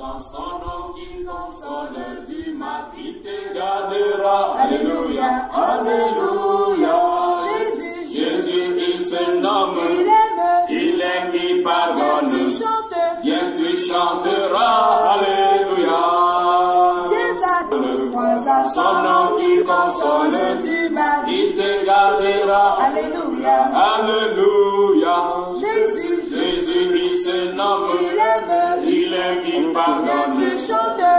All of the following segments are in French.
son nom qui console du mal, il te gardera. Alléluia, alléluia. Jésus, il se nomme, il aime, il pardonne. Bien tu chanteras, alléluia. Son nom qui console du mal, il te gardera. Alléluia, alléluia. Jésus, il se nomme, il aime, il pardonne.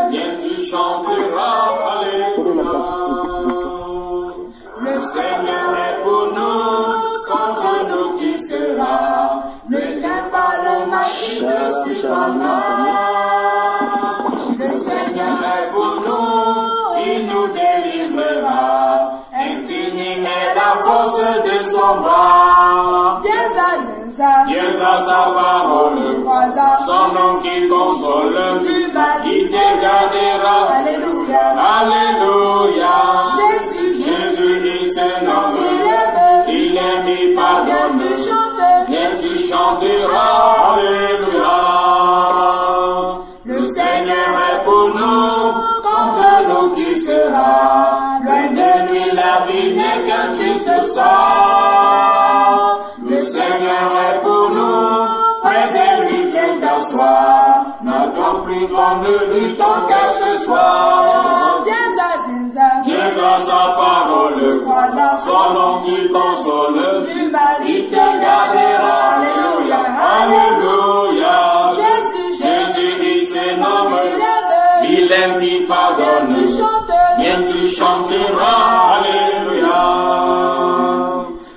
Bien tu chanteras, alléluia. Le Seigneur est pour nous, contre nous qui sera. Ne crains pas le mal qui te surprendra. Le Seigneur est pour nous, il nous délivrera. Infinie est la force de son bras. Viens à sa parole, son nom qui console du mal, il te gardera. Alléluia, alléluia. Jésus, il se nomme, il aime, il pardonne. Viens tu chanteras, alléluia. Le Seigneur est pour nous, contre nous qui sera. Loin de lui la vie n'est qu'un triste sort. Le Seigneur est pour nous, près de lui viens t'asseoir. N'attends plus comme de lui ton cœur ce soir. Viens à sa parole, son nom qui console du mal, il te gardera. Alléluia, alléluia. Jésus, il se nomme, il aime, il pardonne. Viens tu chanteras, alléluia.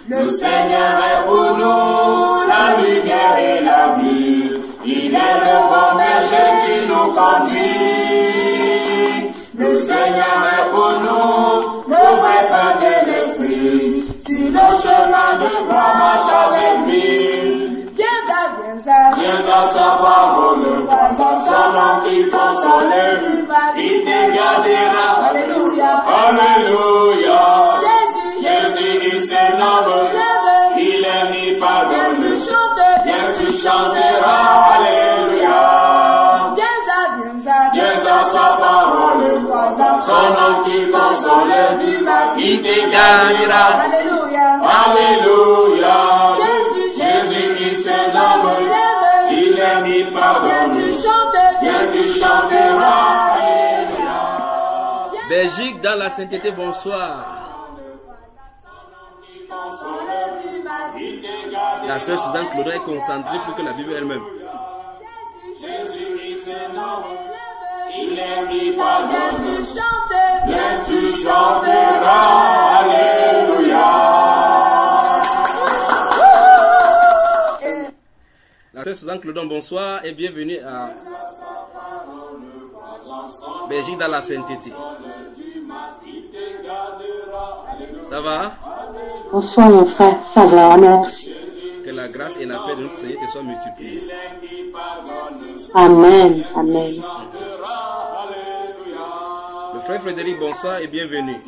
Le Seigneur est pour nous, la lumière et la vie. Il est le bon berger qui nous conduit. Le Seigneur est pour nous, le vrai pain de l'esprit. Sur le chemin de gloire, marche avec lui. Viens à sa parole, son nom qui console du mal, il te gardera. Alléluia, alléluia. Jésus, il se nomme, il aime, il pardonne. Viens tu chanteras, alléluia. Viens à sa parole, son nom qui console du mal, il te gardera. Alléluia, alléluia. Jésus, il se nomme, il aime, il pardonne. Viens tu chanteras, alléluia. Belgique dans la sainteté, bonsoir. La sœur Suzanne Claudon est concentrée plus que la Bible elle-même. Jésus, il se nomme, il aime, il pardonne. Viens tu chanteras, alléluia. La sœur Suzanne Claudon, bonsoir et bienvenue à Belgique dans la sainteté. Ça va? Bonsoir mon frère, ça va, merci. Que la grâce et la paix de notre Seigneur te soient multipliées. Amen, amen. Le frère Frédéric, bonsoir et bienvenue.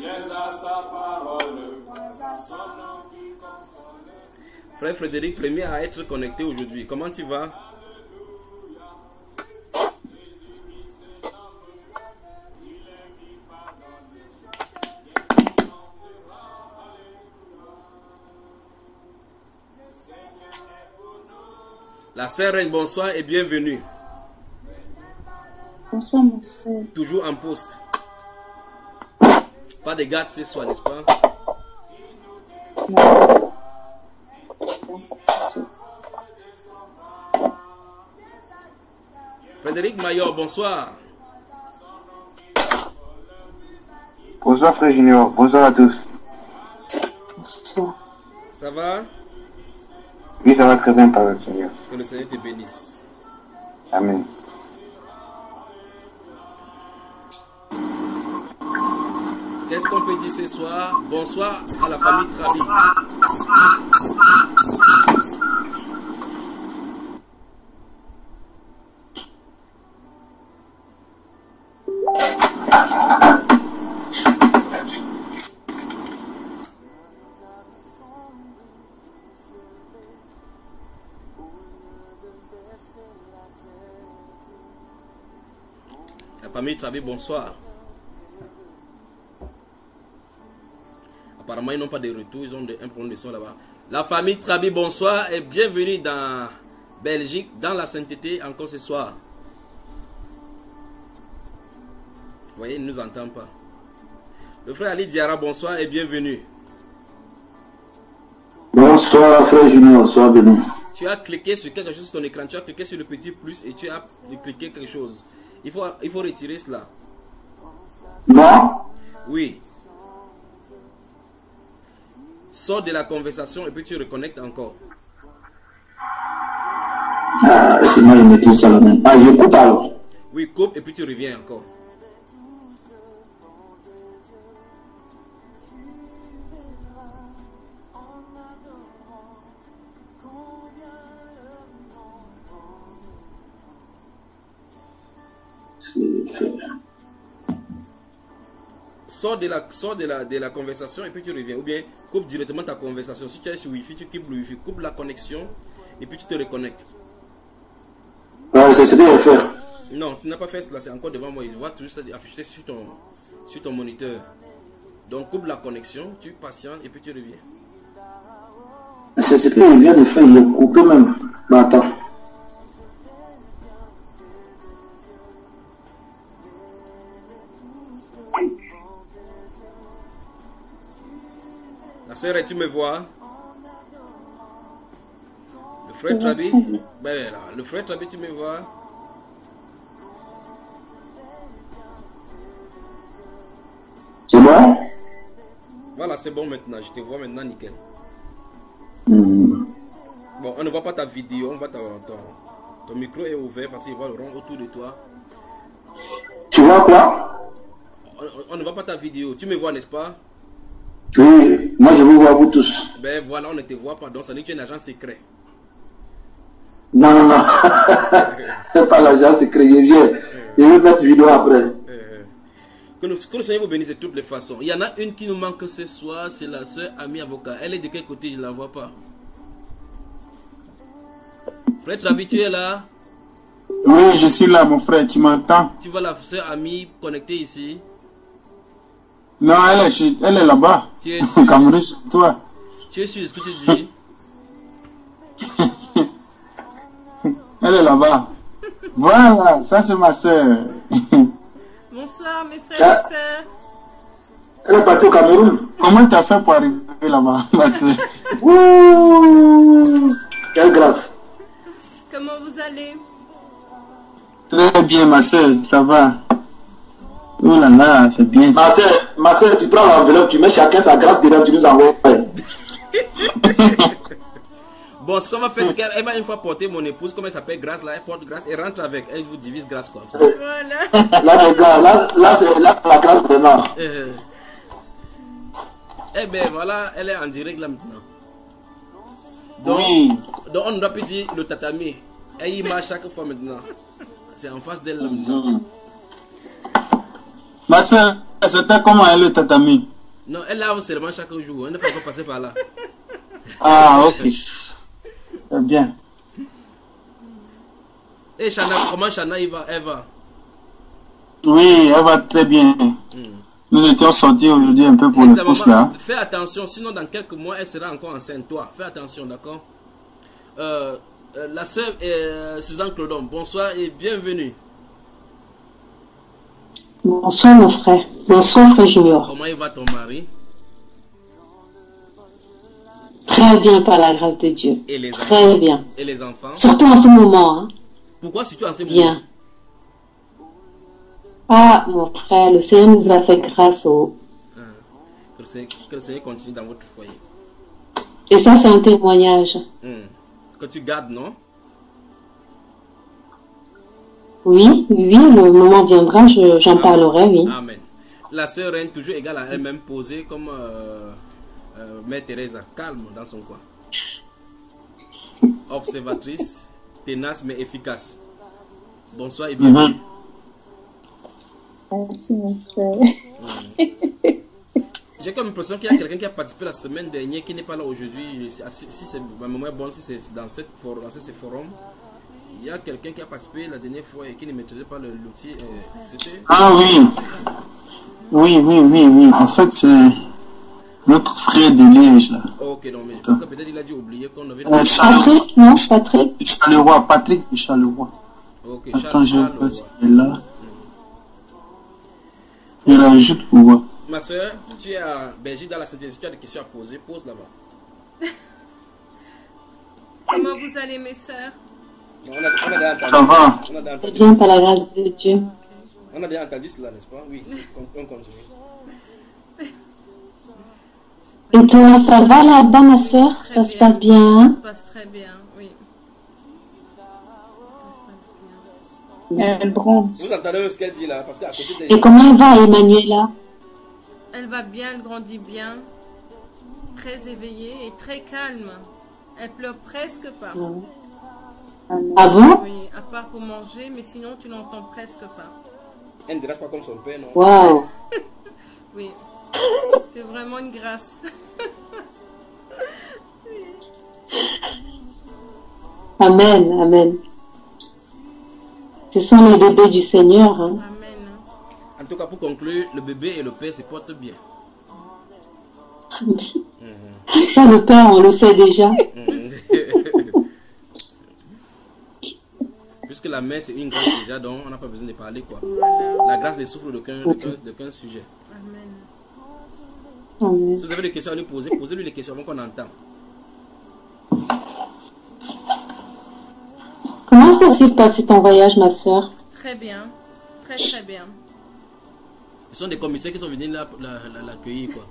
Frère Frédéric, premier à être connecté aujourd'hui. Comment tu vas? La sœur Reine, bonsoir et bienvenue. Bonsoir mon frère. Toujours en poste. Pas de garde ce soir, n'est-ce pas? Non. Frédéric Mayor, bonsoir. Bonsoir frère Junior, bonsoir à tous. Bonsoir. Ça va? Oui, ça va très bien par le Seigneur. Que le Seigneur te bénisse. Amen. Qu'est-ce qu'on peut dire ce soir? Bonsoir à la famille Trabi. famille Trabi, bonsoir. Apparemment, ils n'ont pas de retour, ils ont un problème de son là-bas. La famille Trabi, bonsoir et bienvenue dans Belgique, dans la sainteté, encore ce soir. Vous voyez, il ne nous entend pas. Le frère Ali Diara, bonsoir et bienvenue. Bonsoir, frère Junior, sois béni. Tu as cliqué sur quelque chose sur ton écran, tu as cliqué sur le petit plus et tu as cliqué quelque chose. Il faut retirer cela. Non? Oui. Sors de la conversation et puis tu reconnectes encore. Ah, c'est moi, je maîtrise ça là-même. Ah, je coupe alors. Oui, coupe et puis tu reviens encore. Sors de la conversation et puis tu reviens. Ou bien coupe directement ta conversation. Si tu es sur Wi-Fi, tu coupes le Wi-Fi, coupe la connexion et puis tu te reconnectes. Ouais, c'est ce que je vais faire. Non, tu n'as pas fait cela, c'est encore devant moi. Je vois tout ça affiché sur ton moniteur. Donc coupe la connexion, tu patientes et puis tu reviens. C'est ce que je viens de faire, il est coupé même. Bah attends. La sœur, tu me vois? Le frère Trabi? Ben là, le frère Trabi, tu me vois? C'est bon? Voilà, c'est bon maintenant. Je te vois maintenant, nickel. Bon, on ne voit pas ta vidéo. On voit ton micro est ouvert parce qu'il voit le rond autour de toi. Tu vois quoi? On ne voit pas ta vidéo. Tu me vois, n'est-ce pas? Oui, moi je vous vois vous tous. Ben voilà, on ne te voit pas. Donc, ça veut dire que tu es un agent secret. Non, non, non. C'est pas l'agent secret. Je vais mettre vidéo après. Que le Seigneur vous bénisse de toutes les façons. Il y en a une qui nous manque ce soir, c'est la sœur Ami Avocat. Elle est de quel côté? Je ne la vois pas. Frère Trabi, tu es là? Oui, je suis là, mon frère, tu m'entends? Tu vois la sœur Ami connectée ici? Non, elle est là-bas. Tu es sûr? Cameroun, toi. Tu es sûr de ce que tu dis? Elle est là-bas. Voilà, ça c'est ma soeur. Bonsoir mes frères et sœurs. Elle est partie au Cameroun. Comment tu as fait pour arriver là-bas, ma soeur? Quelle grâce. Comment vous allez? Très bien, ma soeur, ça va. Oh là là, c'est bien ça. Ma soeur, tu prends l'enveloppe, tu mets chacun sa grâce dedans, tu nous envoies. Bon, ce qu'on va faire, c'est qu'elle va une fois porter mon épouse, comme elle s'appelle Grâce, là, elle porte Grâce et rentre avec. Elle vous divise Grâce, quoi. Voilà. Là, les gars, là, c'est la grâce vraiment. Eh bien, voilà, elle est en direct là maintenant. Donc, Oui. donc on doit plus dire le tatami. Elle y marche chaque fois maintenant. C'est en face d'elle là maintenant. Ma soeur, c'était comment elle le tatami? Non, elle lave seulement chaque jour. Elle ne peut pas passer par là. Ah, ok. C'est bien. Et Chana, comment Chana elle va? Oui, elle va très bien. Nous étions sortis aujourd'hui un peu pour le pouce là. Fais attention, sinon dans quelques mois, elle sera encore enceinte. Toi, fais attention, d'accord? La sœur Suzanne Clodon, bonsoir et bienvenue. Bonsoir mon frère. Bonsoir frère Junior. Comment il va ton mari? Très bien par la grâce de Dieu. Et les enfants? Très bien. Et les enfants? Surtout en ce moment. Hein. Pourquoi surtout en ce moment? Bien. Ah mon frère, le Seigneur nous a fait grâce au... Que le Seigneur continue dans votre foyer. Et ça c'est un témoignage. Que tu gardes, non? Oui, le moment viendra, j'en parlerai, oui. Amen. La sœur Reine, toujours égale à elle-même, posée comme Mère Teresa, calme dans son coin. Observatrice, tenace mais efficace. Bonsoir et bienvenue. Merci mon frère. J'ai comme l'impression qu'il y a quelqu'un qui a participé la semaine dernière qui n'est pas là aujourd'hui. Si c'est ma mémoire bonne, si c'est dans ce forum, il y a quelqu'un qui a participé la dernière fois et qui ne maîtrisait pas l'outil. C'était... Ah oui. Oui. En fait, c'est notre frère de Liège. Là. Ok, non, mais je crois que peut-être il a dû oublier qu'on avait... Patrick, non, Patrick. Charleroi, Patrick de Charleroi. Ok, attends, je vais voir s'il est là. Il a juste pour voir. Ma soeur, tu es à Belgique dans la Sainte-Église, si tu as des questions à poser, pose là-bas. Comment vous allez, mes sœurs? Ça va. Bien, par la grâce de Dieu. On a déjà entendu cela, n'est-ce pas? Oui, on continue. Et toi, ça va là-bas, ma soeur? Ça se passe bien, hein? Ça se passe très bien, oui. Ça se passe bien. Elle bronze. Vous entendez ce qu'elle dit là? Parce qu'à côté des... Et comment elle va, Emmanuela? Elle va bien, elle grandit bien, très éveillée et très calme. Elle pleure presque pas. Ah bon? Oui, à part pour manger, mais sinon tu n'entends presque pas. Elle ne dérange pas comme son père, non? Waouh! Oui, c'est vraiment une grâce. Amen, amen. Ce sont les bébés du Seigneur. Hein. Amen. En tout cas, pour conclure, le bébé et le père se portent bien. Ça, le père, on le sait déjà. Puisque la mère, c'est une grâce déjà, donc on n'a pas besoin de parler, quoi. La grâce ne souffre d'aucun sujet. Amen. Amen. Si vous avez des questions à lui poser, posez-lui les questions avant qu'on entende. Comment ça s'est passé ton voyage, ma soeur? Très bien, très bien. Ce sont des commissaires qui sont venus l'accueillir, quoi.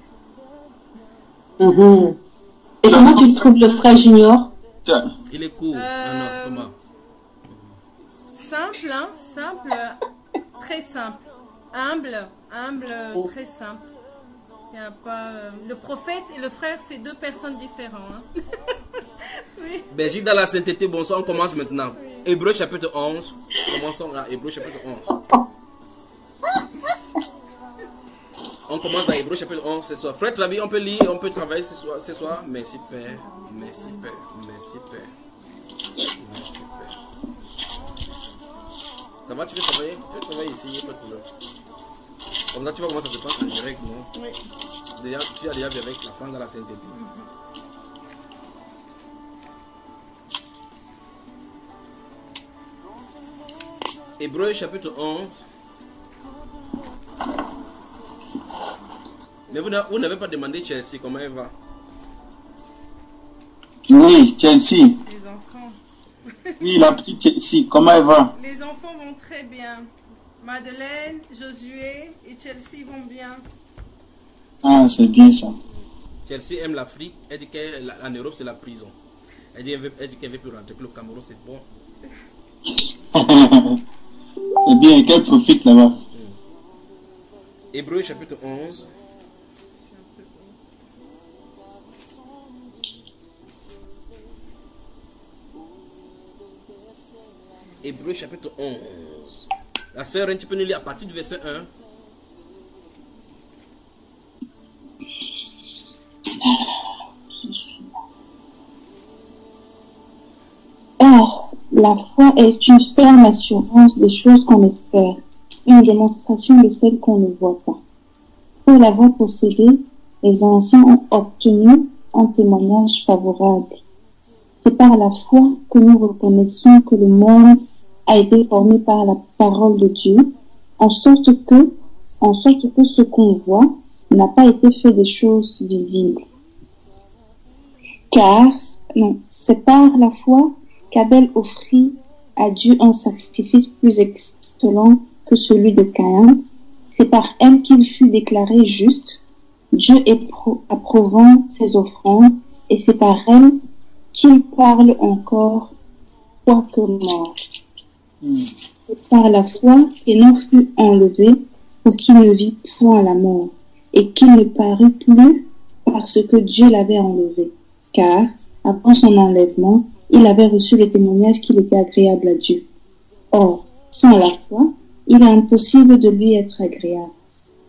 Et comment tu trouves le frère Junior? Il est cool. Ah non, c'est pas mal. Simple, hein? Simple, très simple. Humble, très simple. Il y a pas, le prophète et le frère, c'est deux personnes différentes. Hein? Oui. Belgique dans la sainteté, bonsoir, on commence maintenant. Oui. Hébreu chapitre 11. Commençons à Hébreu chapitre 11. On commence dans Hébreu chapitre 11 ce soir. Frère Travi, on peut lire, on peut travailler ce soir. Merci Père, merci Père, merci Père. Merci Père. Ça va, tu veux travailler? Tu veux travailler ici, il n'y a pas de problème. Comme ça, tu vois comment ça se passe en direct, non? Oui. Déjà, tu as déjà vu avec la femme dans la sainteté. Hébreu chapitre 11. Mais vous n'avez pas demandé Chelsea comment elle va? Oui, Chelsea. Les enfants. Oui, la petite Chelsea, comment elle va? Les enfants vont très bien. Madeleine, Josué et Chelsea vont bien. Ah, c'est bien ça. Chelsea aime l'Afrique. Elle dit qu'en Europe, c'est la prison. Elle dit qu'elle veut plus rentrer, que le Cameroun, c'est bon. C'est bien, qu'elle profite là-bas. Hébreu chapitre 11. Hébreu chapitre 11. La sœur, tu peux nous lire à partir du verset 1. Or, la foi est une ferme assurance des choses qu'on espère, une démonstration de celles qu'on ne voit pas. Pour l'avoir possédée, les anciens ont obtenu un témoignage favorable. C'est par la foi que nous reconnaissons que le monde a été formé par la parole de Dieu, en sorte que ce qu'on voit n'a pas été fait des choses visibles. C'est par la foi qu'Abel offrit à Dieu un sacrifice plus excellent que celui de Caïn. C'est par elle qu'il fut déclaré juste, Dieu approuvant ses offrandes, et c'est par elle qu'il parle encore, quoique mort. C'est par la foi qu'Enoch fut enlevé pour qu'il ne vit point la mort, et qu'il ne parut plus parce que Dieu l'avait enlevé. Car, après son enlèvement, il avait reçu le témoignage qu'il était agréable à Dieu. Or, sans la foi, il est impossible de lui être agréable.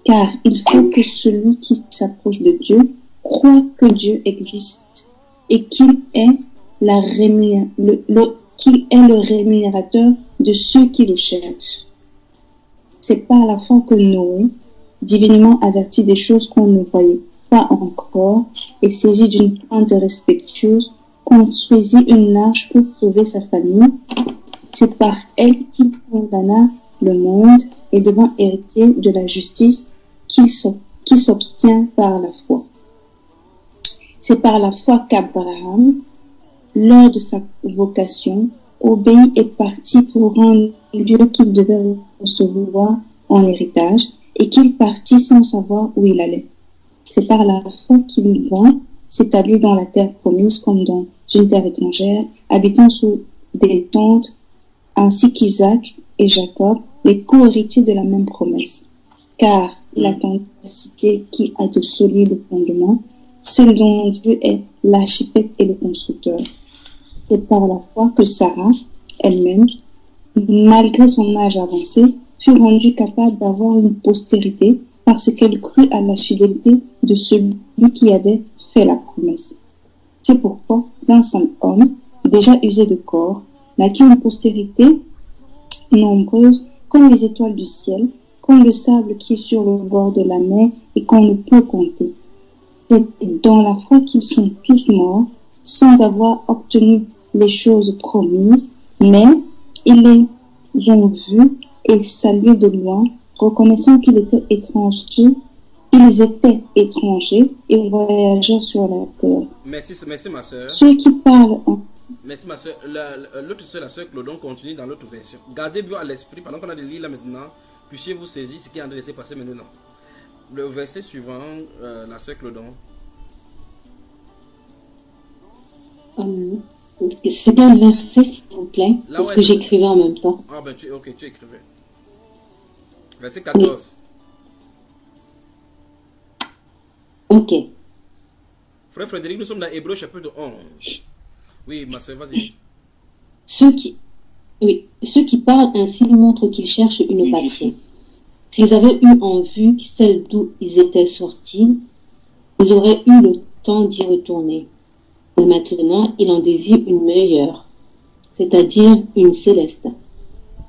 Car il faut que celui qui s'approche de Dieu croit que Dieu existe et qu'il est la qu'il est le rémunérateur de ceux qui le cherchent. C'est par la foi que Noé, divinement averti des choses qu'on ne voyait pas encore et saisi d'une crainte respectueuse, construisit une arche pour sauver sa famille. C'est par elle qu'il condamna le monde et devint héritier de la justice qui s'obtient par la foi. C'est par la foi qu'Abraham, lors de sa vocation, obéit et partit pour rendre Dieu qu'il devait recevoir en héritage et qu'il partit sans savoir où il allait. C'est par la foi qu'il vint, s'établit dans la terre promise comme dans une terre étrangère, habitant sous des tentes, ainsi qu'Isaac et Jacob, les co-héritiers de la même promesse. Car il attend la cité qui a de solides fondements, celle dont Dieu est l'architecte et le constructeur. C'est par la foi que Sarah, elle-même, malgré son âge avancé, fut rendue capable d'avoir une postérité parce qu'elle crut à la fidélité de celui qui avait fait la promesse. C'est pourquoi d'un seul homme, déjà usé de corps, naquit une postérité nombreuse comme les étoiles du ciel, comme le sable qui est sur le bord de la mer et qu'on ne peut compter. C'est dans la foi qu'ils sont tous morts, sans avoir obtenu les choses promises, mais ils les ont vues et saluées de loin, reconnaissant qu'ils étaient étrangers et voyageurs sur la terre. Merci ma soeur. Ceux qui parlent en... Merci ma soeur. L'autre soeur, la soeur Clodon, continue dans l'autre version. Gardez-vous à l'esprit, pendant qu'on a des livres là maintenant, puissiez-vous saisir ce qui est en train de se passer maintenant. Le verset suivant, la soeur Clodon. C'est quel verset, s'il vous plaît? Là, parce ouais, que j'écrivais en même temps. Ah ben tu écrivais. Verset 14. Oui. Ok. Frère Frédéric, nous sommes dans Hébreu chapitre 11. Oui, ma soeur, vas-y. Ceux qui parlent ainsi montrent qu'ils cherchent une patrie. S'ils avaient eu en vue celle d'où ils étaient sortis, ils auraient eu le temps d'y retourner. Mais maintenant, ils en désirent une meilleure, c'est-à-dire une céleste.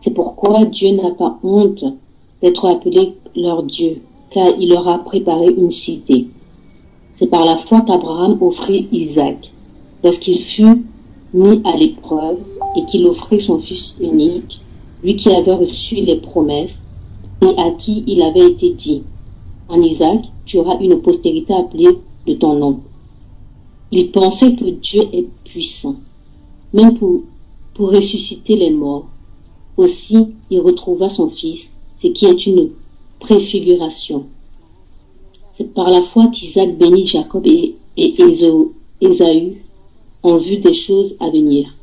C'est pourquoi Dieu n'a pas honte d'être appelé leur Dieu, car il leur a préparé une cité. C'est par la foi qu'Abraham offrit Isaac, lorsqu'il fut mis à l'épreuve et qu'il offrit son fils unique, lui qui avait reçu les promesses et à qui il avait été dit: en Isaac, tu auras une postérité appelée de ton nom. Il pensait que Dieu est puissant, même pour ressusciter les morts. Aussi, il retrouva son fils, ce qui est une préfiguration. C'est par la foi qu'Isaac bénit Jacob et Ésaü en vue des choses à venir.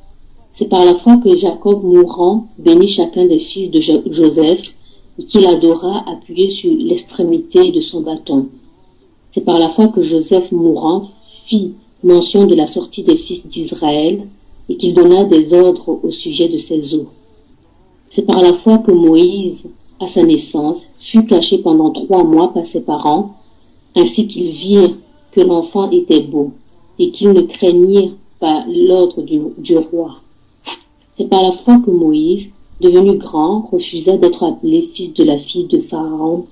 C'est par la foi que Jacob, mourant, bénit chacun des fils de Joseph et qu'il adora appuyé sur l'extrémité de son bâton. C'est par la foi que Joseph, mourant, fit mention de la sortie des fils d'Israël et qu'il donna des ordres au sujet de ses os. C'est par la foi que Moïse, à sa naissance, fut caché pendant 3 mois par ses parents, ainsi qu'ils virent que l'enfant était beau et qu'ils ne craignirent pas l'ordre du roi. C'est par la foi que Moïse, devenu grand, refusa d'être appelé fils de la fille de Pharaon.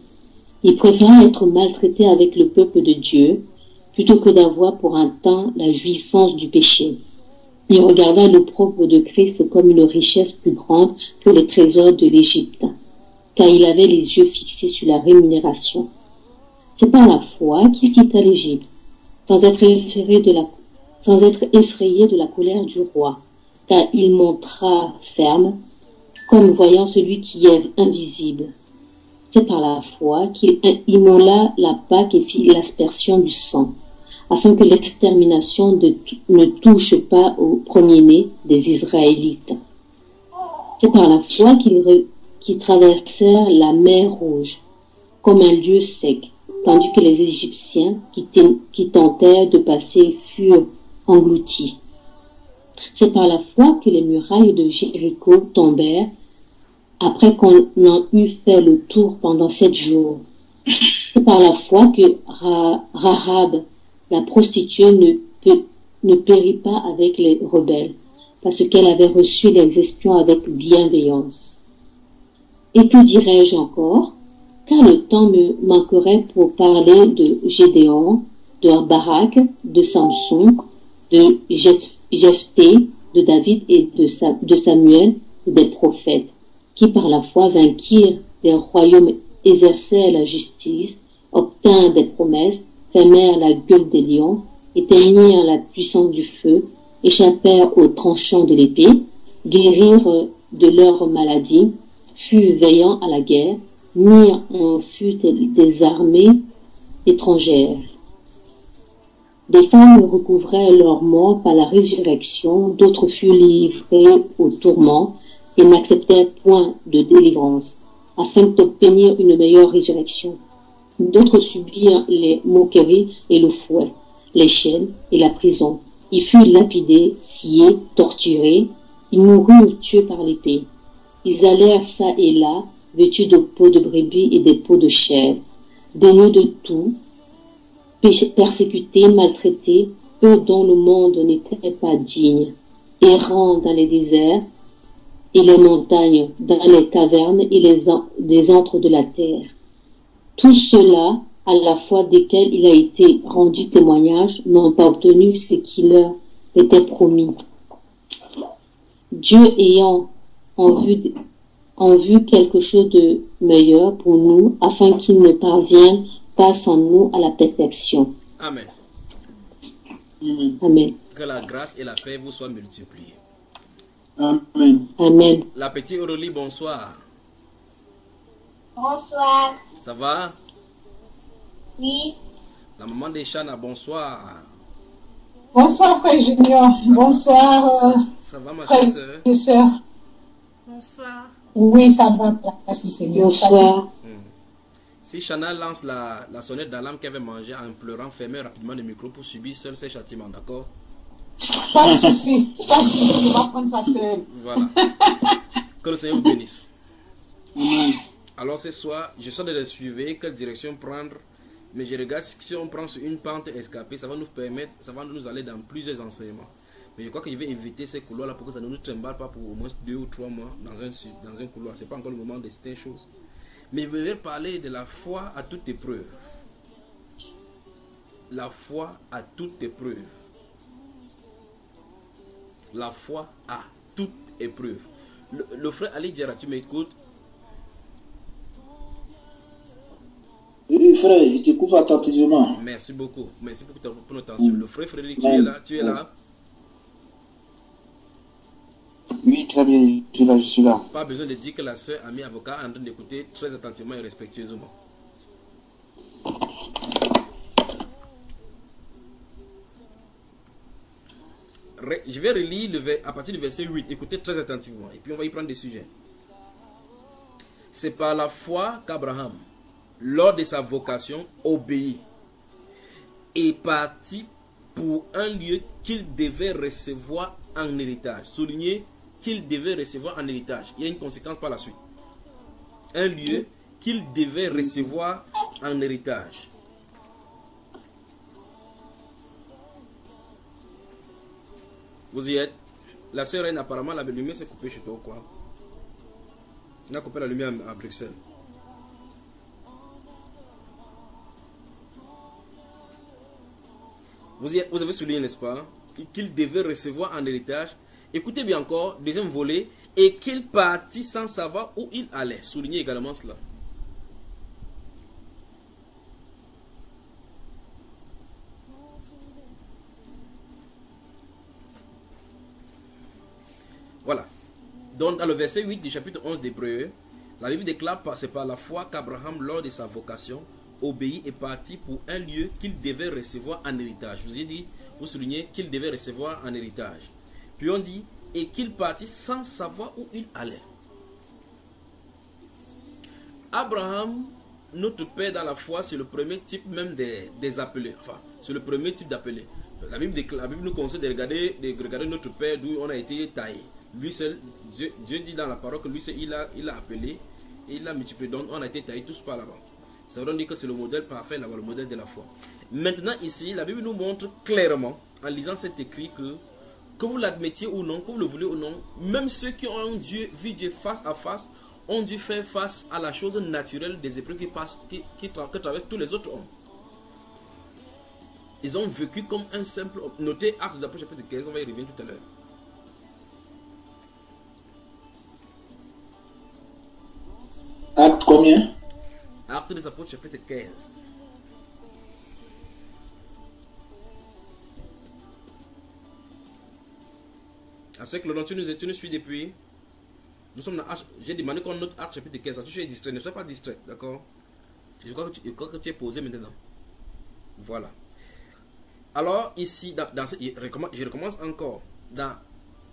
Il préféra être maltraité avec le peuple de Dieu, plutôt que d'avoir pour un temps la jouissance du péché. Il regarda l'opprobre de Christ comme une richesse plus grande que les trésors de l'Égypte, car il avait les yeux fixés sur la rémunération. C'est par la foi qu'il quitta l'Égypte, sans être effrayé de la colère du roi, car il montra ferme, comme voyant celui qui est invisible. C'est par la foi qu'il immola la Pâque et fit l'aspersion du sang, afin que l'extermination ne touche pas au premier-né des Israélites. C'est par la foi qu'ils traversèrent la mer Rouge, comme un lieu sec, tandis que les Égyptiens qui tentèrent de passer furent engloutis. C'est par la foi que les murailles de Jéricho tombèrent, après qu'on en eut fait le tour pendant 7 jours. C'est par la foi que Rahab, la prostituée, ne périt pas avec les rebelles, parce qu'elle avait reçu les espions avec bienveillance. Et que dirais-je encore? Car le temps me manquerait pour parler de Gédéon, de Barak, de Samson, de Jephthé, de David et de Samuel, des prophètes, qui par la foi vainquirent des royaumes, exercèrent la justice, obtinrent des promesses, fermèrent la gueule des lions, éteignirent la puissance du feu, échappèrent aux tranchants de l'épée, guérirent de leur maladie, furent veillants à la guerre, mirent en fuite des armées étrangères. Des femmes recouvraient leur mort par la résurrection, d'autres furent livrées au tourment et n'acceptèrent point de délivrance, afin d'obtenir une meilleure résurrection. D'autres subirent les moqueries et le fouet, les chaînes et la prison. Ils furent lapidés, sciés, torturés, ils moururent tués par l'épée. Ils allèrent çà et là, vêtus de peaux de brebis et des peaux de chèvre, dénués de tout, persécutés, maltraités, eux dont le monde n'était pas digne, errant dans les déserts et les montagnes, dans les cavernes et les antres de la terre. Tout cela, à la fois desquels il a été rendu témoignage, n'ont pas obtenu ce qui leur était promis. Dieu ayant en vue quelque chose de meilleur pour nous, afin qu'il ne parvienne pas sans nous à la perfection. Amen. Amen. Que la grâce et la paix vous soient multipliées. Amen. Amen. La petite Aurélie, bonsoir. Bonsoir. Ça va? Oui. La maman des Chana, bonsoir. Bonsoir, frère Junior. Bonsoir, Ça va, ma frère sœur? et sœur. Bonsoir. Oui, ça va, merci Seigneur. Bonsoir. Si Chana lance la sonnette d'alarme qu'elle avait mangée en pleurant, fermez rapidement le micro pour subir seul ses châtiments, d'accord? Pas de souci, pas de souci, on va prendre ça seul. Voilà. Que le Seigneur vous bénisse. Amen. Alors ce soir, je suis en train de suivre quelle direction prendre. Mais je regarde si on prend sur une pente escapée, ça va nous permettre, ça va nous aller dans plusieurs enseignements. Mais je crois que je vais éviter ces couloirs-là pour que ça ne nous trimballe pas pour au moins 2 ou 3 mois dans un couloir. Ce n'est pas encore le moment de certaines choses. Mais je vais parler de la foi à toute épreuve. La foi à toute épreuve. La foi à toute épreuve. Le frère Ali dira, tu m'écoutes? Oui, frère, je t'écoute attentivement. Merci beaucoup. Merci pour notre attention. Le frère Frédéric, tu es là? Tu es là? Oui, très bien, je suis là. Pas besoin de dire que la sœur amie avocat est en train d'écouter très attentivement et respectueusement. Je vais relire à partir du verset 8. Écoutez très attentivement. Et puis on va y prendre des sujets. C'est par la foi qu'Abraham, lors de sa vocation, obéit et partit pour un lieu qu'il devait recevoir en héritage. Soulignez qu'il devait recevoir en héritage. Il y a une conséquence par la suite. Un lieu qu'il devait recevoir en héritage. Vous y êtes? La sœur Reine, apparemment, la lumière s'est coupée chez toi ou quoi? On a coupé la lumière à Bruxelles. Vous avez souligné, n'est-ce pas, qu'il devait recevoir en héritage. Écoutez bien encore, deuxième volet, et qu'il partit sans savoir où il allait. Soulignez également cela. Voilà. Donc, dans le verset 8 du chapitre 11 d'Hébreux, la Bible déclare, c'est par la foi qu'Abraham, lors de sa vocation, obéit et partit pour un lieu qu'il devait recevoir en héritage. Je vous ai dit, vous soulignez qu'il devait recevoir en héritage. Puis on dit, et qu'il partit sans savoir où il allait. Abraham, notre père dans la foi, c'est le premier type même des appelés. Enfin, c'est le premier type d'appelés. La Bible nous conseille de regarder notre père d'où on a été taillé. Lui seul, Dieu dit dans la parole que lui seul, il a appelé et il a multiplié. Donc on a été taillés tous par là-bas. Ça veut dire que c'est le modèle parfait, là-bas, le modèle de la foi. Maintenant ici, la Bible nous montre clairement, en lisant cet écrit, que que vous l'admettiez ou non, que vous le voulez ou non, même ceux qui ont vu Dieu face à face, ont dû faire face à la chose naturelle des épreuves que traversent tous les autres hommes. Ils ont vécu comme un simple homme. Notez Actes des Apôtres chapitre 15, on va y revenir tout à l'heure. Acte combien? Actes des Apôtres chapitre 15. À ce que le tu nous suis depuis. Nous sommes dans j'ai demandé qu'on note Actes chapitre 15. Tu es distrait, ne sois pas distrait, d'accord? Je crois que tu es posé maintenant. Voilà. Alors, ici, je recommence encore. Dans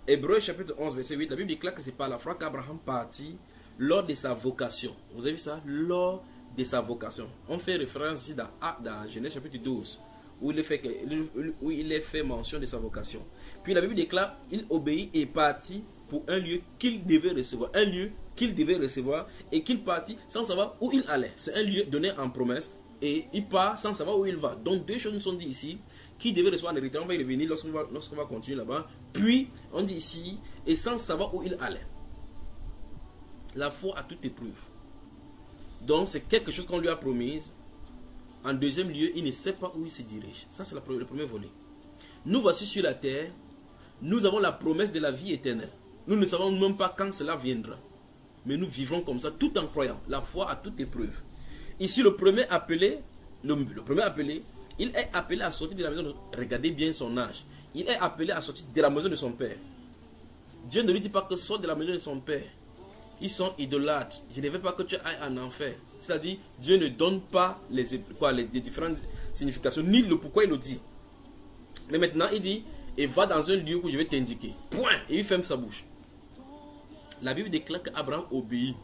Hébreux chapitre 11, verset 8, la Bible déclare que c'est par la foi qu'Abraham partit lors de sa vocation. Vous avez vu ça? Lors de sa vocation. On fait référence ici dans Genèse chapitre 12, où il est fait mention de sa vocation. Puis la Bible déclare, il obéit et partit pour un lieu qu'il devait recevoir. Un lieu qu'il devait recevoir et qu'il partit sans savoir où il allait. C'est un lieu donné en promesse et il part sans savoir où il va. Donc deux choses nous sont dites ici. Qui devait recevoir un héritage, on va y revenir lorsqu'on va continuer là-bas. Puis on dit ici, et sans savoir où il allait. La foi à toute épreuve. Donc c'est quelque chose qu'on lui a promis. En deuxième lieu, il ne sait pas où il se dirige. Ça c'est le premier volet. Nous voici sur la terre. Nous avons la promesse de la vie éternelle. Nous ne savons même pas quand cela viendra. Mais nous vivrons comme ça tout en croyant. La foi à toute épreuve. Ici le premier appelé, il est appelé à sortir de la maison de... Regardez bien son âge. Il est appelé à sortir de la maison de son père. Dieu ne lui dit pas que sorte de la maison de son père. Ils sont idolâtres. Je ne veux pas que tu ailles en enfer. C'est-à-dire, Dieu ne donne pas les différentes significations, ni le pourquoi il le dit. Mais maintenant, il dit, et va dans un lieu où je vais t'indiquer. Point. Et il ferme sa bouche. La Bible déclare qu'Abraham obéit.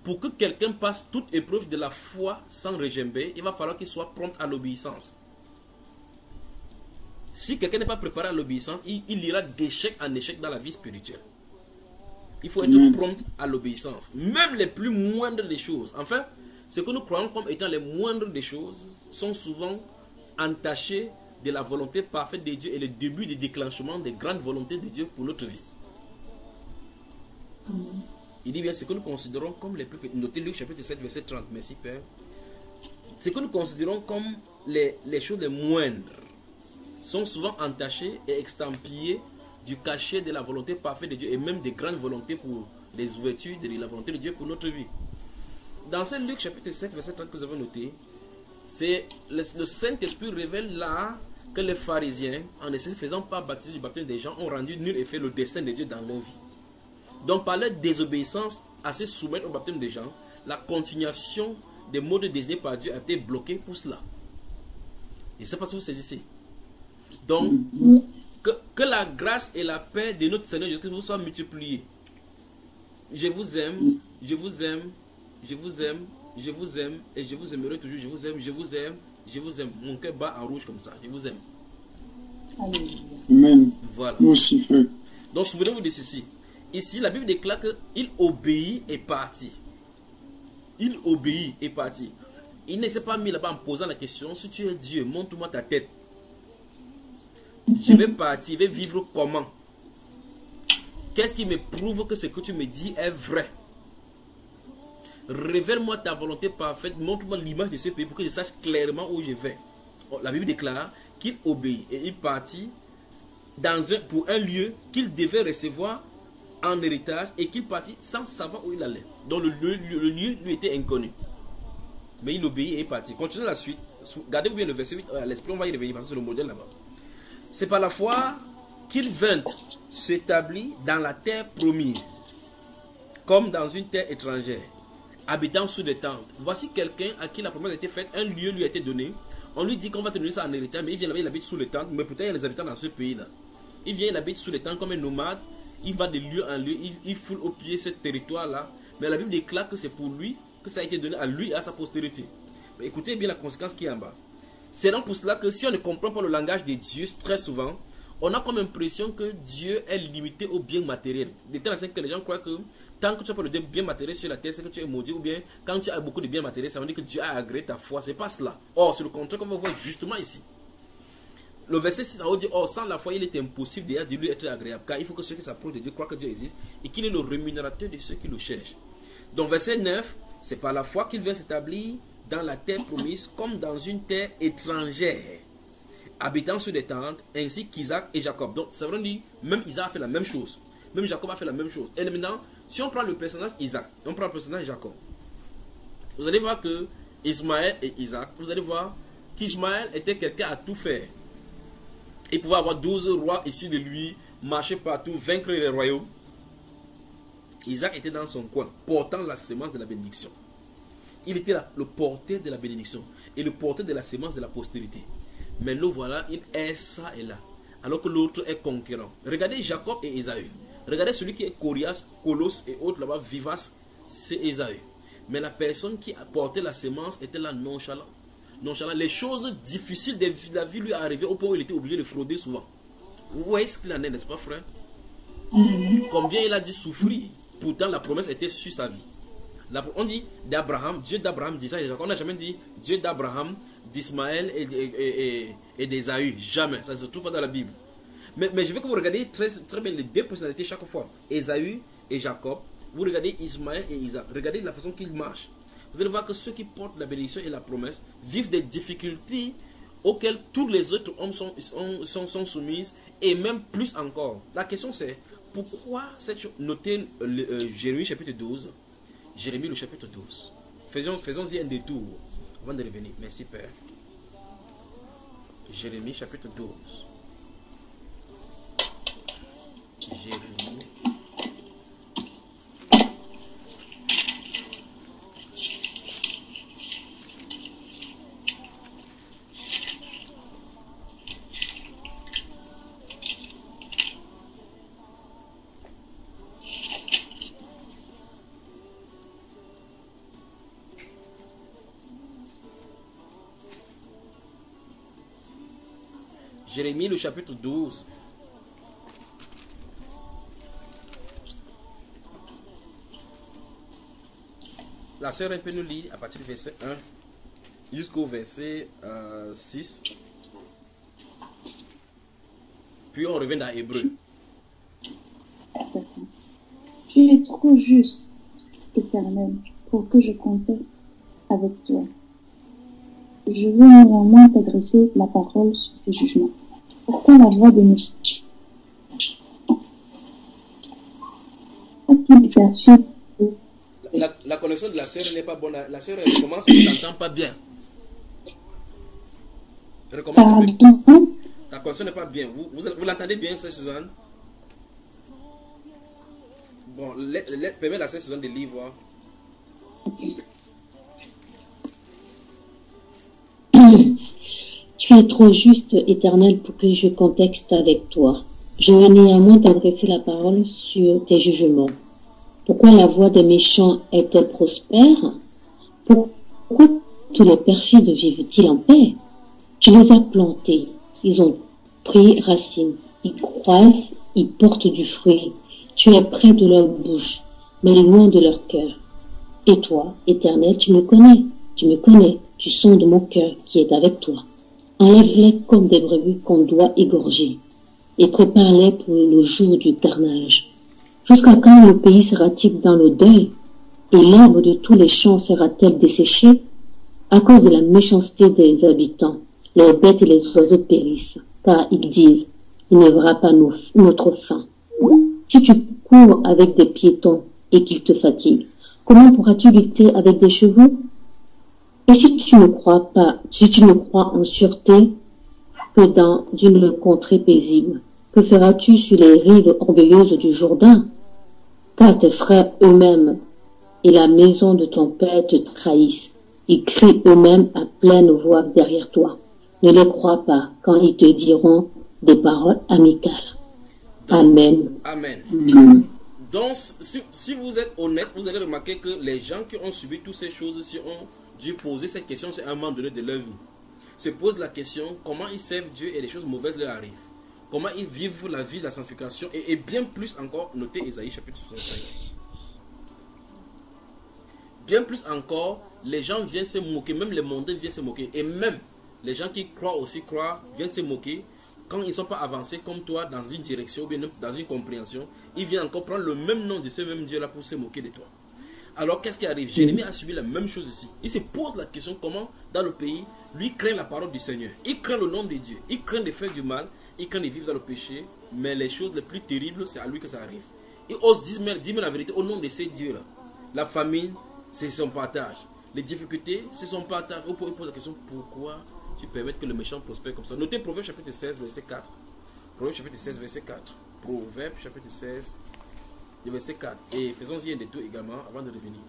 Pour que quelqu'un passe toute épreuve de la foi sans regimber, il va falloir qu'il soit prompt à l'obéissance. Si quelqu'un n'est pas préparé à l'obéissance, il ira d'échec en échec dans la vie spirituelle. Il faut être prompt à l'obéissance. Même les plus moindres des choses. Enfin, ce que nous croyons comme étant les moindres des choses sont souvent entachés de la volonté parfaite de Dieu et le début du déclenchement des grandes volontés de Dieu pour notre vie. Il dit bien ce que nous considérons comme les plus petits. Notez Luc chapitre 7 verset 30. Merci Père. Ce que nous considérons comme les choses les moindres sont souvent entachées et extampillées du cachet de la volonté parfaite de Dieu et même des grandes volontés pour les ouvertures de la volonté de Dieu pour notre vie. Dans ce Luc chapitre 7 verset 30 que vous avez noté, c'est le Saint-Esprit révèle là que les pharisiens, en ne se faisant pas baptiser du baptême des gens, ont rendu nul et fait le dessein de Dieu dans leur vie. Donc par leur désobéissance à se soumettre au baptême des gens, la continuation des modes désignés par Dieu a été bloquée pour cela. Et c'est parce que vous saisissez. Donc, que la grâce et la paix de notre Seigneur Jésus-Christ vous soient multipliées. Je vous aime, je vous aime, je vous aime, je vous aime et je vous aimerai toujours. Je vous aime, je vous aime, je vous aime. Mon cœur bat en rouge comme ça. Je vous aime. Amen. Voilà. Nous aussi, frère. Donc souvenez-vous de ceci. Ici, la Bible déclare qu'il obéit et partit. Il obéit et partit. Il ne s'est pas mis là-bas en posant la question, si tu es Dieu, montre-moi ta tête. Je vais partir, je vais vivre comment? Qu'est-ce qui me prouve que ce que tu me dis est vrai? Révèle-moi ta volonté parfaite, montre-moi l'image de ce pays pour que je sache clairement où je vais. La Bible déclare qu'il obéit et il partit pour un lieu qu'il devait recevoir en héritage et qu'il partit sans savoir où il allait. Donc le lieu lui était inconnu. Mais il obéit et il partit. Continuez la suite. Gardez-vous bien le verset 8 à l'esprit, on va y revenir parce que c'est le modèle là-bas. C'est par la foi qu'il vint s'établir dans la terre promise, comme dans une terre étrangère, habitant sous des tentes. Voici quelqu'un à qui la promesse a été faite, un lieu lui a été donné. On lui dit qu'on va te donner ça en héritage, mais il vient là-bas, il habite sous les tentes. Mais pourtant, il y a des habitants dans ce pays-là. Il vient, il habite sous les tentes comme un nomade. Il va de lieu en lieu, il foule au pied ce territoire-là. Mais la Bible déclare que c'est pour lui, que ça a été donné à lui et à sa postérité. Mais écoutez bien la conséquence qui est en bas. C'est donc pour cela que si on ne comprend pas le langage de Dieu, très souvent, on a comme impression que Dieu est limité aux biens matériels. De telle façon que les gens croient que tant que tu as pas de biens matériels sur la terre, c'est que tu es maudit. Ou bien quand tu as beaucoup de biens matériels, ça veut dire que Dieu a agréé ta foi. C'est pas cela. Or, c'est le contraire qu'on va voir justement ici. le verset 6 dit, oh, sans la foi, il est impossible déjà de lui être agréable, car il faut que ceux qui s'approchent de Dieu croient que Dieu existe et qu'il est le rémunérateur de ceux qui le cherchent. Donc verset 9, c'est par la foi qu'il vient s'établir dans la terre promise comme dans une terre étrangère, habitant sur des tentes, ainsi qu'Isaac et Jacob. Donc ça veut dire, même Isaac a fait la même chose, même Jacob a fait la même chose. Et maintenant, si on prend le personnage Isaac, on prend le personnage Jacob, vous allez voir que Ismaël et Isaac, vous allez voir qu'Ismaël était quelqu'un à tout faire. Il pouvait avoir 12 rois ici de lui, marcher partout, vaincre les royaumes. Isaac était dans son coin, portant la semence de la bénédiction. Il était le porteur de la bénédiction et le porteur de la semence de la postérité. Mais le voilà, il est ça et là, alors que l'autre est conquérant. Regardez Jacob et Ésaü. Regardez celui qui est coriace, colosse et autres là-bas, vivace, c'est Ésaü. Mais la personne qui a porté la semence était là nonchalant. Les choses difficiles de la vie lui arrivaient au point où il était obligé de frauder souvent. Vous voyez ce qu'il en est, n'est-ce pas, frère? Combien il a dû souffrir. Pourtant, la promesse était sur sa vie. On dit d'Abraham, Dieu d'Abraham, d'Isaac et Jacob. On n'a jamais dit Dieu d'Abraham, d'Ismaël et d'Ésaü. Jamais. Ça ne se trouve pas dans la Bible. Mais je veux que vous regardiez très bien les deux personnalités chaque fois. Ésaü et Jacob. Vous regardez Ismaël et Isaac. Regardez la façon qu'ils marchent. Vous allez voir que ceux qui portent la bénédiction et la promesse vivent des difficultés auxquelles tous les autres hommes sont soumis, et même plus encore. La question c'est, pourquoi notez Jérémie chapitre 12, Jérémie le chapitre 12. Faisons-y un détour avant de revenir. Merci Père. Jérémie chapitre 12. Jérémie. Jérémie le chapitre 12. La sœur peut nous lire à partir du verset 1 jusqu'au verset 6. Puis on revient dans Hébreu. Tu es trop juste, Éternel, pour que je compte avec toi. Je veux néanmoins t'adresser la parole sur tes jugements. Pourquoi la voix de mes la connexion de la sœur n'est pas bonne. La sœur recommence, on ne l'entend pas bien. Recommence un peu. La connexion n'est pas bien. Vous l'entendez bien, sœur Suzanne? Bon, permets la sœur Suzanne de lire, voir. Tu es trop juste, Éternel, pour que je contexte avec toi. Je veux néanmoins t'adresser la parole sur tes jugements. Pourquoi la voie des méchants est-elle prospère? Pourquoi tous les perfides vivent-ils en paix? Tu les as plantés, ils ont pris racine, ils croissent, ils portent du fruit. Tu es près de leur bouche, mais loin de leur cœur. Et toi, Éternel, tu me connais, tu sondes mon cœur qui est avec toi. Enlève-les comme des brebis qu'on doit égorger, et prépare-les pour le jour du carnage. Jusqu'à quand le pays sera-t-il dans le deuil, et l'herbe de tous les champs sera-t-elle desséchée? À cause de la méchanceté des habitants, les bêtes et les oiseaux périssent, car ils disent, il ne verra pas notre fin. Si tu cours avec des piétons et qu'ils te fatiguent, comment pourras-tu lutter avec des chevaux? Et si tu ne crois en sûreté que dans une contrée paisible, que feras-tu sur les rives orgueilleuses du Jourdain? Car tes frères eux-mêmes et la maison de ton père te trahissent. Ils crient eux-mêmes à pleine voix derrière toi. Ne les crois pas quand ils te diront des paroles amicales. Amen. Amen. Donc, si vous êtes honnête, vous allez remarquer que les gens qui ont subi toutes ces choses, si ont dû poser cette question, c'est un moment donné de leur vie. Se pose la question, comment ils servent Dieu et les choses mauvaises leur arrivent. Comment ils vivent la vie de la sanctification et bien plus encore, notez Ésaïe chapitre 65. Bien plus encore, les gens viennent se moquer, même les mondains viennent se moquer. Et même les gens qui croient aussi viennent se moquer quand ils ne sont pas avancés comme toi dans une direction ou bien dans une compréhension, ils viennent encore prendre le même nom de ce même Dieu-là pour se moquer de toi. Alors qu'est-ce qui arrive? Jérémie a subi la même chose ici. Il se pose la question comment dans le pays, lui craint la parole du Seigneur. Il craint le nom de Dieu. Il craint de faire du mal. Il craint de vivre dans le péché. Mais les choses les plus terribles, c'est à lui que ça arrive. Il ose dire la vérité au nom de ces dieux-là. La famine, c'est son partage. Les difficultés, c'est son partage. Il pose la question, pourquoi tu permets que le méchant prospère comme ça? Notez Proverbe chapitre 16, verset 4. Proverbe chapitre 16, verset 4. Proverbe chapitre 16, verset 4. Et faisons-y un détour également avant de revenir.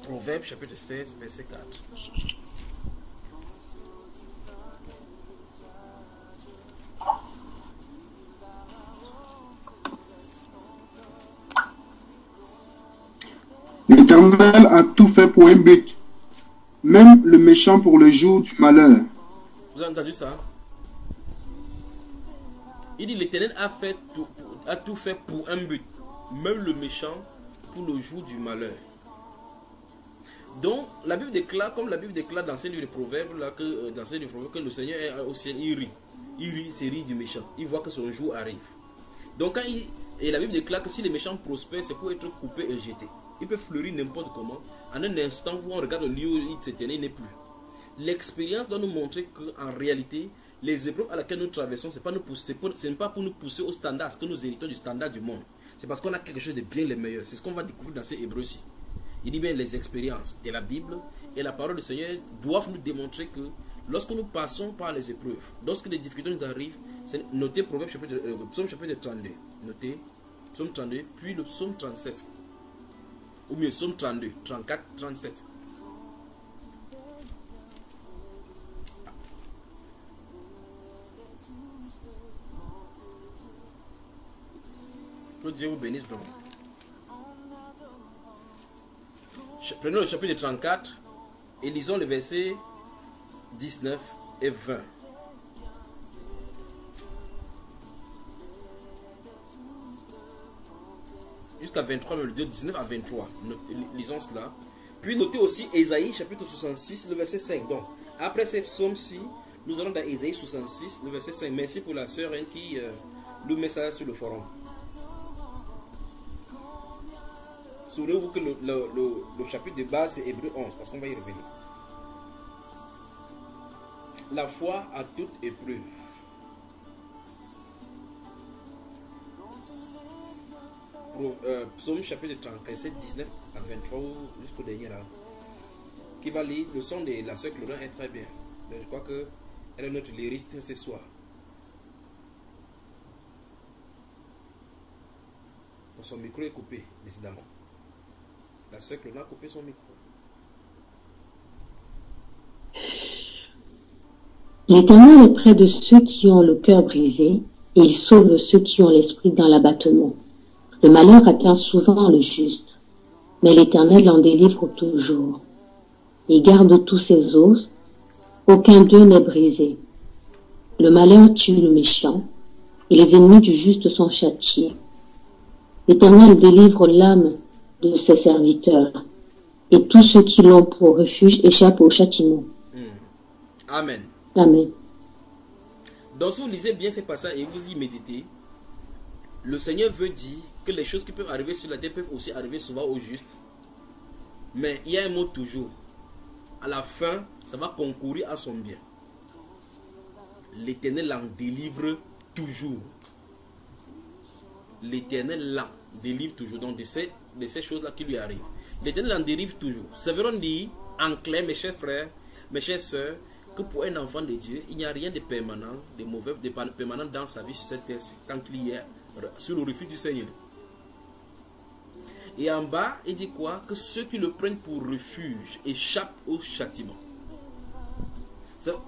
Proverbe chapitre 16, verset 4. L'Éternel a tout fait pour un but, même le méchant pour le jour du malheur. Vous avez entendu ça? Il dit l'Éternel a tout fait pour un but, même le méchant pour le jour du malheur. Donc, la Bible déclare, comme la Bible déclare dans ces livres de Proverbes, là, que le Seigneur est au ciel, il rit. Il rit, c'est rire du méchant. Il voit que son jour arrive. Donc, et la Bible déclare que si les méchants prospèrent, c'est pour être coupés et jetés. Il peut fleurir n'importe comment. En un instant où on regarde le lieu où il s'éteignait, il n'est plus. L'expérience doit nous montrer qu'en réalité, les épreuves à laquelle nous traversons, ce n'est pas pour nous pousser au standard, ce que nous héritons du standard du monde. C'est parce qu'on a quelque chose de bien le meilleur. C'est ce qu'on va découvrir dans ces Hébreux-ci. Il dit bien les expériences de la Bible et la parole du Seigneur doivent nous démontrer que lorsque nous passons par les épreuves, lorsque les difficultés nous arrivent, notez Proverbe psaume chapitre 32. Notez psaume 32, puis le psaume 37. Ou mieux, psaume 32, 34, 37. Que Dieu vous bénisse vraiment. Prenons le chapitre 34 et lisons les versets 19 et 20. Jusqu'à 23, même le 19 à 23. Lisons cela. Puis notez aussi Ésaïe chapitre 66, le verset 5. Donc, après ces psaumes-ci, nous allons dans Ésaïe 66, le verset 5. Merci pour la sœur qui nous met ça sur le forum. Souvenez-vous que le chapitre de base c'est Hébreux 11, parce qu'on va y revenir. La foi à toute épreuve. Psaume chapitre 30, verset 19 à 23 jusqu'au dernier là. Qui va lire le son de la sœur Claudin est très bien. Donc, je crois qu'elle est notre lyriste ce soir. Donc, son micro est coupé, décidément. La sœur Claudin a coupé son micro. L'Éternel est près de ceux qui ont le cœur brisé, et il sauve ceux qui ont l'esprit dans l'abattement. Le malheur atteint souvent le juste, mais l'Éternel en délivre toujours. Il garde tous ses os, aucun d'eux n'est brisé. Le malheur tue le méchant, et les ennemis du juste sont châtiés. L'Éternel délivre l'âme de ses serviteurs, et tous ceux qui l'ont pour refuge échappent au châtiment. Amen. Amen. Donc si vous lisez bien ces passages et vous y méditez, le Seigneur veut dire que les choses qui peuvent arriver sur la terre peuvent aussi arriver souvent au juste. Mais il y a un mot toujours. À la fin, ça va concourir à son bien. L'Éternel en délivre toujours. L'Éternel l'en délivre toujours. Donc de ces choses-là qui lui arrivent. L'Éternel en délivre toujours. Ça veut dire en clair, mes chers frères, mes chères sœurs, que pour un enfant de Dieu, il n'y a rien de permanent, de mauvais, de permanent dans sa vie sur cette terre, tant qu'il y est sur le refuge du Seigneur. Et en bas, il dit quoi? Que ceux qui le prennent pour refuge échappent au châtiment.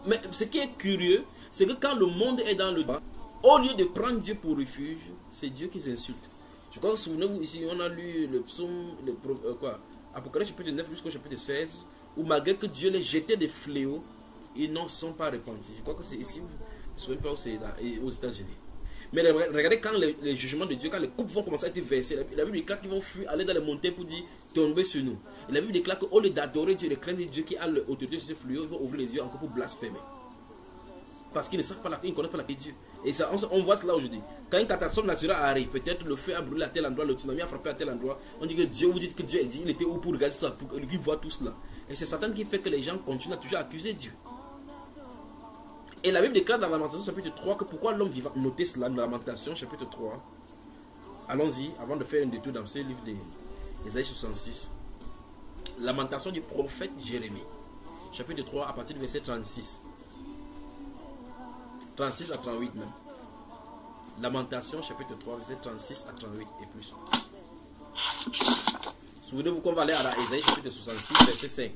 Mais ce qui est curieux, c'est que quand le monde est dans le bas, au lieu de prendre Dieu pour refuge, c'est Dieu qui s'insulte. Je crois que souvenez-vous ici, on a lu le psaume, Apocalypse chapitre 9 jusqu'au chapitre 16, où malgré que Dieu les jetait des fléaux, ils n'en sont pas repentis. Je crois que c'est ici, je ne me souviens pas où c'est aux États-Unis. Mais regardez quand les jugements de Dieu, quand les coupes vont commencer à être versées, la Bible déclare qu'ils vont fuir, aller dans les montagnes pour dire tomber sur nous. Et la Bible déclare qu'au lieu d'adorer Dieu, de craindre Dieu qui a l'autorité sur ce fléau, ils vont ouvrir les yeux encore pour blasphémer. Parce qu'ils ne savent pas, ils ne connaissent pas la paix de Dieu. Et ça, on voit cela aujourd'hui. Quand une catastrophe naturelle arrive, peut-être le feu a brûlé à tel endroit, le tsunami a frappé à tel endroit, on dit que Dieu, vous dites que Dieu est dit, il était où pour regarder ça, pour qu'il voit tout cela. Et c'est Satan qui fait que les gens continuent à toujours accuser Dieu. Et la Bible déclare dans Lamentation chapitre 3 que pourquoi l'homme vivant, notez cela dans Lamentation chapitre 3. Allons-y, avant de faire un détour dans ce livre d'Ésaïe 66. Lamentation du prophète Jérémie, chapitre 3, à partir du verset 36. 36 à 38 même. Lamentation chapitre 3, verset 36 à 38 et plus. Souvenez-vous qu'on va aller à Ésaïe chapitre 66, verset 5.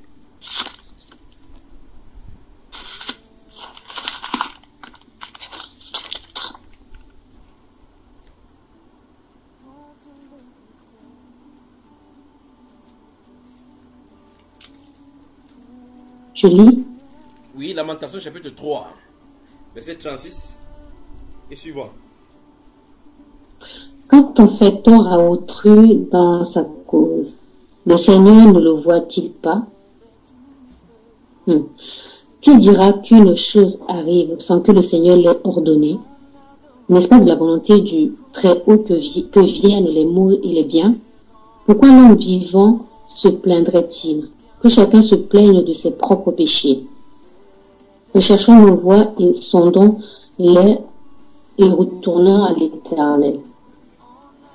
Je lis. Oui, Lamentation chapitre 3, verset 36 et suivant. Quand on fait tort à autrui dans sa cause, le Seigneur ne le voit-il pas? Qui dira qu'une chose arrive sans que le Seigneur l'ait ordonné? N'est-ce pas de la volonté du Très-Haut que viennent les maux et les biens? Pourquoi l'homme vivant se plaindrait-il? Que chacun se plaigne de ses propres péchés. Recherchons nos voies et sondons-les et retournons à l'Éternel.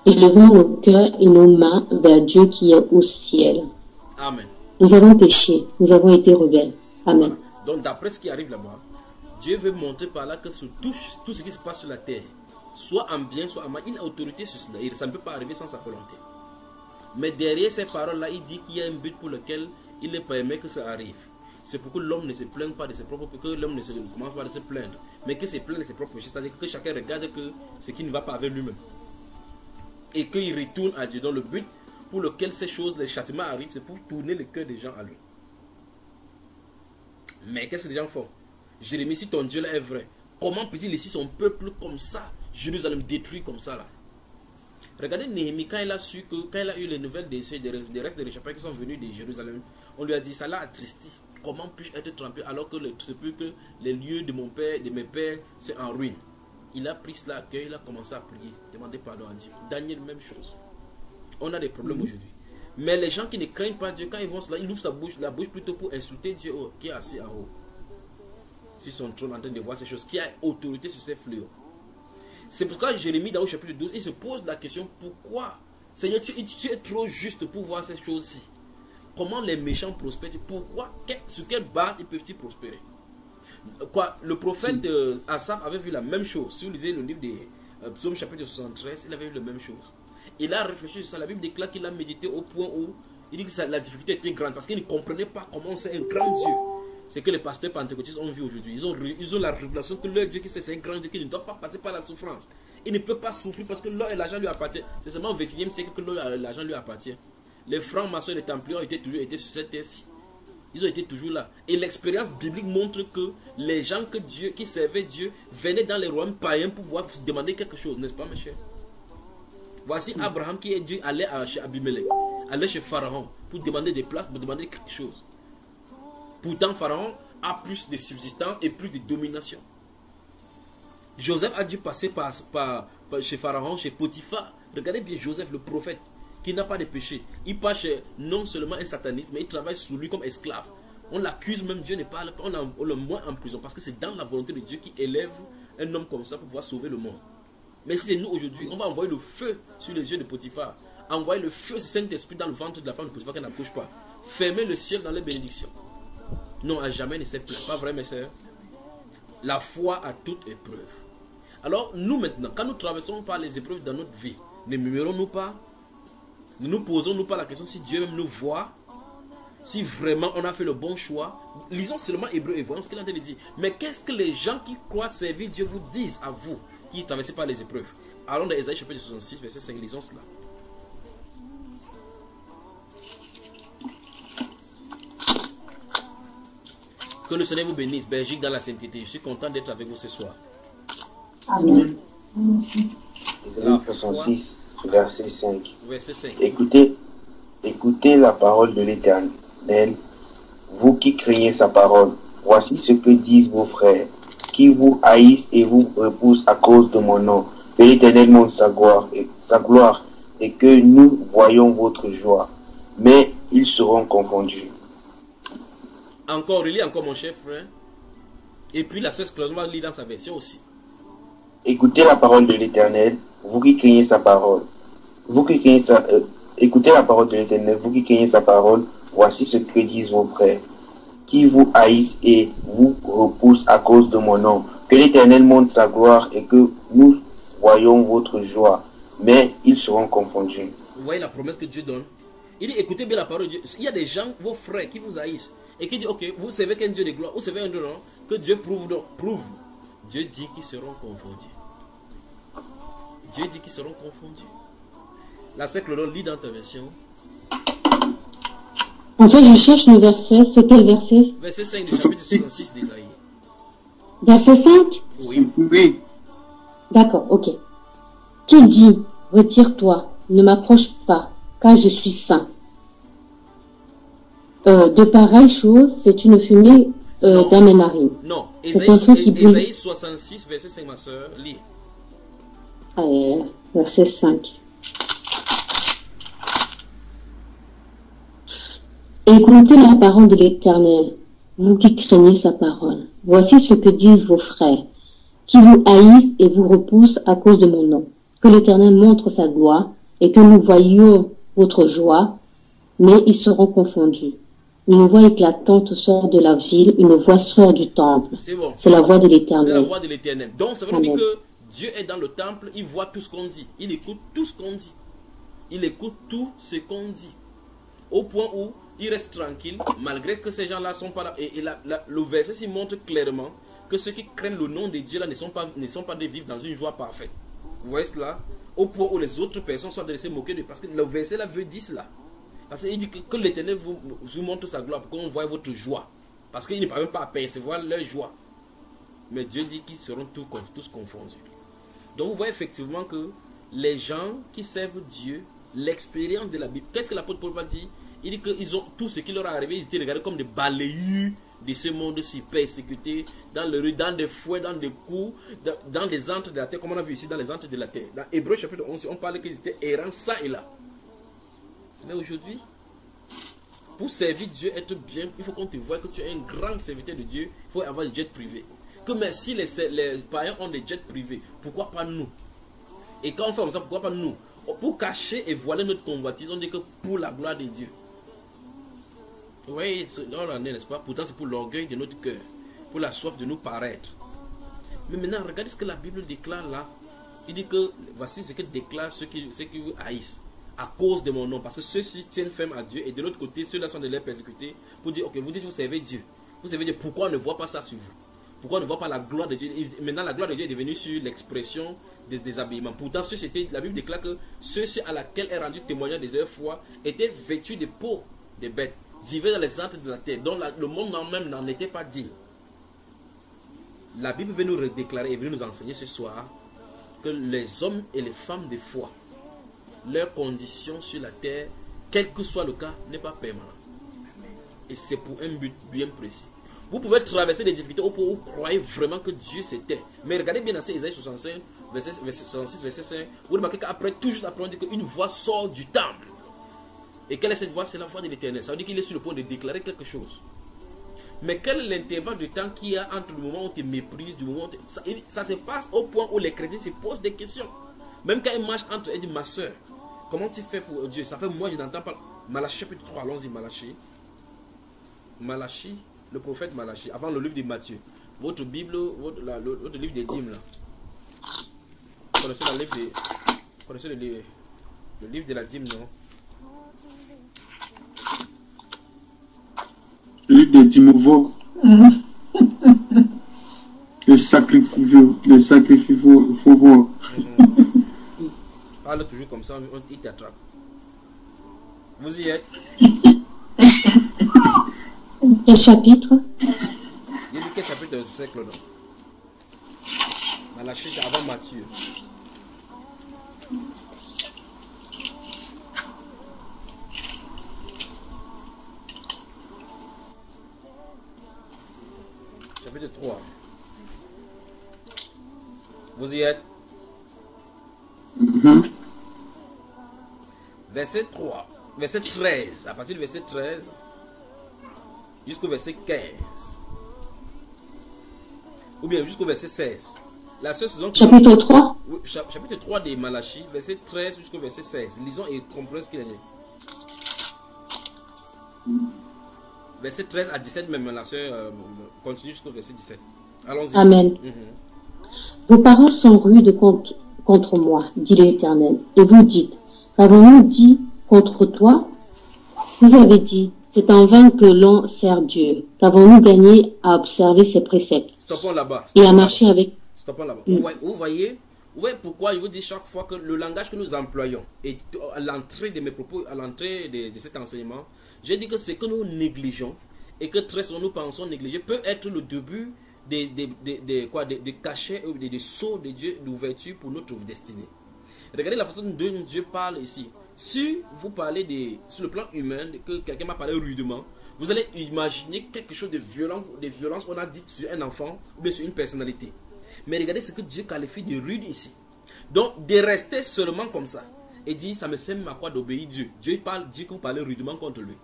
Élevons nos cœurs et nos mains vers Dieu qui est au ciel. Amen. Nous avons péché, nous avons été rebelles. Amen. Voilà. Donc d'après ce qui arrive là-bas, Dieu veut montrer par là que sur tout ce qui se passe sur la terre, soit en bien, soit en mal, il a autorité sur cela. Ça ne peut pas arriver sans sa volonté. Mais derrière ces paroles-là, il dit qu'il y a un but pour lequel il ne permet que ça arrive. C'est pour que l'homme ne se plaigne pas de ses propres péchés, que l'homme ne commence pas à se plaindre, mais que se plaigne de ses propres péchés. C'est-à-dire que chacun regarde que ce qui ne va pas avec lui-même. Et qu'il retourne à Dieu. Donc le but pour lequel ces choses, les châtiments arrivent, c'est pour tourner le cœur des gens à lui. Mais qu'est-ce que les gens font? Jérémie, si ton Dieu là est vrai, comment peut-il laisser son peuple comme ça, Jérusalem détruit comme ça là? Regardez Néhémie, quand il a su que, quand il a eu les nouvelles des restes des réchappés qui sont venus de Jérusalem, on lui a dit, ça l'a attristé. Comment puis-je être trempé alors que c'est plus que les lieux de mon père, de mes pères, c'est en ruine. Il a pris cela à cœur, il a commencé à prier, demander pardon à Dieu. Daniel, même chose. On a des problèmes aujourd'hui. Mais les gens qui ne craignent pas Dieu, quand ils vont cela, ils ouvrent la bouche plutôt pour insulter Dieu qui est assis en haut. Sur son trône en train de voir ces choses, qui a autorité sur ces fléaux. C'est pourquoi Jérémie dans le chapitre 12, il se pose la question, pourquoi Seigneur, tu es trop juste pour voir ces choses-ci. Comment les méchants prospèrent? Pourquoi? Sur quelle base ils peuvent-ils prospérer? Le prophète Asaph avait vu la même chose. Si vous lisez le livre des Psaumes chapitre 73, il avait vu la même chose. Il a réfléchi sur ça. La Bible déclare qu'il a médité au point où il dit que la difficulté était grande parce qu'il ne comprenait pas comment c'est un grand Dieu. C'est que les pasteurs pentecôtistes ont vu aujourd'hui. Ils ont la révélation que leur Dieu, c'est un grand Dieu qui ne doit pas passer par la souffrance. Il ne peut pas souffrir parce que l'or et l'argent lui appartiennent. C'est seulement au XXIe siècle que l'or et l'argent lui appartient. Les francs-maçons et les templiers ont toujours été sur cette terre-ci. Ils ont été toujours là. Et l'expérience biblique montre que les gens qui servaient Dieu venaient dans les royaumes païens pour pouvoir se demander quelque chose, n'est-ce pas, mes chers? Voici Abraham qui est Dieu allait chez Abimelech, allait chez Pharaon pour demander des places, pour demander quelque chose. Pourtant, Pharaon a plus de subsistance et plus de domination. Joseph a dû passer chez Pharaon, chez Potiphar. Regardez bien Joseph, le prophète, qui n'a pas de péché. Il passe chez non seulement un sataniste, mais il travaille sous lui comme esclave. On l'accuse même, Dieu ne parle pas, on le met en prison parce que c'est dans la volonté de Dieu qui élève un homme comme ça pour pouvoir sauver le monde. Mais si c'est nous aujourd'hui, on va envoyer le feu sur les yeux de Potiphar, envoyer le feu du Saint-Esprit dans le ventre de la femme de Potiphar qui n'accouche pas, fermer le ciel dans les bénédictions. Non, à jamais ne s'est plaint. Pas vrai, mes sœurs? La foi à toute épreuve. Alors, nous maintenant, quand nous traversons par les épreuves dans notre vie, ne murmurons-nous pas? Ne nous posons-nous pas la question si Dieu même nous voit? Si vraiment on a fait le bon choix? Lisons seulement Hébreu et voyons ce qu'il a dit. Mais qu'est-ce que les gens qui croient servir Dieu vous disent à vous, qui traversez par les épreuves? Allons dans Ésaïe chapitre 66, verset 5, lisons cela. Que le Seigneur vous bénisse, Belgique dans la sainteté. Je suis content d'être avec vous ce soir. Amen. Ésaïe 66, verset 5. Verset 5. Écoutez la parole de l'Éternel, vous qui craignez sa parole. Voici ce que disent vos frères, qui vous haïssent et vous repoussent à cause de mon nom. Que l'Éternel montre sa gloire et que nous voyons votre joie. Mais ils seront confondus. Encore, relis encore mon cher frère. Et puis la sœur Claude va lire dans sa version aussi. Écoutez la parole de l'Éternel, vous qui craignez sa parole. Écoutez la parole de l'Éternel, vous qui craignez sa parole. Voici ce que disent vos frères, qui vous haïssent et vous repoussent à cause de mon nom. Que l'Éternel montre sa gloire et que nous voyons votre joie. Mais ils seront confondus. Vous voyez la promesse que Dieu donne. Il dit, écoutez bien la parole de Dieu. Il y a des gens, vos frères, qui vous haïssent. Et qui disent, ok, vous savez qu'un Dieu de gloire, vous savez un Dieu, non, que Dieu prouve. Dieu dit qu'ils seront confondus. Dieu dit qu'ils seront confondus. La sœur Claude, lis dans ta version. En fait, je cherche le verset. C'est quel verset? Verset 5 du chapitre 66 d'Ésaïe. Verset 5? Oui. D'accord, ok. Qui dit, retire-toi, ne m'approche pas, car je suis saint. De pareilles choses, c'est une fumée dans mes narines. Non, C'est un truc qui brûle. Ésaïe 66, verset 5, ma soeur, lis. Verset 5. Écoutez la parole de l'Éternel, vous qui craignez sa parole. Voici ce que disent vos frères, qui vous haïssent et vous repoussent à cause de mon nom. Que l'Éternel montre sa gloire et que nous voyions votre joie, mais ils seront confondus. Une voix éclatante sort de la ville, une voix sort du temple. C'est bon. C'est la voix de C'est la l'Éternel. voix de l'Éternel. Donc ça veut dire que Dieu est dans le temple, il voit tout ce qu'on dit. Il écoute tout ce qu'on dit. Il écoute tout ce qu'on dit. Au point où il reste tranquille, malgré que ces gens-là ne sont pas là. Et le verset s'y montre clairement que ceux qui craignent le nom de Dieu là ne sont pas de vivre dans une joie parfaite. Vous voyez cela? Au point où les autres personnes sont de se moquer de. Parce que le verset là veut dire cela. Parce qu'il dit que l'Éternel vous montre sa gloire pour qu'on voit votre joie. Parce qu'il ne peut même pas percevoir leur joie. Mais Dieu dit qu'ils seront tous confondus. Donc vous voyez effectivement que les gens qui servent Dieu, l'expérience de la Bible, qu'est-ce que l'apôtre Paul va dire? Il dit qu'ils ont tout ce qui leur est arrivé, ils étaient regardés comme des balayus de ce monde-ci, persécutés dans le rue, dans des fouets, dans des coups, dans des antres de la terre, comme on a vu ici dans les antres de la terre. Dans Hébreux chapitre 11, on parle qu'ils étaient errants ça et là. Mais aujourd'hui, pour servir Dieu, être bien, il faut qu'on te voie que tu es un grand serviteur de Dieu. Il faut avoir des jets privés. Que mais si les païens ont des jets privés, pourquoi pas nous? Et quand on fait comme ça, pourquoi pas nous? Pour cacher et voiler notre convoitise, on dit que pour la gloire de Dieu. Vous voyez, on en est, n'est-ce pas? Pourtant, c'est pour l'orgueil de notre cœur, pour la soif de nous paraître. Mais maintenant, regardez ce que la Bible déclare là. Il dit que voici ce que déclarent ceux qui vous haïssent à cause de mon nom, parce que ceux-ci tiennent ferme à Dieu, et de l'autre côté, ceux-là sont de les persécuter pour dire, ok, vous dites que vous servez Dieu. Vous servez Dieu, pourquoi on ne voit pas ça sur vous? Pourquoi on ne voit pas la gloire de Dieu? Maintenant, la gloire de Dieu est devenue sur l'expression des déshabillements. Pourtant, la Bible déclare que ceux-ci à laquelle est rendu témoignage de leur foi étaient vêtus de peaux de bêtes, vivaient dans les antres de la terre, dont le monde même n'en était pas digne. La Bible veut nous redéclarer et veut nous enseigner ce soir que les hommes et les femmes de foi, leur condition sur la terre, quel que soit le cas, n'est pas permanent. Et c'est pour un but bien précis. Vous pouvez traverser des difficultés au point où vous croyez vraiment que Dieu s'était. Mais regardez bien dans Isaïe 65, verset 66, verset 5. Vous remarquez qu'après, tout juste après, on dit qu'une voix sort du temple. Et quelle est cette voix? C'est la voix de l'Éternel. Ça veut dire qu'il est sur le point de déclarer quelque chose. Mais quel est l'intervalle de temps qu'il y a entre le moment où tu méprises, du moment où ça se passe au point où les chrétiens se posent des questions. Même quand ils marchent entre eux, ils disent, ma soeur, comment tu fais pour Dieu? Ça fait moi, je n'entends pas. Malachie chapitre 3, allons-y, Malachie. Malachie, le prophète Malachie, avant le livre de Matthieu. Votre Bible, votre livre des dîmes là. Vous connaissez le livre de la dîme, non? Le livre des dîmes vaut. Le sacrifice faut voir. Parle toujours comme ça, il t'attrape. Vous y êtes? Quel chapitre? Il dit quel chapitre de ce siècle là? Malachie, c'est avant Matthieu. Chapitre 3. Vous y êtes? Verset 3. Verset 13. À partir du verset 13 jusqu'au verset 15. Ou bien jusqu'au verset 16. La seule saison. Chapitre 3. Oui, chapitre 3 de Malachie, verset 13 jusqu'au verset 16. Lisons et comprenons ce qu'il en est. Verset 13 à 17 même, la sœur continue jusqu'au verset 17. Allons-y. Amen. Vos paroles sont rudes contre moi, dit l'Éternel. Et vous dites, qu'avons-nous dit contre toi? Vous avez dit, c'est en vain que l'on sert Dieu. Qu'avons-nous gagné à observer ses préceptes? Stoppons là-bas. Et à marcher avec... Stoppons là-bas. Vous voyez pourquoi je vous dis chaque fois que le langage que nous employons, et à l'entrée de mes propos, à l'entrée de cet enseignement, j'ai dit que ce que nous négligeons, et que très souvent nous pensons négliger, peut être le début de cachets, des sceaux de Dieu, d'ouverture pour notre destinée. Regardez la façon dont Dieu parle ici. Si vous parlez sur le plan humain, que quelqu'un m'a parlé rudement, vous allez imaginer quelque chose de violence qu'on a dit sur un enfant ou bien sur une personnalité. Mais regardez ce que Dieu qualifie de rude ici. Donc, de rester seulement comme ça et dire, ça me sert à quoi d'obéir Dieu. Dieu que vous parlez rudement contre lui.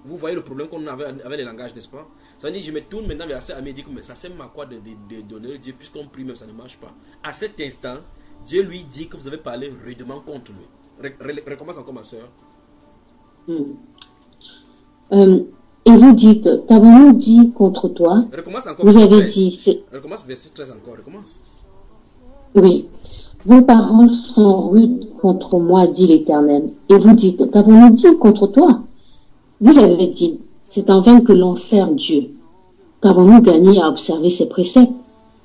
Vous voyez le problème qu'on avait avec les langages, n'est-ce pas? Ça veut dire, je me tourne maintenant vers Ami et dit, mais ça sert à quoi de donner Dieu, puisqu'on prie même, ça ne marche pas. À cet instant, Dieu lui dit que vous avez parlé rudement contre lui. Recommence encore, ma soeur. Et vous dites, qu'avons-nous dit contre toi? Recommence encore. Vous avez dit... Recommence verset 13 encore, recommence. Oui. Vos paroles sont rudes contre moi, dit l'Éternel. Et vous dites, qu'avons-nous dit contre toi? Vous avez dit, c'est en vain que l'on sert Dieu. Qu'avons-nous gagné à observer ses préceptes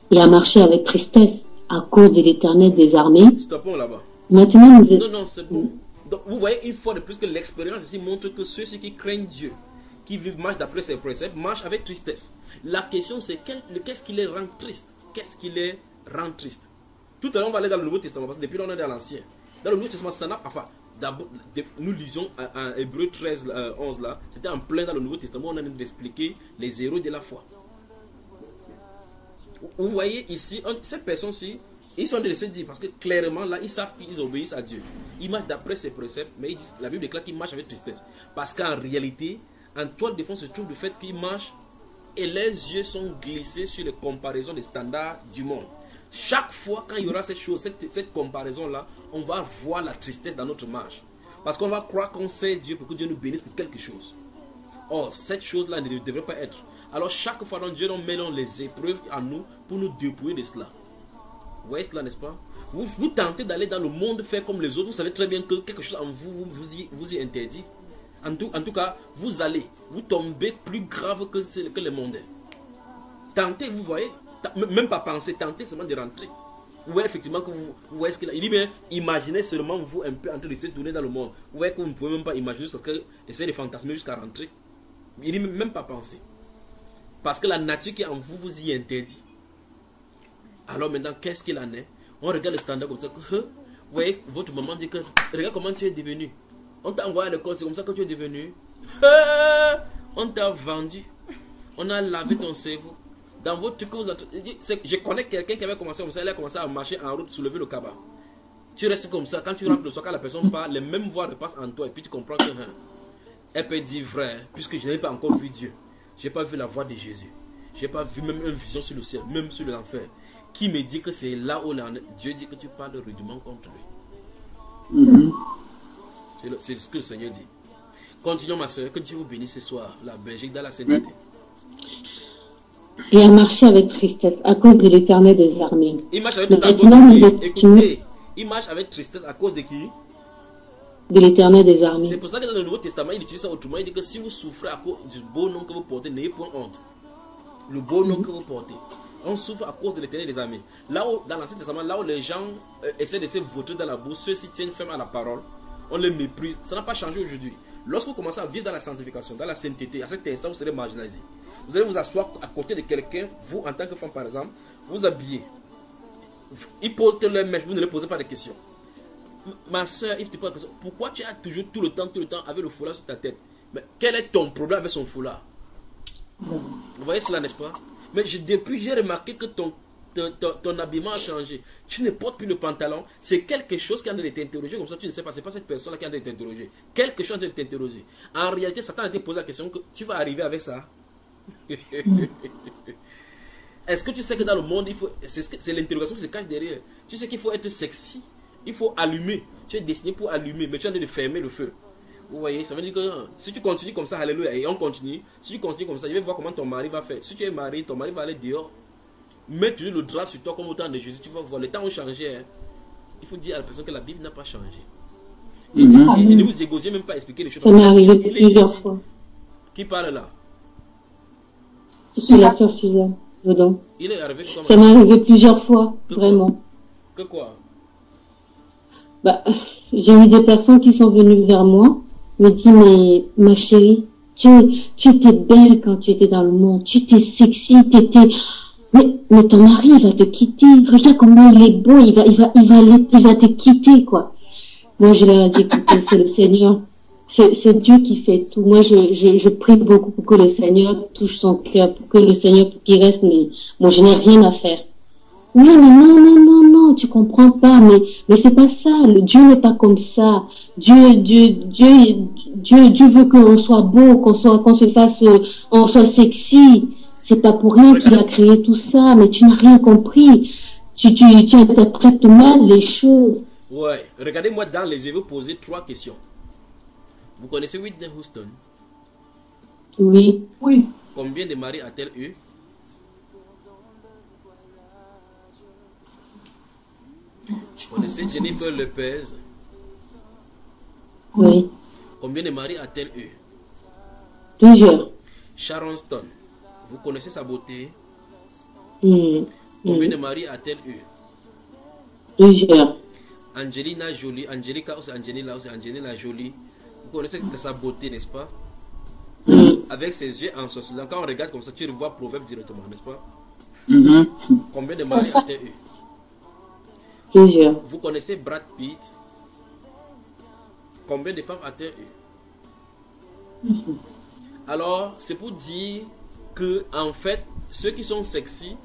et à marcher avec tristesse à cause de l'Éternel des armées? Stoppons là-bas. Maintenant, nous... Non, c'est bon. Donc, vous voyez une fois de plus que l'expérience ici montre que ceux qui craignent Dieu, qui vivent, marchent d'après ses préceptes, marchent avec tristesse. La question c'est qu'est-ce qui les rend tristes? Qu'est-ce qui les rend tristes? Tout à l'heure on va aller dans le Nouveau Testament, parce que depuis là on est dans l'Ancien. Dans le Nouveau Testament, ça n'a... Enfin, nous lisons en Hébreu 13, 11 là, c'était en plein dans le Nouveau Testament, on a d'expliquer les héros de la foi. Vous voyez ici, cette personne-ci, ils sont de se dire, parce que clairement là, ils savent qu'ils obéissent à Dieu. Ils marchent d'après ses préceptes, mais ils disent, la Bible déclare qu'ils marchent avec tristesse. Parce qu'en réalité, en toile de fond se trouve le fait qu'ils marchent et leurs yeux sont glissés sur les comparaisons des standards du monde. Chaque fois quand il y aura cette chose, cette comparaison-là, on va voir la tristesse dans notre marche. Parce qu'on va croire qu'on sait Dieu pour que Dieu nous bénisse pour quelque chose. Or, cette chose-là ne devrait pas être. Alors, chaque fois, Dieu nous met les épreuves à nous pour nous dépouiller de cela. Vous voyez cela, n'est-ce pas? Vous tentez d'aller dans le monde faire comme les autres. Vous savez très bien que quelque chose en vous y interdit. En tout cas, vous tombez plus grave que les mondains. Tentez, vous voyez, même pas penser, tentez seulement de rentrer. Vous voyez effectivement que vous voyez ce qu'il a. Il dit bien, imaginez seulement vous un peu en train de se tourner dans le monde. Vous voyez que vous ne pouvez même pas imaginer jusqu'à essayer de fantasmer jusqu'à rentrer. Il dit même pas penser. Parce que la nature qui est en vous, vous y interdit. Alors maintenant, qu'est-ce qu'il en est? On regarde le standard comme ça. Vous voyez, votre maman dit que, regarde comment tu es devenu. On t'a envoyé à l'école, c'est comme ça que tu es devenu. On t'a vendu. On a lavé ton cerveau. Dans votre truc que vous je connais quelqu'un qui avait commencé comme ça, il a commencé à marcher en route, soulever le cabas. Tu restes comme ça, quand tu rentres le soir, quand la personne parle, les mêmes voix repassent en toi et puis tu comprends que elle peut dire vrai, puisque je n'ai pas encore vu Dieu. Je n'ai pas vu la voix de Jésus. Je n'ai pas vu même une vision sur le ciel, même sur l'enfer. Qui me dit que c'est là où Dieu dit que tu parles rudement contre lui. C'est ce que le Seigneur dit. Continuons ma soeur, que Dieu vous bénisse ce soir, la Belgique dans la sainteté. Et à marcher avec tristesse à cause de l'Éternel des armées. Il marche avec tristesse à cause de qui? Écoutez, il marche avec tristesse à cause de qui? De l'Éternel des armées. C'est pour ça que dans le Nouveau Testament, il utilise ça autrement. Il dit que si vous souffrez à cause du beau nom que vous portez, n'ayez point honte. Le beau nom que vous portez. On souffre à cause de l'Éternel des armées. Là où, dans l'Ancien Testament, là où les gens essaient de se vautrer dans la boue, ceux-ci tiennent ferme à la parole, on les méprise. Ça n'a pas changé aujourd'hui. Lorsque vous commencez à vivre dans la sanctification, dans la sainteté, à cet instant, vous serez marginalisé. Vous allez vous asseoir à côté de quelqu'un, vous en tant que femme par exemple, vous habillez. Ils posent leurs mèches, vous ne les posez pas de questions. Ma soeur, il te pose la question, pourquoi tu as toujours tout le temps avec le foulard sur ta tête? Mais quel est ton problème avec son foulard? Vous voyez cela, n'est-ce pas? Mais depuis, j'ai remarqué que ton habillement a changé. Tu ne portes plus le pantalon. C'est quelque chose qui est en train de t'interroger. Comme ça, tu ne sais pas. C'est pas cette personne-là qui est en train de t'interroger. Quelque chose en train de t'interroger. En réalité, Satan a été posé la question que tu vas arriver avec ça. Est-ce que tu sais que dans le monde, il faut... c'est l'interrogation qui se cache derrière. Tu sais qu'il faut être sexy. Il faut allumer. Tu es destiné pour allumer. Mais tu es en train de fermer le feu. Vous voyez, ça veut dire que si tu continues comme ça, alléluia, et on continue. Si tu continues comme ça, je vais voir comment ton mari va faire. Si tu es marié, ton mari va aller dehors. Mets toujours le drap sur toi comme au temps de Jésus. Tu vas voir, les temps ont changé. Hein. Il faut dire à la personne que la Bible n'a pas changé. Et ne vous égosiez même pas à expliquer les choses. Ça m'est arrivé plusieurs fois. Qui parle là? C'est la sœur Suzanne. Dedans. Il est arrivé comment? Ça m'est arrivé plusieurs fois, vraiment. Que quoi? Bah, j'ai eu des personnes qui sont venues vers moi, me disent, mais ma chérie, tu étais belle quand tu étais dans le monde, tu étais sexy, mais ton mari, il va te quitter. Regarde comment il est beau, il va te quitter, quoi. Moi, je leur ai dit, écoutez, c'est le Seigneur. C'est Dieu qui fait tout. Moi, je prie beaucoup pour que le Seigneur touche son cœur, pour que le Seigneur, pour qu'il reste, mais moi, je n'ai rien à faire. Oui, mais non, tu comprends pas, mais c'est pas ça. Le Dieu n'est pas comme ça. Dieu veut qu'on soit beau, qu'on se fasse, on soit sexy. C'est pas pour rien qu'il a créé tout ça, mais tu n'as rien compris. Tu interprètes mal les choses. Ouais, regardez-moi dans les yeux, vous posez 3 questions. Vous connaissez Whitney Houston? Oui. Oui. Combien de maris a-t-elle eu? Vous connaissez Jennifer Lopez? Oui. Combien de maris a-t-elle eu? Plusieurs. Sharon Stone. Vous connaissez sa beauté? Combien de maris a-t-elle eu? Plusieurs. Angelina Jolie. Angelica ou c'est Angelina ou c'est Angelina Jolie. Vous connaissez sa beauté, n'est-ce pas? Avec ses yeux ensorcelants. Quand on regarde comme ça, tu revois Proverbe directement, n'est-ce pas? Combien de maris a-t-elle eu? Plusieurs. Vous connaissez Brad Pitt? Combien de femmes a-t-elle eu? Alors, c'est pour dire que, en fait, ceux qui sont sexy,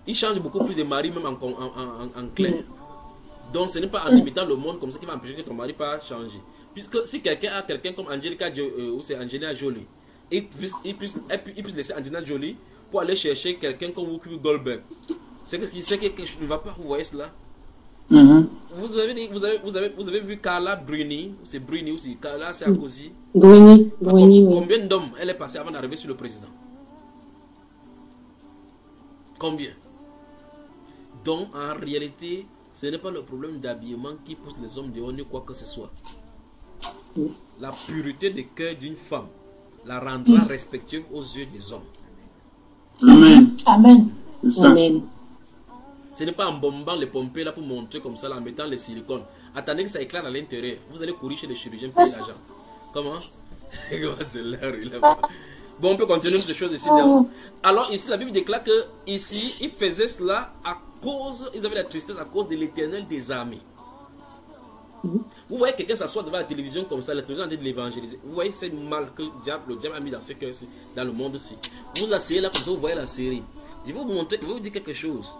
ils changent beaucoup plus de maris, même en clair. Donc, ce n'est pas en limitant le monde comme ça qui va empêcher que ton mari pas changer. Puisque si quelqu'un a quelqu'un comme Angelica ou c'est Angelina Jolie, il puisse laisser Angelina Jolie pour aller chercher quelqu'un comme Whoopi Goldberg. C'est que ce qui sait que je ne vais pas, vous voyez cela? Vous avez vu Carla Bruni, c'est Bruni aussi, Carla Sarkozy. Bruni, combien d'hommes elle est passée avant d'arriver sur le président? Combien? Donc en réalité, ce n'est pas le problème d'habillement qui pousse les hommes dehors ni quoi que ce soit. La pureté de cœur d'une femme la rendra respectueuse aux yeux des hommes. Amen. Amen. Amen. Ce n'est pas en bombant les pompées là pour montrer comme ça, en mettant les silicones. Attendez que ça éclate à l'intérieur. Vous allez courir chez les chirurgiens pour payer l'argent. Comment? Bon, on peut continuer notre chose ici. Alors ici, la Bible déclare que ici, ils faisaient cela à cause, ils avaient la tristesse à cause de l'Éternel des armées. Vous voyez quelqu'un s'asseoir devant la télévision comme ça, la télévision est en train de l'évangéliser. Vous voyez, c'est mal que le diable a mis dans ce cœur-ci, dans le monde aussi. Vous asseyez là comme ça, vous voyez la série. Je vais vous montrer, je vais vous dire quelque chose.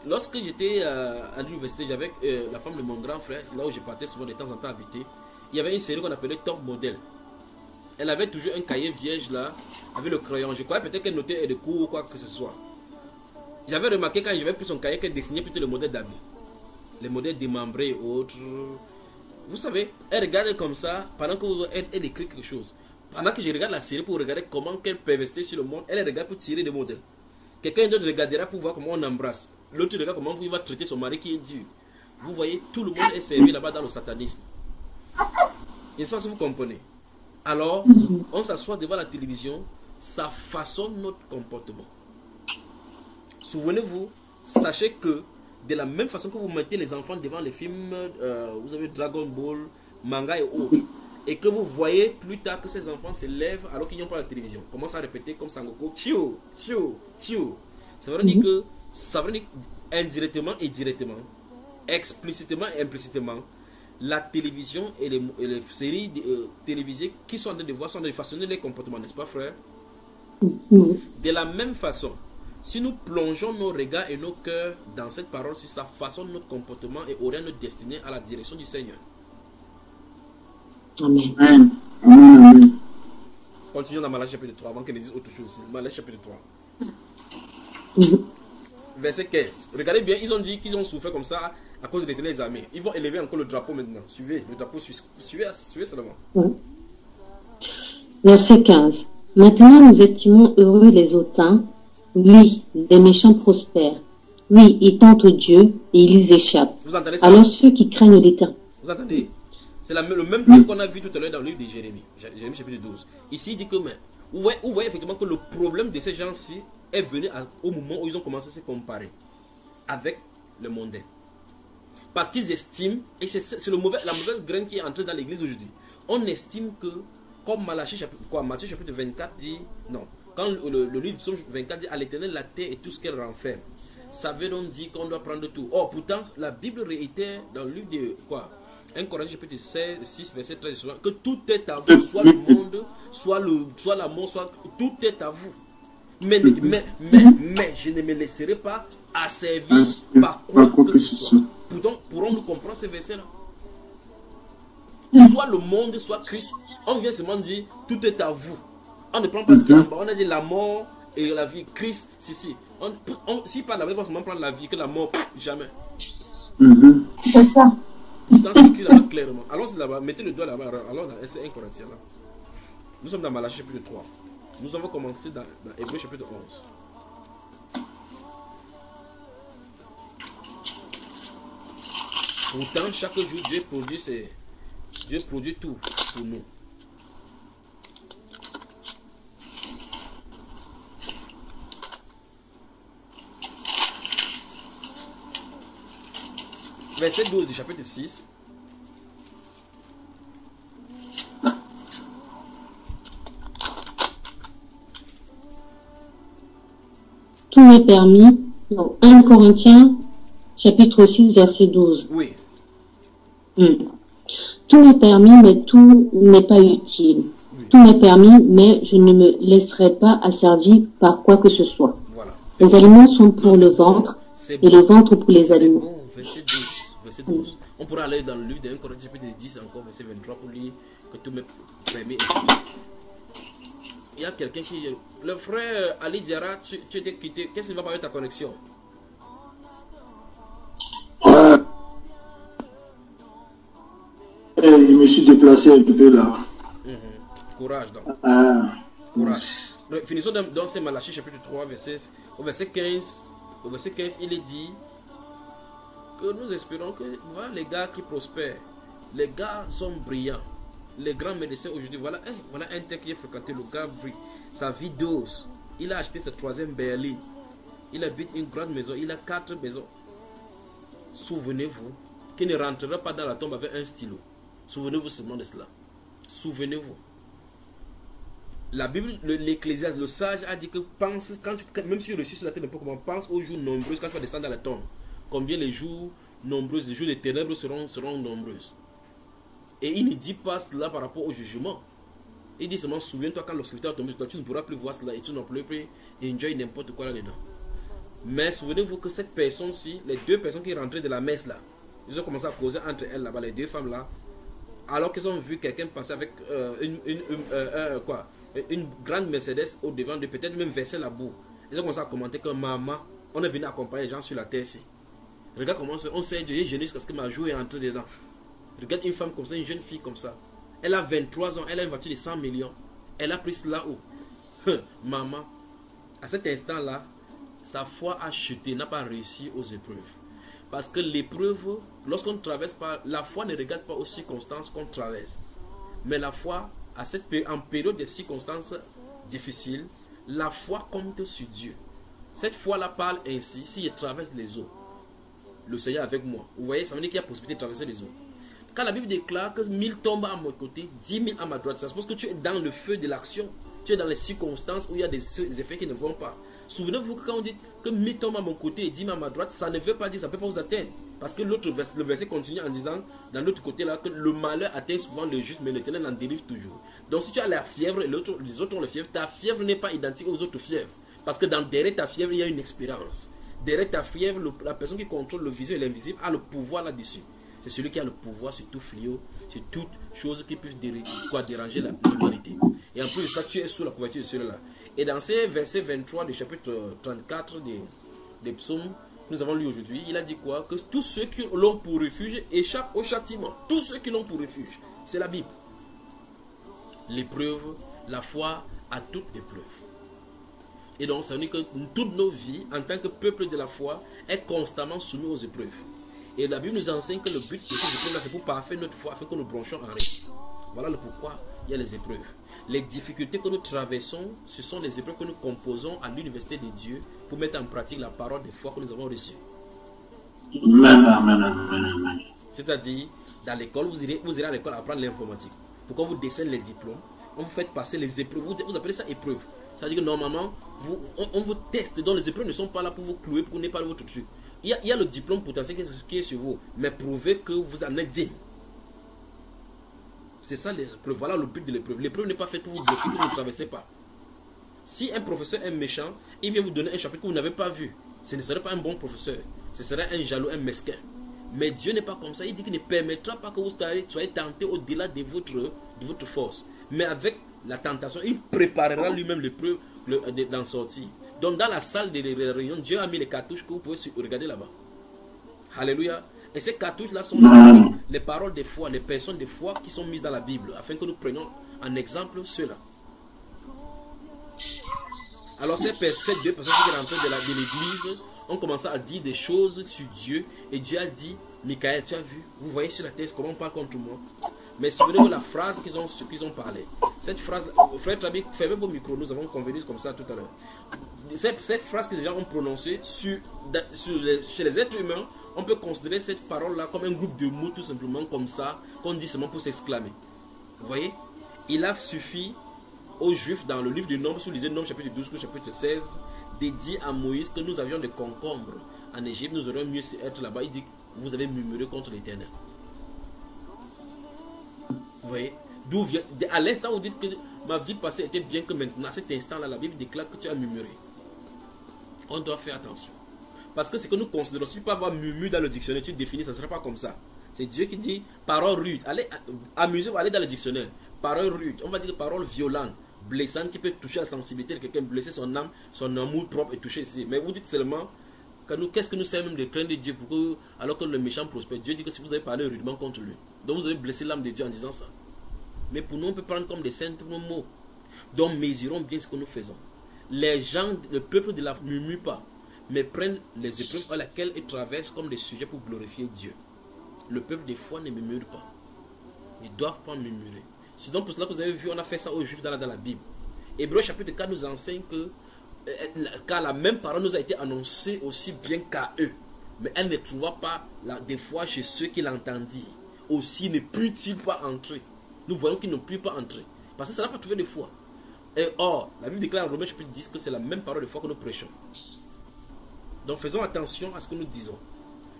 Lorsque j'étais à l'université, j'avais la femme de mon grand frère, là où je partais souvent de temps en temps habiter. Il y avait une série qu'on appelait Top Model. Elle avait toujours un cahier vierge là, avec le crayon. Je croyais peut-être qu'elle notait des cours ou quoi que ce soit. J'avais remarqué quand j'avais pris son cahier qu'elle dessinait plutôt le modèle d'habit. Les modèles démembrés et autres. Vous savez, elle regarde comme ça, pendant qu'elle écrit quelque chose. Pendant que je regarde la série pour regarder comment qu'elle peut investir sur le monde, elle regarde pour tirer des modèles. Quelqu'un d'autre regardera pour voir comment on embrasse. L'autre regarde comment il va traiter son mari qui est dur. Vous voyez, tout le monde est servi là-bas dans le satanisme. Et ça, si vous comprenez. Alors, on s'assoit devant la télévision, ça façonne notre comportement. Souvenez-vous, sachez que de la même façon que vous mettez les enfants devant les films, vous avez Dragon Ball, manga et autres, et que vous voyez plus tard que ces enfants se lèvent alors qu'ils n'ont pas la télévision, commencent à répéter comme Sangoku, chiou, chiou, chiou. Ça veut dire que, ça veut dire indirectement et directement, explicitement et implicitement, la télévision et les séries télévisées qui sont en train de voir sont en train de façonner les comportements, n'est-ce pas, frère? De la même façon, si nous plongeons nos regards et nos cœurs dans cette parole, si ça façonne notre comportement et oriente notre destinée à la direction du Seigneur. Amen. Amen. Amen. Continuons dans Malachie chapitre 3 avant qu'elle dise autre chose. Malachie chapitre 3. Verset 15. Regardez bien, ils ont dit qu'ils ont souffert comme ça à cause de l'Éternel des armées. Ils vont élever encore le drapeau maintenant. Suivez, le drapeau suivez seulement. Verset 15. Maintenant nous estimons heureux les hautains. Oui, les méchants prospèrent. Oui, ils tentent Dieu et ils échappent. Vous entendez ça? Alors ceux qui craignent l'Éternel. Vous entendez? C'est le même truc qu'on a vu tout à l'heure dans le livre de Jérémie. Jérémie chapitre 12. Ici, il dit que, mais, vous voyez effectivement que le problème de ces gens-ci est venu au moment où ils ont commencé à se comparer avec le mondain. Parce qu'ils estiment, et c'est la mauvaise graine qui est entrée dans l'église aujourd'hui. On estime que, comme Matthieu chapitre 24 dit, non, quand le livre de Psaume 24 dit à l'Éternel la terre et tout ce qu'elle renferme, ça veut donc dire qu'on doit prendre tout. Or, pourtant, la Bible réitère dans le livre de quoi 1 Corinthiens chapitre 6, verset 13, que tout est à vous, soit le monde, soit la mort, soit tout est à vous. Mais je ne me laisserai pas asservir par quoi que ce soit. Pourrons-nous comprendre ces versets-là? Soit le monde, soit Christ. On vient seulement dire tout est à vous. On ne prend pas ce qu'il y a en bas. On a dit la mort et la vie. Christ, si. Si par la vie, on va seulement prendre la vie que la mort, jamais. C'est ça. Dans ce écrit là-bas clairement. Allons là-bas, mettez le doigt là-bas. Alors, c'est 1 Corinthiens là. Nous sommes dans Malachie chapitre 3. Nous avons commencé dans Hébreux chapitre 11. Pourtant, chaque jour, Dieu produit tout pour nous. Verset 12 du chapitre 6. Tout m'est permis. Donc, 1 Corinthiens, chapitre 6, verset 12. Oui. Tout m'est permis, mais tout n'est pas utile. Oui. Tout m'est permis, mais je ne me laisserai pas asservir par quoi que ce soit. Voilà. Les aliments sont pour le ventre, et le ventre pour les aliments. Bon, verset 12. Verset 12. On pourra aller dans le livre de 1 Corinthiens chapitre 10 encore, verset 23 pour lire que tout m'est permis. Il y a quelqu'un qui... Le frère Ali Diarra, tu étais quitté. Qu'est-ce qui va pas avec ta connexion? Je me suis déplacé un peu là. Courage donc. Courage. Finissons dans ces Malachie chapitre 3, au verset 15. Au verset 15, il est dit que nous espérons que voilà les gars qui prospèrent. Les gars sont brillants. Les grands médecins aujourd'hui, voilà un tel qui a fréquenté le gars, sa vie d'os. Il a acheté sa 3e berline. Il habite une grande maison. Il a 4 maisons. Souvenez-vous qu'il ne rentrera pas dans la tombe avec un stylo. Souvenez-vous seulement de cela. Souvenez-vous. La Bible, l'Ecclésiaste, le sage a dit que pense, même si le sur la terre n'est pas comment, pense aux jours nombreux quand tu vas descendre dans la tombe. Combien les jours nombreux, les jours des ténèbres seront nombreuses. Et il ne dit pas cela par rapport au jugement. Il dit seulement, souviens-toi quand l'obscurité va tomber sur toi, tu ne pourras plus voir cela et tu n'en pourras plus enjoy n'importe quoi là-dedans. Mais souvenez-vous que cette personne-ci, les 2 personnes qui rentraient de la messe là, ils ont commencé à causer entre elles là-bas, les 2 femmes là, alors qu'ils ont vu quelqu'un passer avec une grande Mercedes au devant de peut-être même verser la boue. Ils ont commencé à commenter que maman, on est venu accompagner les gens sur la terre-ci. Regarde comment on s'est dit, gêné jusqu'à ce que ma joue est entrée dedans. Regarde une femme comme ça, une jeune fille comme ça. Elle a 23 ans, elle a une voiture de 100 millions. Elle a pris cela où? Maman, à cet instant-là, sa foi a chuté, n'a pas réussi aux épreuves. Parce que l'épreuve, lorsqu'on traverse pas, la foi ne regarde pas aux circonstances qu'on traverse. Mais la foi, en période de circonstances difficiles, la foi compte sur Dieu. Cette foi-là parle ainsi, si je traverse les eaux, le Seigneur avec moi. Vous voyez, ça veut dire qu'il y a possibilité de traverser les eaux. Quand la Bible déclare que 1000 tombent à mon côté, 10 000 à ma droite, ça suppose que tu es dans le feu de l'action. Tu es dans les circonstances où il y a des effets qui ne vont pas. Souvenez-vous que quand on dit que 1000 tombent à mon côté et 10 000 à ma droite, ça ne veut pas dire, ça ne peut pas vous atteindre. Parce que l'autre verset, le verset continue en disant, dans l'autre côté là, que le malheur atteint souvent le juste, mais l'Éternel en délivre toujours. Donc si tu as la fièvre et les autres ont la fièvre, ta fièvre n'est pas identique aux autres fièvres. Parce que derrière ta fièvre, il y a une expérience. Derrière ta fièvre, la personne qui contrôle le visible et l'invisible a le pouvoir là-dessus. C'est celui qui a le pouvoir sur tout fléau, sur toute chose qui puisse déranger l'humanité. Et en plus de ça, tu es sous la couverture de celui-là. Et dans ces versets 23 du chapitre 34 des psaumes, nous avons lu aujourd'hui, il a dit quoi? Que tous ceux qui l'ont pour refuge échappent au châtiment. Tous ceux qui l'ont pour refuge. C'est la Bible. L'épreuve, la foi à toute épreuve. Et donc, ça veut dire que toutes nos vies, en tant que peuple de la foi, est constamment soumis aux épreuves. Et la Bible nous enseigne que le but de ces épreuves-là, c'est pour parfaire notre foi, afin que nous branchions en rien. Voilà le pourquoi il y a les épreuves. Les difficultés que nous traversons, ce sont les épreuves que nous composons à l'université de Dieu pour mettre en pratique la parole de foi que nous avons reçue. C'est-à-dire, dans l'école, vous irez à l'école apprendre l'informatique. Pourquoi vous dessinez les diplômes? On vous fait passer les épreuves. Vous appelez ça épreuve. Ça veut dire que normalement, on vous teste. Donc les épreuves ne sont pas là pour vous clouer, pour vous n'ayez pas votre truc. Il y a le diplôme potentiel qui est sur vous, mais prouvez que vous en êtes digne. C'est ça l'épreuve. Voilà le but de l'épreuve. L'épreuve n'est pas faite pour vous bloquer, pour que vous ne traversez pas. Si un professeur est méchant, il vient vous donner un chapitre que vous n'avez pas vu. Ce ne serait pas un bon professeur. Ce serait un jaloux, un mesquin. Mais Dieu n'est pas comme ça. Il dit qu'il ne permettra pas que vous soyez tentés au-delà de votre force. Mais avec la tentation, il préparera lui-même l'épreuve d'en sortir. Donc dans la salle de réunion, Dieu a mis les cartouches que vous pouvez regarder là-bas. Alléluia. Et ces cartouches-là sont les paroles de foi, les personnes de foi qui sont mises dans la Bible, afin que nous prenions en exemple cela. Alors ces deux personnes qui rentraient de l'église ont commencé à dire des choses sur Dieu. Et Dieu a dit, Michael, tu as vu, vous voyez sur la thèse comment on parle contre moi. Mais souvenez-vous de la phrase qu'ils ont parlé. Cette phrase, frère Trabi, fermez vos micros, nous avons convenu comme ça tout à l'heure. Cette phrase que les gens ont prononcée chez les êtres humains, on peut considérer cette parole-là comme un groupe de mots tout simplement comme ça, qu'on dit seulement pour s'exclamer. Vous voyez? Il a suffi aux Juifs dans le livre du Nombre, si vous lisez Nombre chapitre 12, chapitre 16, de dire à Moïse que nous avions des concombres en Égypte, nous aurions mieux être là-bas. Il dit que vous avez murmuré contre l'Éternel. Vous voyez? D'où vient, à l'instant où vous dites que ma vie passée était bien que maintenant, à cet instant-là, la Bible déclare que tu as murmuré. On doit faire attention. Parce que ce que nous considérons, si tu peux avoir murmure dans le dictionnaire, tu définis, ça ne sera pas comme ça. C'est Dieu qui dit parole rude. Allez, amusez-vous, allez dans le dictionnaire. Parole rude, on va dire parole violente, blessante, qui peut toucher la sensibilité de quelqu'un, blesser son âme, son amour propre et toucher ici. Mais vous dites seulement, qu'est-ce que nous savons même de craindre Dieu pour que, alors que le méchant prospère? Dieu dit que si vous avez parlé rudement contre lui, donc vous avez blessé l'âme de Dieu en disant ça. Mais pour nous, on peut prendre comme des simples mots. Donc mesurons bien ce que nous faisons. Les gens, le peuple de la murmure pas, mais prennent les épreuves à laquelle ils traversent comme des sujets pour glorifier Dieu. Le peuple des foi ne murmure pas. Ils ne doivent pas murmurer. C'est donc pour cela que vous avez vu, on a fait ça aux Juifs dans la Bible. Hébreux chapitre 4 nous enseigne que car la même parole nous a été annoncée aussi bien qu'à eux. Mais elle ne trouva pas des fois chez ceux qui l'entendirent. Aussi ne put-il pas entrer. Nous voyons qu'ils n'ont pu pas entrer. Parce que ça n'a pas trouvé de foi. Et or, la Bible déclare en Romains chapitre 10 que c'est la même parole de foi que nous prêchons. Donc faisons attention à ce que nous disons.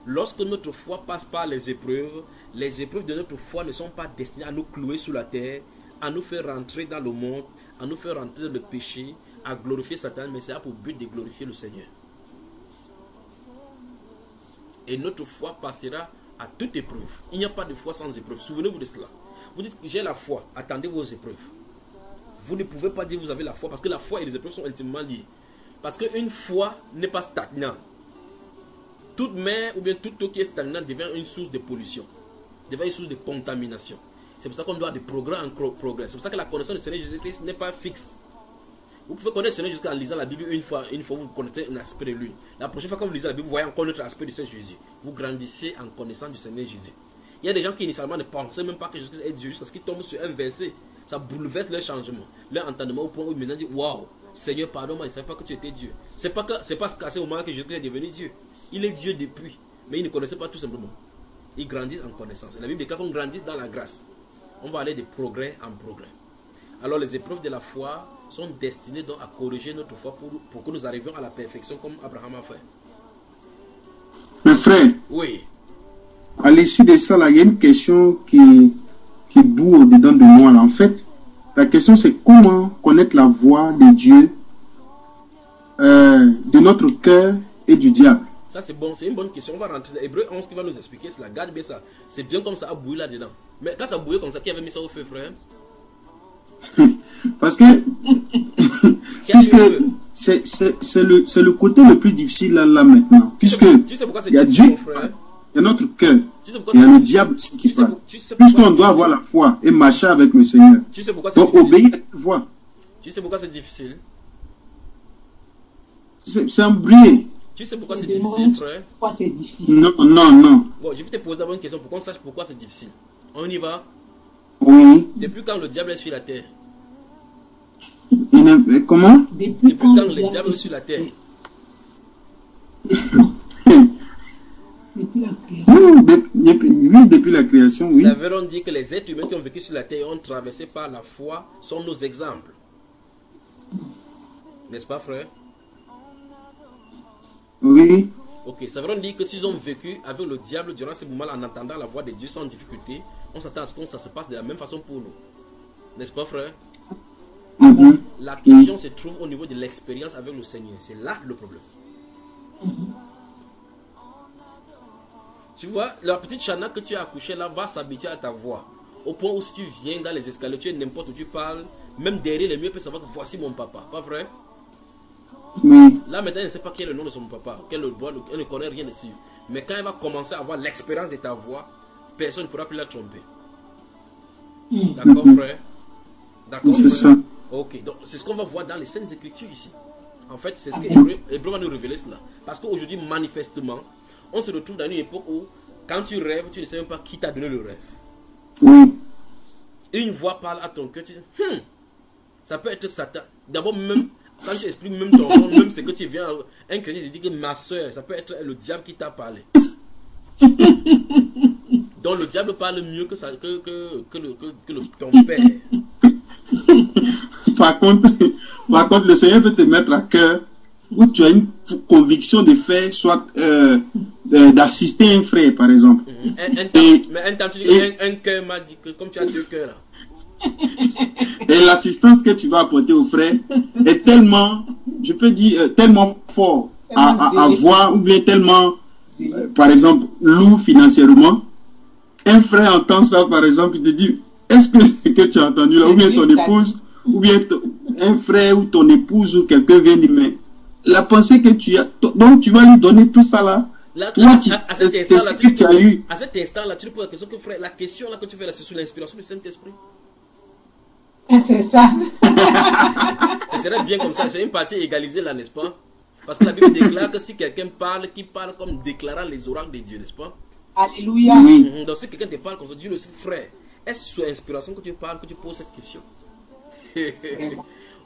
Lorsque notre foi passe par les épreuves de notre foi ne sont pas destinées à nous clouer sous la terre, à nous faire rentrer dans le monde, à nous faire rentrer dans le péché, à glorifier Satan, mais c'est pour but de glorifier le Seigneur. Et notre foi passera à toute épreuve. Il n'y a pas de foi sans épreuve. Souvenez-vous de cela. Vous dites que j'ai la foi, attendez vos épreuves. Vous ne pouvez pas dire que vous avez la foi, parce que la foi et les épreuves sont intimement liées. Parce qu'une foi n'est pas stagnante. Toute mer ou bien toute eau qui est stagnante devient une source de pollution, devient une source de contamination. C'est pour ça qu'on doit de progrès en progrès. C'est pour ça que la connaissance du Seigneur Jésus-Christ n'est pas fixe. Vous pouvez connaître le Seigneur jusqu'en lisant la Bible une fois vous connaissez un aspect de lui. La prochaine fois que vous lisez la Bible, vous voyez encore notre aspect du Seigneur Jésus. Vous grandissez en connaissant du Seigneur Jésus. Il y a des gens qui initialement ne pensaient même pas que Jésus est Dieu jusqu'à ce qu'ils tombent sur un verset. Ça bouleverse leur changement, leur entendement au point où ils maintenant disent waouh, Seigneur, pardonne-moi, je ne savais pas que tu étais Dieu. C'est pas qu'à ce moment que Jésus est devenu Dieu. Il est Dieu depuis, mais il ne connaissait pas tout simplement. Ils grandissent en connaissance. Et la Bible déclare qu'on grandisse dans la grâce. On va aller de progrès en progrès. Alors les épreuves de la foi sont destinées donc à corriger notre foi pour que nous arrivions à la perfection comme Abraham a fait. Mais frère, oui. à l'issue de ça, là, il y a une question qui boue au-dedans de moi. Là. En fait, la question c'est comment connaître la voix de Dieu, de notre cœur et du diable. Ça c'est bon, c'est une bonne question. On va rentrer dans Hébreu 11 qui va nous expliquer cela. Garde bien ça. C'est bien comme ça a bouilli là-dedans. Mais quand ça bouillait comme ça, qui avait mis ça au feu, frère? Parce que c'est le côté le plus difficile là maintenant. Puisque tu sais pourquoi c'est il y a difficile, Dieu, mon frère? il y a notre cœur, Tu sais pourquoi il y a c'est le difficile? diable aussi qui parle. Puisqu'on Puisqu'on doit avoir la foi et marcher avec le Seigneur. Tu sais pourquoi c'est Donc difficile? obéir à la voix. Tu sais pourquoi c'est difficile? C'est embrouillé. Tu sais pourquoi c'est difficile, frère? Pourquoi c'est difficile? Non, non, non. Bon, je vais te poser d'abord une question pour qu'on sache pourquoi c'est difficile. On y va? Oui. Depuis quand le diable est sur la terre? Comment? Depuis quand le diable est sur la terre? Depuis la création. Oui, depuis la création, oui. Ça veut dire que les êtres humains qui ont vécu sur la terre et ont traversé par la foi sont nos exemples. N'est-ce pas, frère? Oui. Ok, ça veut dire que s'ils ont vécu avec le diable durant ce moment en entendant la voix de Dieu sans difficulté, on s'attend à ce que ça se passe de la même façon pour nous. N'est-ce pas, frère? La question se trouve au niveau de l'expérience avec le Seigneur. C'est là le problème. Tu vois, la petite Chana que tu as accouchée là va s'habituer à ta voix. Au point où si tu viens dans les escaliers, tu es n'importe où tu parles, même derrière les murs, peut savoir que voici mon papa. Pas vrai? Oui. Là maintenant, elle ne sait pas quel est le nom de son papa, elle ne connaît rien dessus. Mais quand elle va commencer à avoir l'expérience de ta voix, personne ne pourra plus la tromper. D'accord, frère? D'accord, c'est ça. Ok, donc c'est ce qu'on va voir dans les Saintes Écritures ici. En fait, c'est ce que Hébreu va nous révéler cela. Parce qu'aujourd'hui, manifestement, on se retrouve dans une époque où, quand tu rêves, tu ne sais même pas qui t'a donné le rêve. Oui. Une voix parle à ton cœur, tu dis, ça peut être Satan. D'abord, même, quand tu expliques même ton nom, même ce que tu viens, un chrétien te dit que ma soeur, ça peut être le diable qui t'a parlé. Donc le diable parle mieux que ton père. Par contre, le Seigneur peut te mettre à cœur où tu as une conviction de faire, soit d'assister un frère, par exemple. Mais un temps, tu dis un cœur m'a dit que comme tu as deux cœurs là. Et l'assistance que tu vas apporter au frère est tellement, je peux dire, tellement fort à voir, ou bien tellement, par exemple, lourd financièrement. Un frère entend ça, par exemple, il te dit, est-ce que ce que tu as entendu là, ou bien ton épouse, ou bien un frère ou ton épouse ou quelqu'un vient dire, mais la pensée que tu as, donc tu vas lui donner tout ça là. À cet instant-là, tu lui poses la question que frère, la question là que tu fais là, c'est sur l'inspiration du Saint-Esprit. C'est ça. Ce serait bien comme ça, c'est une partie égalisée là, n'est-ce pas? Parce que la Bible déclare que si quelqu'un parle, qu'il parle comme déclarant les oracles de Dieu, n'est-ce pas? Alléluia. Donc si quelqu'un te parle comme ça, dis-le aussi, frère, est-ce sur inspiration que tu parles, que tu poses cette question?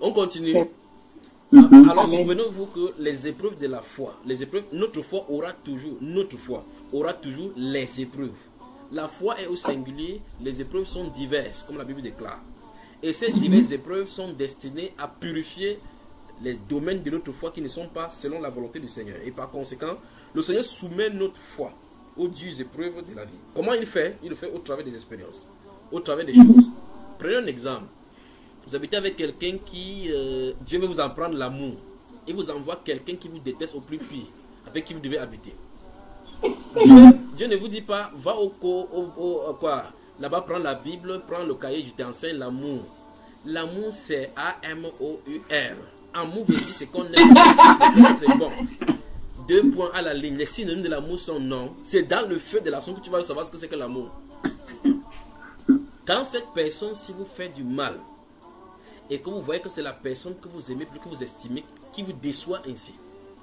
On continue. Alors souvenez-vous que les épreuves de la foi, notre foi aura toujours les épreuves. La foi est au singulier, les épreuves sont diverses, comme la Bible déclare. Et ces diverses épreuves sont destinées à purifier les domaines de notre foi qui ne sont pas selon la volonté du Seigneur. Et par conséquent, le Seigneur soumet notre foi aux dures épreuves de la vie. Comment il fait? Il le fait au travers des expériences, au travers des choses. Prenez un exemple. Vous habitez avec quelqu'un qui... Dieu veut vous apprendre l'amour. Il vous envoie quelqu'un qui vous déteste au plus pire, avec qui vous devez habiter. Dieu ne vous dit pas, va là-bas, prends la Bible, prends le cahier, je t'enseigne l'amour. L'amour, c'est A-M-O-U-R. Amour veut dire c'est qu'on aime. C'est bon. 2 points à la ligne. Les synonymes de l'amour sont non. C'est dans le feu de l'action que tu vas savoir ce que c'est que l'amour. Quand cette personne, si vous fait du mal, et que vous voyez que c'est la personne que vous aimez plus que vous estimez, qui vous déçoit ainsi,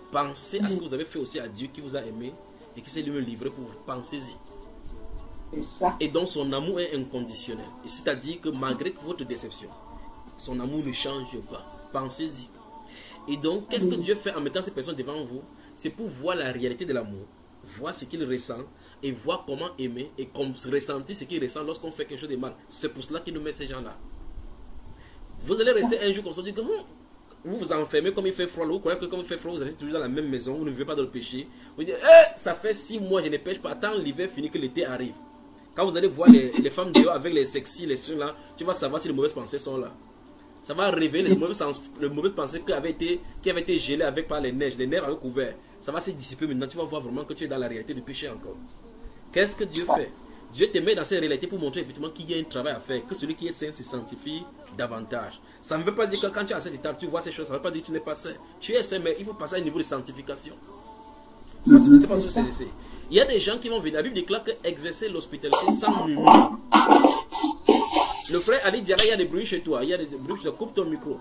pensez à ce que vous avez fait aussi à Dieu qui vous a aimé et qui s'est lui-même livré pour vous. Pensez-y. Et donc son amour est inconditionnel. C'est-à-dire que malgré votre déception, son amour ne change pas. Pensez-y. Et donc, qu'est-ce que Dieu fait en mettant ces personnes devant vous? C'est pour voir la réalité de l'amour, voir ce qu'il ressent et voir comment aimer et ressentir ce qu'il ressent lorsqu'on fait quelque chose de mal. C'est pour cela qu'il nous met ces gens-là. Vous allez rester un jour comme ça, dire que vous vous enfermez comme il fait froid. Vous croyez que comme il fait froid, vous êtes toujours dans la même maison, vous ne vivez pas dans le péché. Vous dites, ça fait 6 mois, je ne pêche pas. Attends, l'hiver finit que l'été arrive. Quand vous allez voir les femmes dehors avec les sexy, les trucs là, tu vas savoir si les mauvaises pensées sont là. Ça va révéler les mauvaises pensées qui avaient été gelées avec par les neiges avaient couvert. Ça va se dissiper maintenant. Tu vas voir vraiment que tu es dans la réalité du péché encore. Qu'est-ce que Dieu fait? Dieu te met dans cette réalité pour montrer effectivement qu'il y a un travail à faire, que celui qui est saint se sanctifie davantage. Ça ne veut pas dire que quand tu es à cette étape, tu vois ces choses, ça ne veut pas dire que tu n'es pas saint. Tu es saint, mais il faut passer à un niveau de sanctification. C'est pas ce que c'est. Il y a des gens qui vont venir. La Bible déclare que exercer l'hospitalité sans murmure. Le frère Ali Diarra, il y a des bruits chez toi. Il y a des bruits, je coupe ton micro.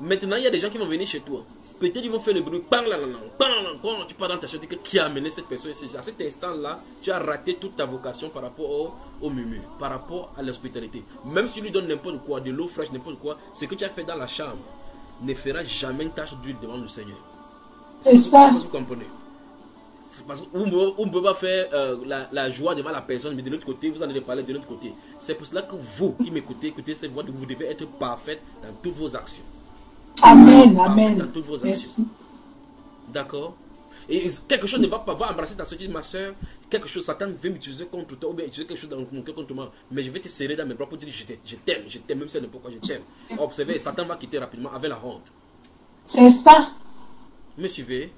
Maintenant, il y a des gens qui vont venir chez toi. Peut-être ils vont faire le bruit. Tu pars dans ta chambre, tu dis qui a amené cette personne ici. À cet instant-là, tu as raté toute ta vocation par rapport au murmure, par rapport à l'hospitalité. Même si tu lui donnes n'importe quoi, de l'eau fraîche, n'importe quoi, ce que tu as fait dans la chambre ne fera jamais une tache d'huile devant le Seigneur. C'est ça. Vous comprenez? Parce qu'on ne peut pas faire la joie devant la personne, mais de l'autre côté, vous en allez parler de l'autre côté. C'est pour cela que vous qui m'écoutez, écoutez cette voix, vous devez être parfaite dans toutes vos actions. Amen, amen. Dans toutes vos actions. D'accord? Et quelque chose ne va pas embrasser ta soeur, ma soeur. Quelque chose, Satan veut m'utiliser contre toi, ou bien utiliser quelque chose dans mon cœur contre moi. Mais je vais te serrer dans mes bras pour te dire je t'aime, même si c'est n'importe quoi, je t'aime. Observez, Satan va quitter rapidement avec la honte. C'est ça. Me suivez?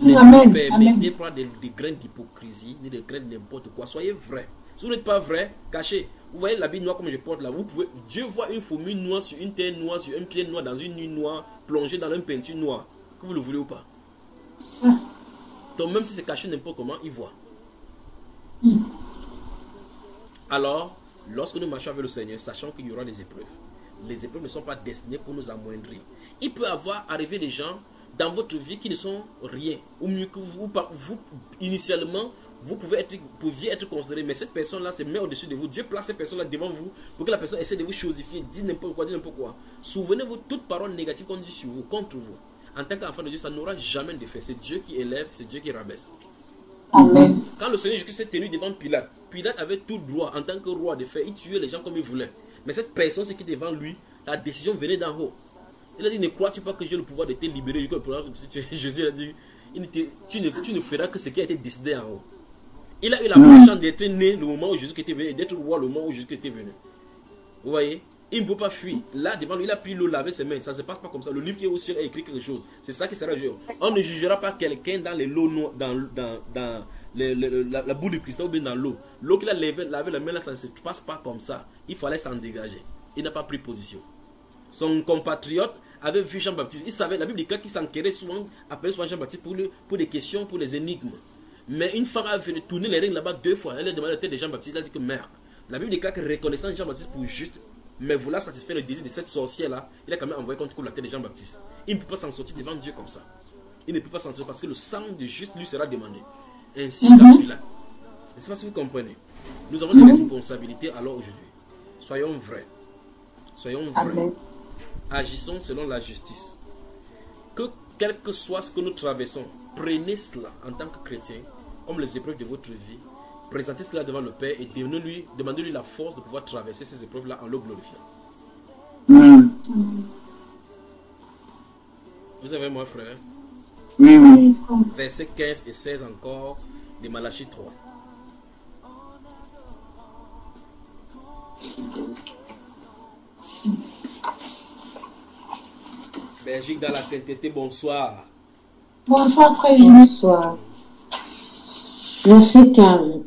Amen. Ne permettez pas des graines d'hypocrisie, ni des graines de n'importe quoi. Soyez vrai. Si vous n'êtes pas vrai, cachez. Vous voyez l'habit noir comme je porte là. Dieu voit une fourmi noire sur une terre noire, sur un pied noir, dans une nuit noire, plongée dans une peinture noire. Que vous le voulez ou pas. Ça. Donc même si c'est caché n'importe comment, il voit. Alors, lorsque nous marchons avec le Seigneur, sachant qu'il y aura des épreuves. Les épreuves ne sont pas destinées pour nous amoindrir. Il peut arriver des gens dans votre vie qui ne sont rien. Ou mieux que vous initialement, vous pouviez être considéré, mais cette personne-là se met au-dessus de vous. Dieu place cette personne-là devant vous pour que la personne essaie de vous chosifier, dire n'importe quoi, Souvenez-vous, toute parole négative qu'on dit sur vous, contre vous, en tant qu'enfant de Dieu, ça n'aura jamais d'effet. C'est Dieu qui élève, c'est Dieu qui rabaisse. Amen. Quand le Seigneur Jésus s'est tenu devant Pilate, Pilate avait tout droit, en tant que roi, de faire, il tuait les gens comme il voulait. Mais cette personne, ce qui est devant lui, la décision venait d'en haut. Il a dit, ne crois-tu pas que j'ai le pouvoir de te libérer? Jésus a dit, tu ne feras que ce qui a été décidé en haut. Il a eu la chance d'être né le moment où Jésus était venu et d'être roi le moment où Jésus était venu. Vous voyez? Il ne peut pas fuir. Là, devant lui, il a pris l'eau, laver ses mains. Ça ne se passe pas comme ça. Le livre qui est au ciel a écrit quelque chose. C'est ça qui sera jugé. On ne jugera pas quelqu'un dans les lots, dans la boue de cristal ou bien dans l'eau. L'eau qu'il a lavé la main, là, ça ne se passe pas comme ça. Il fallait s'en dégager. Il n'a pas pris position. Son compatriote avait vu Jean-Baptiste. Il savait, la Bible dit qu'il s'enquérait souvent, appelait souvent Jean-Baptiste pour des questions, pour des énigmes. Mais une femme a venu tourner les règles là-bas 2 fois. Elle a demandé la tête de Jean-Baptiste. Elle a dit que merde. La Bible déclare que reconnaissant Jean-Baptiste pour juste, mais vouloir satisfaire le désir de cette sorcière-là, il a quand même envoyé contre la tête de Jean-Baptiste. Il ne peut pas s'en sortir devant Dieu comme ça. Il ne peut pas s'en sortir parce que le sang de juste lui sera demandé. Ainsi qu'à Pilate. Je ne sais pas si vous comprenez. Nous avons des responsabilités alors aujourd'hui. Soyons vrais. Soyons vrais. Agissons selon la justice. Que quel que soit ce que nous traversons, prenez cela en tant que chrétien, comme les épreuves de votre vie, présentez cela devant le Père et demandez-lui la force de pouvoir traverser ces épreuves-là en le glorifiant. Vous avez moi, frère? Oui. Versets 15 et 16 encore de Malachie 3. Belgique dans la sainteté, bonsoir. Bonsoir, frère. Bonsoir. Verset 15.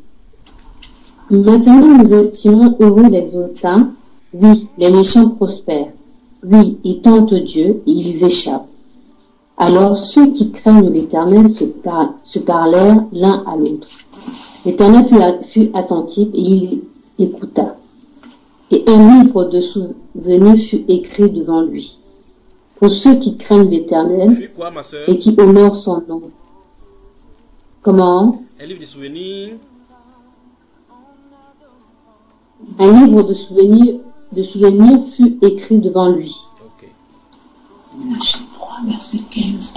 Maintenant nous estimons heureux les hautains. Oui, les méchants prospèrent. Oui, ils tentent Dieu et ils échappent. Alors ceux qui craignent l'Éternel se parlèrent l'un à l'autre. L'Éternel fut attentif et il écouta. Et un livre de souvenirs fut écrit devant lui. Pour ceux qui craignent l'Éternel et qui honorent son nom. Comment? Un livre de souvenirs. Un livre de souvenirs fut écrit devant lui. Ok. Malachie 3, verset 15.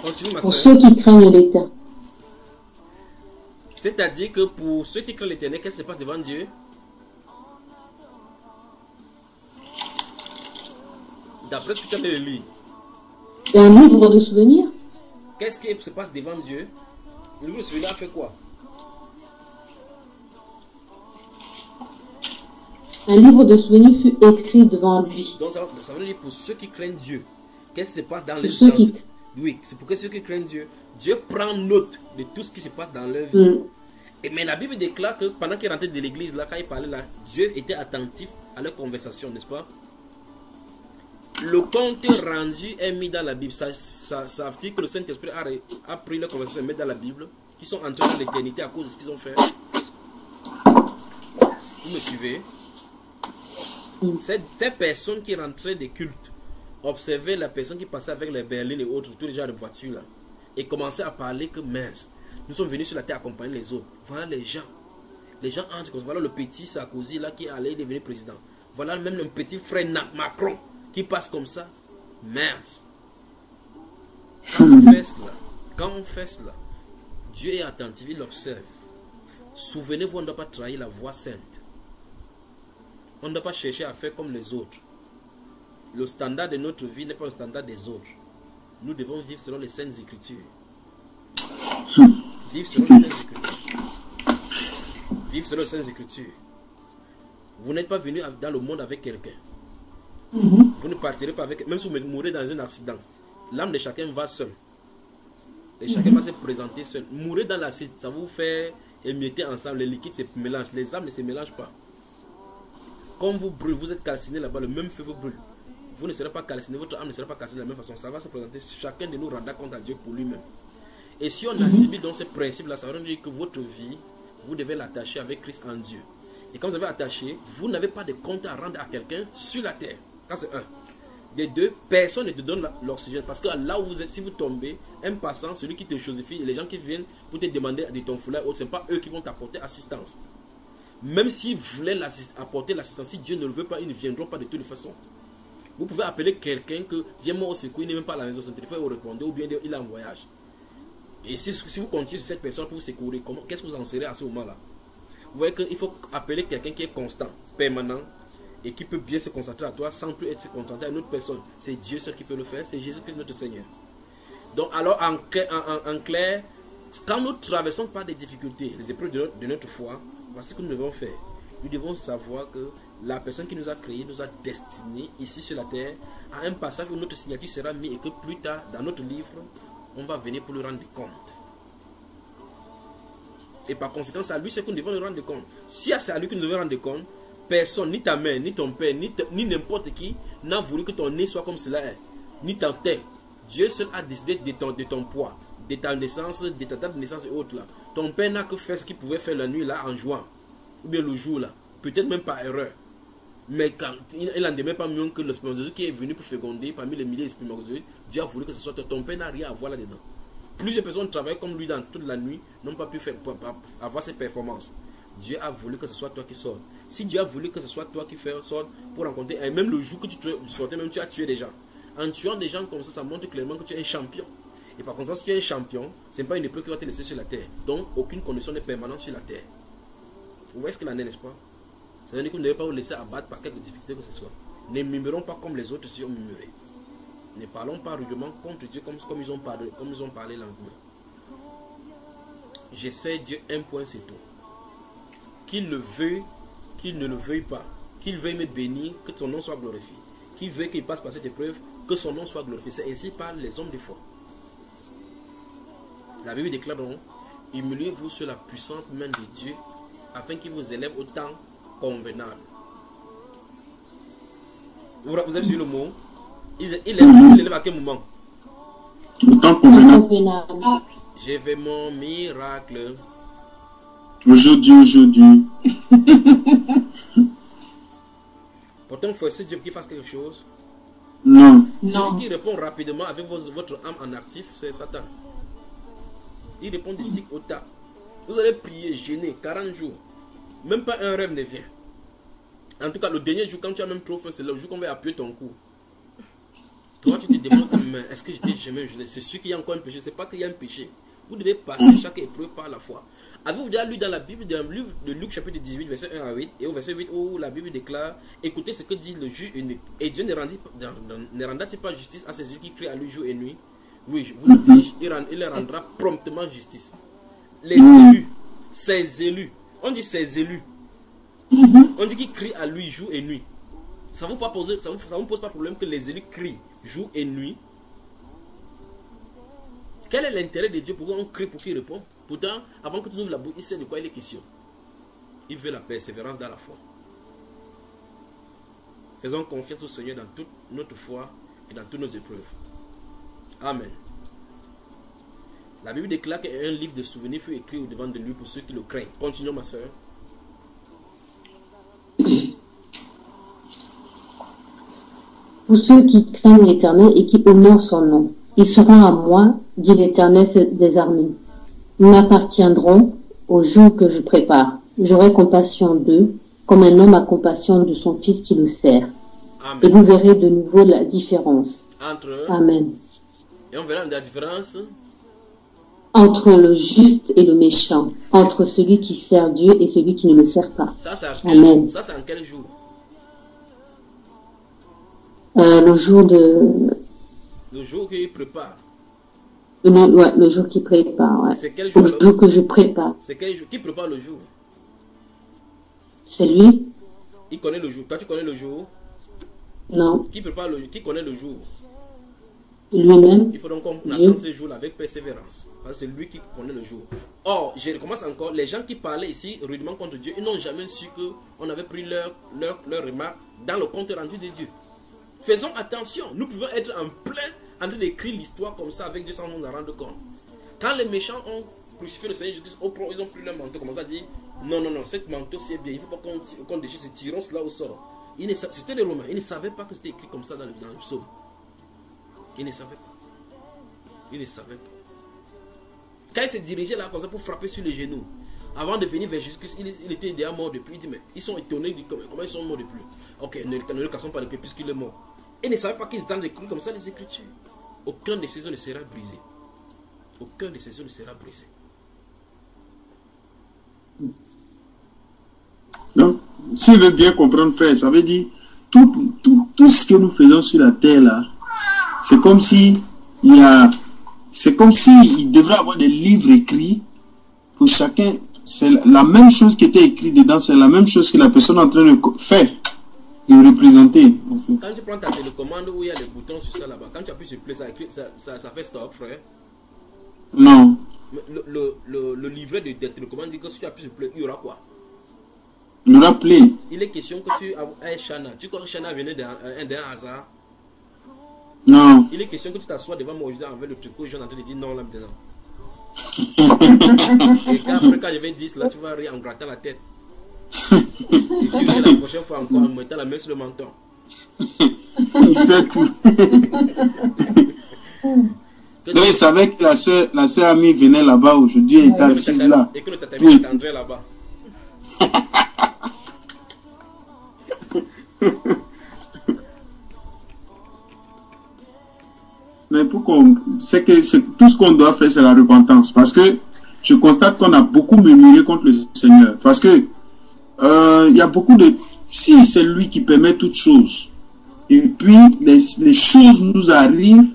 Continue, ma Pour soeur. ceux qui craignent l'Éternel. C'est-à-dire que pour ceux qui craignent l'Éternel, qu'est-ce qui se passe devant Dieu? D'après ce que tu as de lire, C'est un livre de souvenirs. qu'est-ce qui se passe devant Dieu? Le livre de souvenirs a fait quoi? Un livre de souvenirs fut écrit devant lui. Donc ça veut dire pour ceux qui craignent Dieu, qu'est-ce qui se passe dans les Pour ceux qui- Oui, c'est pour que ceux qui craignent Dieu, Dieu prend note de tout ce qui se passe dans leur vie. Et mais la Bible déclare que pendant qu'il rentrait de l'église, là, quand il parlait là, Dieu était attentif à leur conversation, n'est-ce pas? Le compte rendu est mis dans la Bible. Ça veut dire que le Saint-Esprit a pris leur conversation et mis dans la Bible, qui sont entrés dans l'éternité à cause de ce qu'ils ont fait. Vous me suivez? Ces personnes qui rentraient des cultes observaient la personne qui passait avec les berlines et autres, tous les gens de voitures là, et commençaient à parler que mince, nous sommes venus sur la terre accompagner les autres. Voilà les gens. Les gens entrent comme ça. Voilà le petit Sarkozy là qui allait devenir président. Voilà même le petit frère Macron qui passe comme ça. Mince. Quand on fait cela, Dieu est attentif, il observe. Souvenez-vous, on ne doit pas trahir la voie sainte. On ne doit pas chercher à faire comme les autres. Le standard de notre vie n'est pas le standard des autres. Nous devons vivre selon les saintes écritures. Vivre selon les saintes écritures. Vivre selon les saintes écritures. Vous n'êtes pas venu dans le monde avec quelqu'un. Vous ne partirez pas avec... Même si vous mourrez dans un accident, l'âme de chacun va seul. Et chacun va se présenter seul. Mourir dans l'acide, ça vous fait émietter ensemble. Les liquides se mélangent. Les âmes ne se mélangent pas. Comme vous brûlez, vous êtes calciné là-bas, le même feu vous brûle. Vous ne serez pas calciné, votre âme ne sera pas calcinée de la même façon. Ça va se présenter. Chacun de nous rendra compte à Dieu pour lui-même. Et si on assimile dans ces principes-là, ça veut dire que votre vie, vous devez l'attacher avec Christ en Dieu. Et quand vous avez attaché, vous n'avez pas de compte à rendre à quelqu'un sur la terre. Ça c'est un. Des deux, personne ne te donne l'oxygène. Parce que là où vous êtes, si vous tombez, un passant, celui qui te chosifie, et les gens qui viennent pour te demander de ton foulard, ce n'est pas eux qui vont t'apporter assistance. Même s'ils voulaient apporter l'assistance, si Dieu ne le veut pas, ils ne viendront pas de toute façon. Vous pouvez appeler quelqu'un que viens-moi au secours, il n'est même pas à la maison, son téléphone vous répondez, ou bien il est en voyage. Et si vous comptiez sur cette personne pour vous secourir, qu'est-ce que vous en serez à ce moment-là? Vous voyez qu'il faut appeler quelqu'un qui est constant, permanent, et qui peut bien se concentrer à toi sans plus être concentré à une autre personne. C'est Dieu seul qui peut le faire, c'est Jésus-Christ notre Seigneur. Donc alors en clair, quand nous traversons par des difficultés, les épreuves de notre foi, voici ce que nous devons faire. Nous devons savoir que la personne qui nous a créés nous a destinés ici sur la terre à un passage où notre signature sera mise et que plus tard dans notre livre, on va venir pour lui rendre compte. Et par conséquent, c'est à lui ce que nous devons lui rendre compte. Si c'est à lui que nous devons rendre compte, personne, ni ta mère, ni ton père, ni n'importe qui n'a voulu que ton nez soit comme cela est, ni ta tête. Dieu seul a décidé de ton poids, de ta naissance, de ta date de naissance et autres là. Ton père n'a que fait ce qu'il pouvait faire la nuit là en jouant, ou bien le jour là, peut-être même par erreur. Mais quand il n'en demeure pas mieux que le spermatozoïde qui est venu pour féconder parmi les milliers de spermatozoïdes, Dieu a voulu que ce soit toi. Ton père n'a rien à voir là-dedans. Plusieurs personnes travaillent comme lui dans toute la nuit, n'ont pas pu avoir ces performances. Dieu a voulu que ce soit toi qui sors. Si Dieu a voulu que ce soit toi qui sors pour rencontrer, et même le jour que tu sortais, même tu as tué des gens. En tuant des gens comme ça montre clairement que tu es un champion. Et par contre, si tu es un champion, ce n'est pas une épreuve qui va te laisser sur la terre. Donc, aucune condition n'est permanente sur la terre. Vous voyez ce qu'il en est, n'est-ce pas? Ça veut dire que vous ne devez pas vous laisser abattre par quelque difficulté que ce soit. Ne murmurons pas comme les autres si on murmurait. Ne parlons pas rudement contre Dieu comme ils ont parlé lentement. J'essaie Dieu un point, c'est tout. Qu'il le veuille, qu'il ne le veuille pas. Qu'il veuille me bénir, que son nom soit glorifié. Qu'il veuille qu'il passe par cette épreuve, que son nom soit glorifié. C'est ainsi par les hommes de foi. La Bible déclare donc, humiliez-vous sur la puissante main de Dieu, afin qu'il vous élève au temps convenable. Vous avez vu le mot? Il élève à quel moment? Au temps convenable. Je veux mon miracle. Aujourd'hui. Pourtant, il faut essayer Dieu qu'il fasse quelque chose. Non. Celui qui répond rapidement avec votre âme en actif, c'est Satan. Il répond du tic au tas. Vous allez prier, jeûner 40 jours. Même pas un rêve ne vient. En tout cas, le dernier jour, quand tu as même trop faim, c'est le jour qu'on va appuyer ton cou. Toi, tu te demandes, mais est-ce que j'étais jamais jeûné? C'est sûr qu'il y a encore un péché. C'est pas qu'il y a un péché. Vous devez passer chaque épreuve par la foi. Avez-vous déjà lu dans la Bible, dans le livre de Luc chapitre 18, verset 1 à 8, et au verset 8 où la Bible déclare, écoutez ce que dit le juge unique. Et Dieu ne rendra-t-il pas justice à ces yeux qui crient à lui jour et nuit? Oui, je vous le dis, il leur rendra promptement justice. Les élus, ces élus, on dit ces élus, on dit qu'ils crient à lui jour et nuit. Ça vous pose pas problème que les élus crient jour et nuit? Quel est l'intérêt de Dieu? Pourquoi on crie pour qu'il réponde? Pourtant, avant que tu ouvres la bouche, il sait de quoi il est question. Il veut la persévérance dans la foi. Faisons confiance au Seigneur dans toute notre foi et dans toutes nos épreuves. Amen. La Bible déclare qu'un livre de souvenirs fut écrit au devant de lui pour ceux qui le craignent. Continuons, ma soeur. Pour ceux qui craignent l'Éternel et qui honorent son nom, ils seront à moi, dit l'Éternel des armées. Ils m'appartiendront au jour que je prépare. J'aurai compassion d'eux, comme un homme a compassion de son fils qui le sert. Amen. Et vous verrez de nouveau la différence. Amen. Et on verra la différence entre le juste et le méchant, entre celui qui sert Dieu et celui qui ne le sert pas. Ça, c'est Amen. Ça, c'est en quel jour? Le jour de... Le jour qu'il prépare. Non, ouais, le jour qu'il prépare. Ouais. C'est quel jour? Le jour que je prépare. C'est quel jour? Qui prépare le jour? C'est lui. Il connaît le jour. Toi, tu connais le jour? Non. Qui prépare le jour? Qui connaît le jour? Lui-même. Il faut donc qu'on attende ce jour-là avec persévérance. Parce que c'est lui qui connaît le jour. Or, je recommence encore. Les gens qui parlaient ici rudement contre Dieu, ils n'ont jamais su qu'on avait pris leur remarque dans le compte rendu de Dieu. Faisons attention. Nous pouvons être en plein en train d'écrire l'histoire comme ça avec Dieu sans nous en rendre compte. Quand les méchants ont crucifié le Seigneur Jésus, ils ont pris leur manteau, comme ça à dire non, cette manteau c'est bien, il ne faut pas qu'on déchire ce tiron cela au sort. C'était les Romains, ils ne savaient pas que c'était écrit comme ça dans le psaume. Ils ne savaient pas. Ils ne savaient pas. Quand il s'est dirigé là comme ça pour frapper sur les genoux, avant de venir vers Jésus-Christ, il était déjà mort depuis. Il dit mais ils sont étonnés, comment ils sont morts depuis? Ok, ne le cassons pas le pied puisqu'il est mort. Ils ne savaient pas qu'ils étaient écrits comme ça les Écritures. Aucun de ces os ne sera brisé. Aucun de ces os ne sera brisé. Donc, si on veut bien comprendre, frère, ça veut dire tout ce que nous faisons sur la terre là, c'est comme si il devrait avoir des livres écrits pour chacun. C'est la même chose qui était écrite dedans, c'est la même chose que la personne est en train de faire, de représenter. Quand tu prends ta télécommande où il y a des boutons sur ça là-bas, quand tu appuies sur play, ça fait stop, frère. Non. Le livret de télécommande dit que si tu appuies sur play, il y aura quoi? Il y aura play. Il est question que tu aies Shana. Tu crois que Shana venait d'un hasard? Non. Il est question que tu t'assois devant moi aujourd'hui avec le truc où je suis en train de dire non là maintenant. Et quand je vais dire cela, tu vas rire en grattant la tête. Et tu ris la prochaine fois encore en mettant la main sur le menton. Il sait tout. Donc il savait que la soeur amie venait là-bas aujourd'hui et était assise là. Et que le tatami t'attendrait là-bas. Mais c'est que tout ce qu'on doit faire, c'est la repentance. Parce que je constate qu'on a beaucoup murmuré contre le Seigneur. Parce que il y a beaucoup de... Si c'est lui qui permet toutes choses, et puis les choses nous arrivent,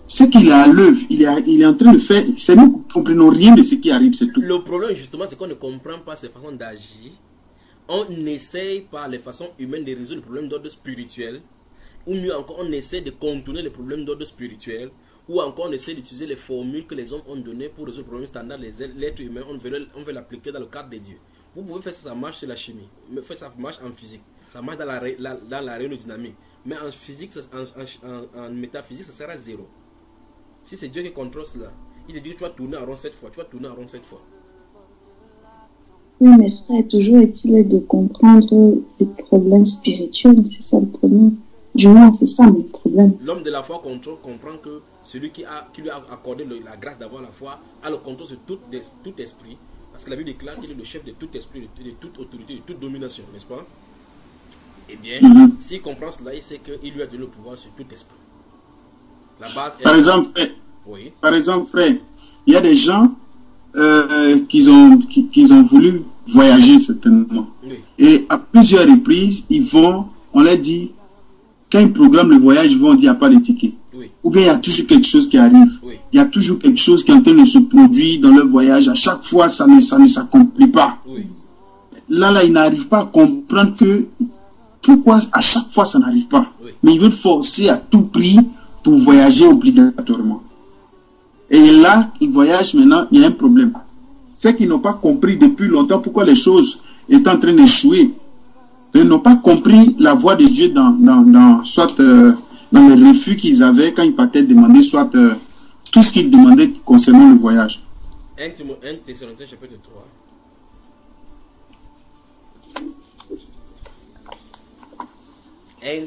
c'est qu'il est à l'œuvre, il est en train de faire... C'est nous qui ne comprenons rien de ce qui arrive, c'est tout. Le problème, justement, c'est qu'on ne comprend pas ces façons d'agir. On essaye par les façons humaines de résoudre les problèmes d'ordre spirituel. Ou mieux encore, on essaie de contourner les problèmes d'ordre spirituel. Ou encore, on essaie d'utiliser les formules que les hommes ont données pour résoudre les problèmes standards. L'être humain, on veut l'appliquer dans le cadre de Dieu. Vous pouvez faire ça, ça marche sur la chimie. Mais ça marche en physique. Ça marche dans la rhéodynamique. Mais en physique, en métaphysique, ça sera zéro. Si c'est Dieu qui contrôle cela, il te dit que tu vas tourner en rond 7 fois. Tu vas tourner en rond 7 fois. Oui, mais frère, toujours est-il de comprendre les problèmes spirituels. C'est ça le problème. Du moins, c'est ça mon problème. L'homme de la foi comprend que celui qui lui a accordé la grâce d'avoir la foi a le contrôle sur tout esprit. Parce que la Bible déclare qu'il est le chef de tout esprit, de toute autorité, de toute domination, n'est-ce pas? Eh bien, s'il comprend cela, il sait qu'il lui a donné le pouvoir sur tout esprit. La base est... Par exemple, Oui. Par exemple, frère, il y a des gens qui ont voulu voyager certainement. Oui. Et à plusieurs reprises, on leur dit, quand ils programment le voyage, ils vont dire, il n'y a pas de ticket. Oui. Ou bien il y a toujours quelque chose qui arrive. Oui. Il y a toujours quelque chose qui est en train de se produire dans leur voyage. À chaque fois, ça ne s'accomplit pas. Oui. Là, ils n'arrivent pas à comprendre que pourquoi à chaque fois ça n'arrive pas. Oui. Mais ils veulent forcer à tout prix pour voyager obligatoirement. Et là, ils voyagent maintenant, il y a un problème. C'est qu'ils n'ont pas compris depuis longtemps pourquoi les choses étaient en train d'échouer. Ils n'ont pas compris la voix de Dieu soit dans les refus qu'ils avaient quand ils partaient demander, soit tout ce qu'ils demandaient concernant le voyage. 1 Thessaloniciens chapitre 3.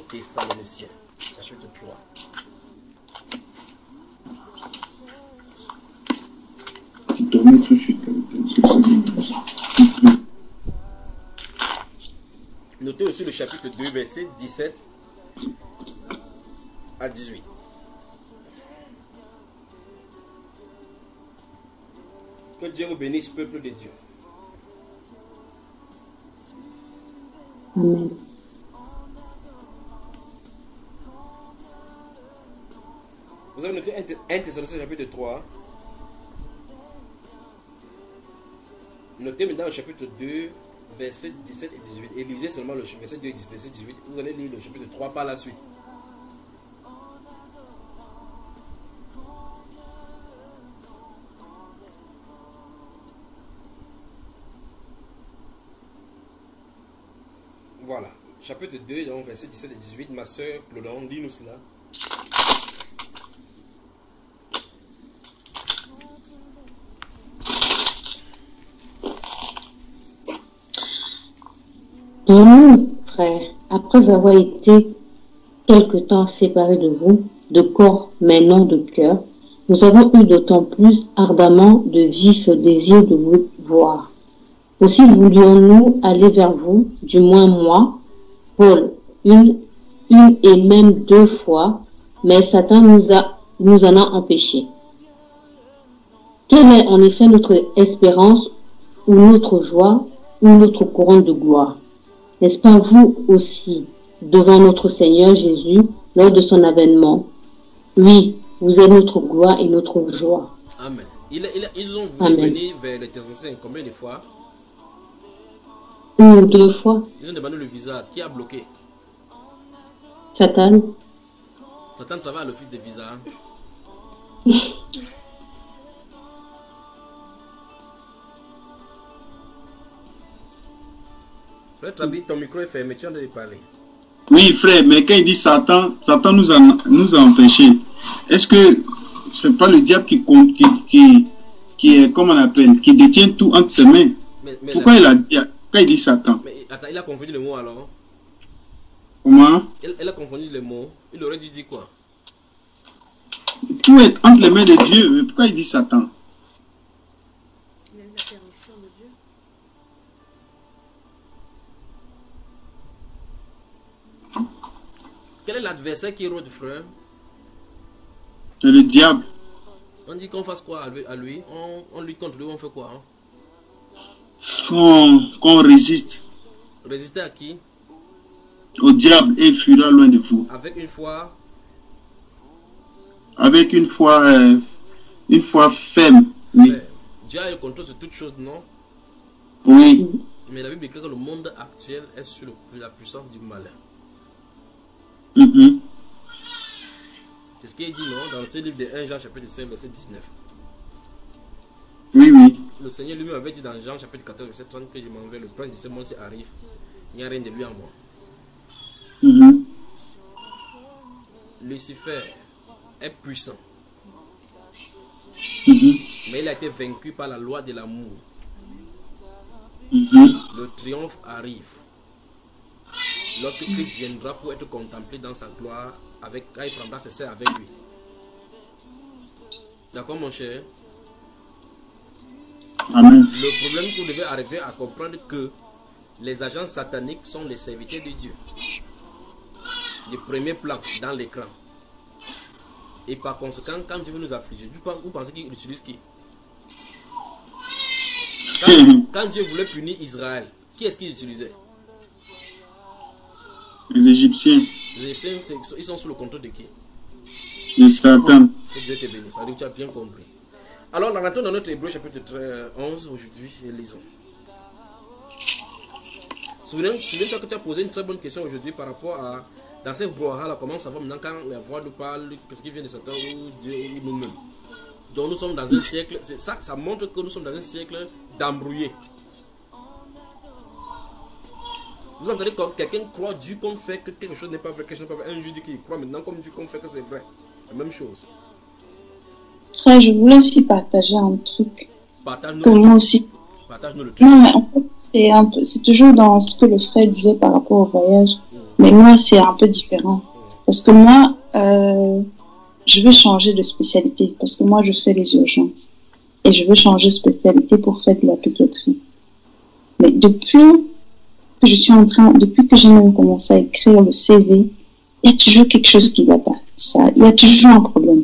Thessaloniciens chapitre 3. Tout de suite. Notez aussi le chapitre 2, verset 17 à 18. Que Dieu vous bénisse, peuple de Dieu. Amen. Vous avez noté 1 Thessaloniciens chapitre 3. Notez maintenant le chapitre 2, versets 17 et 18. Et lisez seulement le verset 2 et verset 18. Vous allez lire le chapitre 3 par la suite. Voilà. Chapitre 2, donc verset 17 et 18. Ma soeur Claudon, lis-nous cela. Et nous, frères, après avoir été quelque temps séparés de vous, de corps mais non de cœur, nous avons eu d'autant plus ardemment de vifs désirs de vous voir. Aussi voulions-nous aller vers vous, du moins moi, Paul, une et même 2 fois, mais Satan nous en a empêchés. Quelle est en effet notre espérance ou notre joie ou notre couronne de gloire? N'est-ce pas vous aussi, devant notre Seigneur Jésus, lors de son avènement? Oui, vous êtes notre gloire et notre joie. Amen. Ils ont voulu venir vers les Thessaloniciens combien de fois? 1 ou 2 fois. Ils ont demandé le visa. Qui a bloqué? Satan. Satan travaille à l'office de visa. Frère Trabi, ton micro est fermé, tu as de parler. Oui, frère, mais quand il dit Satan nous a empêchés. Est-ce que c'est pas le diable qui est, comment on appelle, qui détient tout entre ses mains? Pourquoi il a dit, quand il dit Satan? Mais attends, il a confondu le mot alors. Comment? Elle a confondu le mot. Il aurait dû dire quoi? Tout est entre les mains de Dieu. Mais pourquoi il dit Satan? Il a eu la permission de Dieu. Quel est l'adversaire qui rôde, frère? C'est le diable. On dit qu'on fasse quoi à lui? On lutte contre lui, on fait quoi? Qu'on résiste. Résister à qui? Au diable et il fuira loin de vous. Avec une foi? Avec une foi ferme. Oui. Dieu a le contrôle sur toutes choses, non? Oui. Mais la Bible dit que le monde actuel est sous la puissance du malin. C'est ce qui est dit, non? Dans ce livre de 1 Jean chapitre 5 verset 19. Oui, oui. Le Seigneur lui-même avait dit dans Jean chapitre 14 verset 30 que je m'en vais, le prince de ce monde arrive. Il n'y a rien de lui en moi. Lucifer est puissant. Mais il a été vaincu par la loi de l'amour. Le triomphe arrive lorsque Christ viendra pour être contemplé dans sa gloire, quand il prendra ses serres avec lui. D'accord, mon cher? Amen. Le problème que vous devez arriver à comprendre que les agents sataniques sont les serviteurs de Dieu. Du premier plan dans l'écran. Et par conséquent, quand Dieu veut nous affliger, vous pensez qu'il utilise qui? Quand Dieu voulait punir Israël, qui est-ce qu'il utilisait? Les Égyptiens. Les Égyptiens, ils sont sous le contrôle de qui? De Satan. Que Dieu te bénisse. Ça veut dire que tu as bien compris. Alors, nous rentrons dans notre Hébreu chapitre 11 aujourd'hui et lisons. Souviens-toi que tu as posé une très bonne question aujourd'hui par rapport à, dans ces brouhaha là, comment savoir maintenant quand la voix nous parle, qu'est-ce qui vient de Satan ou Dieu ou nous-mêmes. Donc nous sommes dans un siècle, ça montre que nous sommes dans un siècle d'embrouillé. Vous entendez quand quelqu'un croit Dieu comme fait que quelque chose n'est pas vrai, quelque chose n'est pas vrai. Un juge dit qu'il croit maintenant comme Dieu comme fait que c'est vrai. La même chose. Frère, je voulais aussi partager un truc. Partage-nous que moi aussi. Partage-nous le truc. Non, mais en fait, c'est toujours dans ce que le frère disait par rapport au voyage. Mais moi, c'est un peu différent. Parce que moi, je veux changer de spécialité. Parce que moi, je fais les urgences. Et je veux changer de spécialité pour faire de la pédiatrie. Mais depuis que j'ai même commencé à écrire le CV, il y a toujours quelque chose qui va pas. Il y a toujours un problème.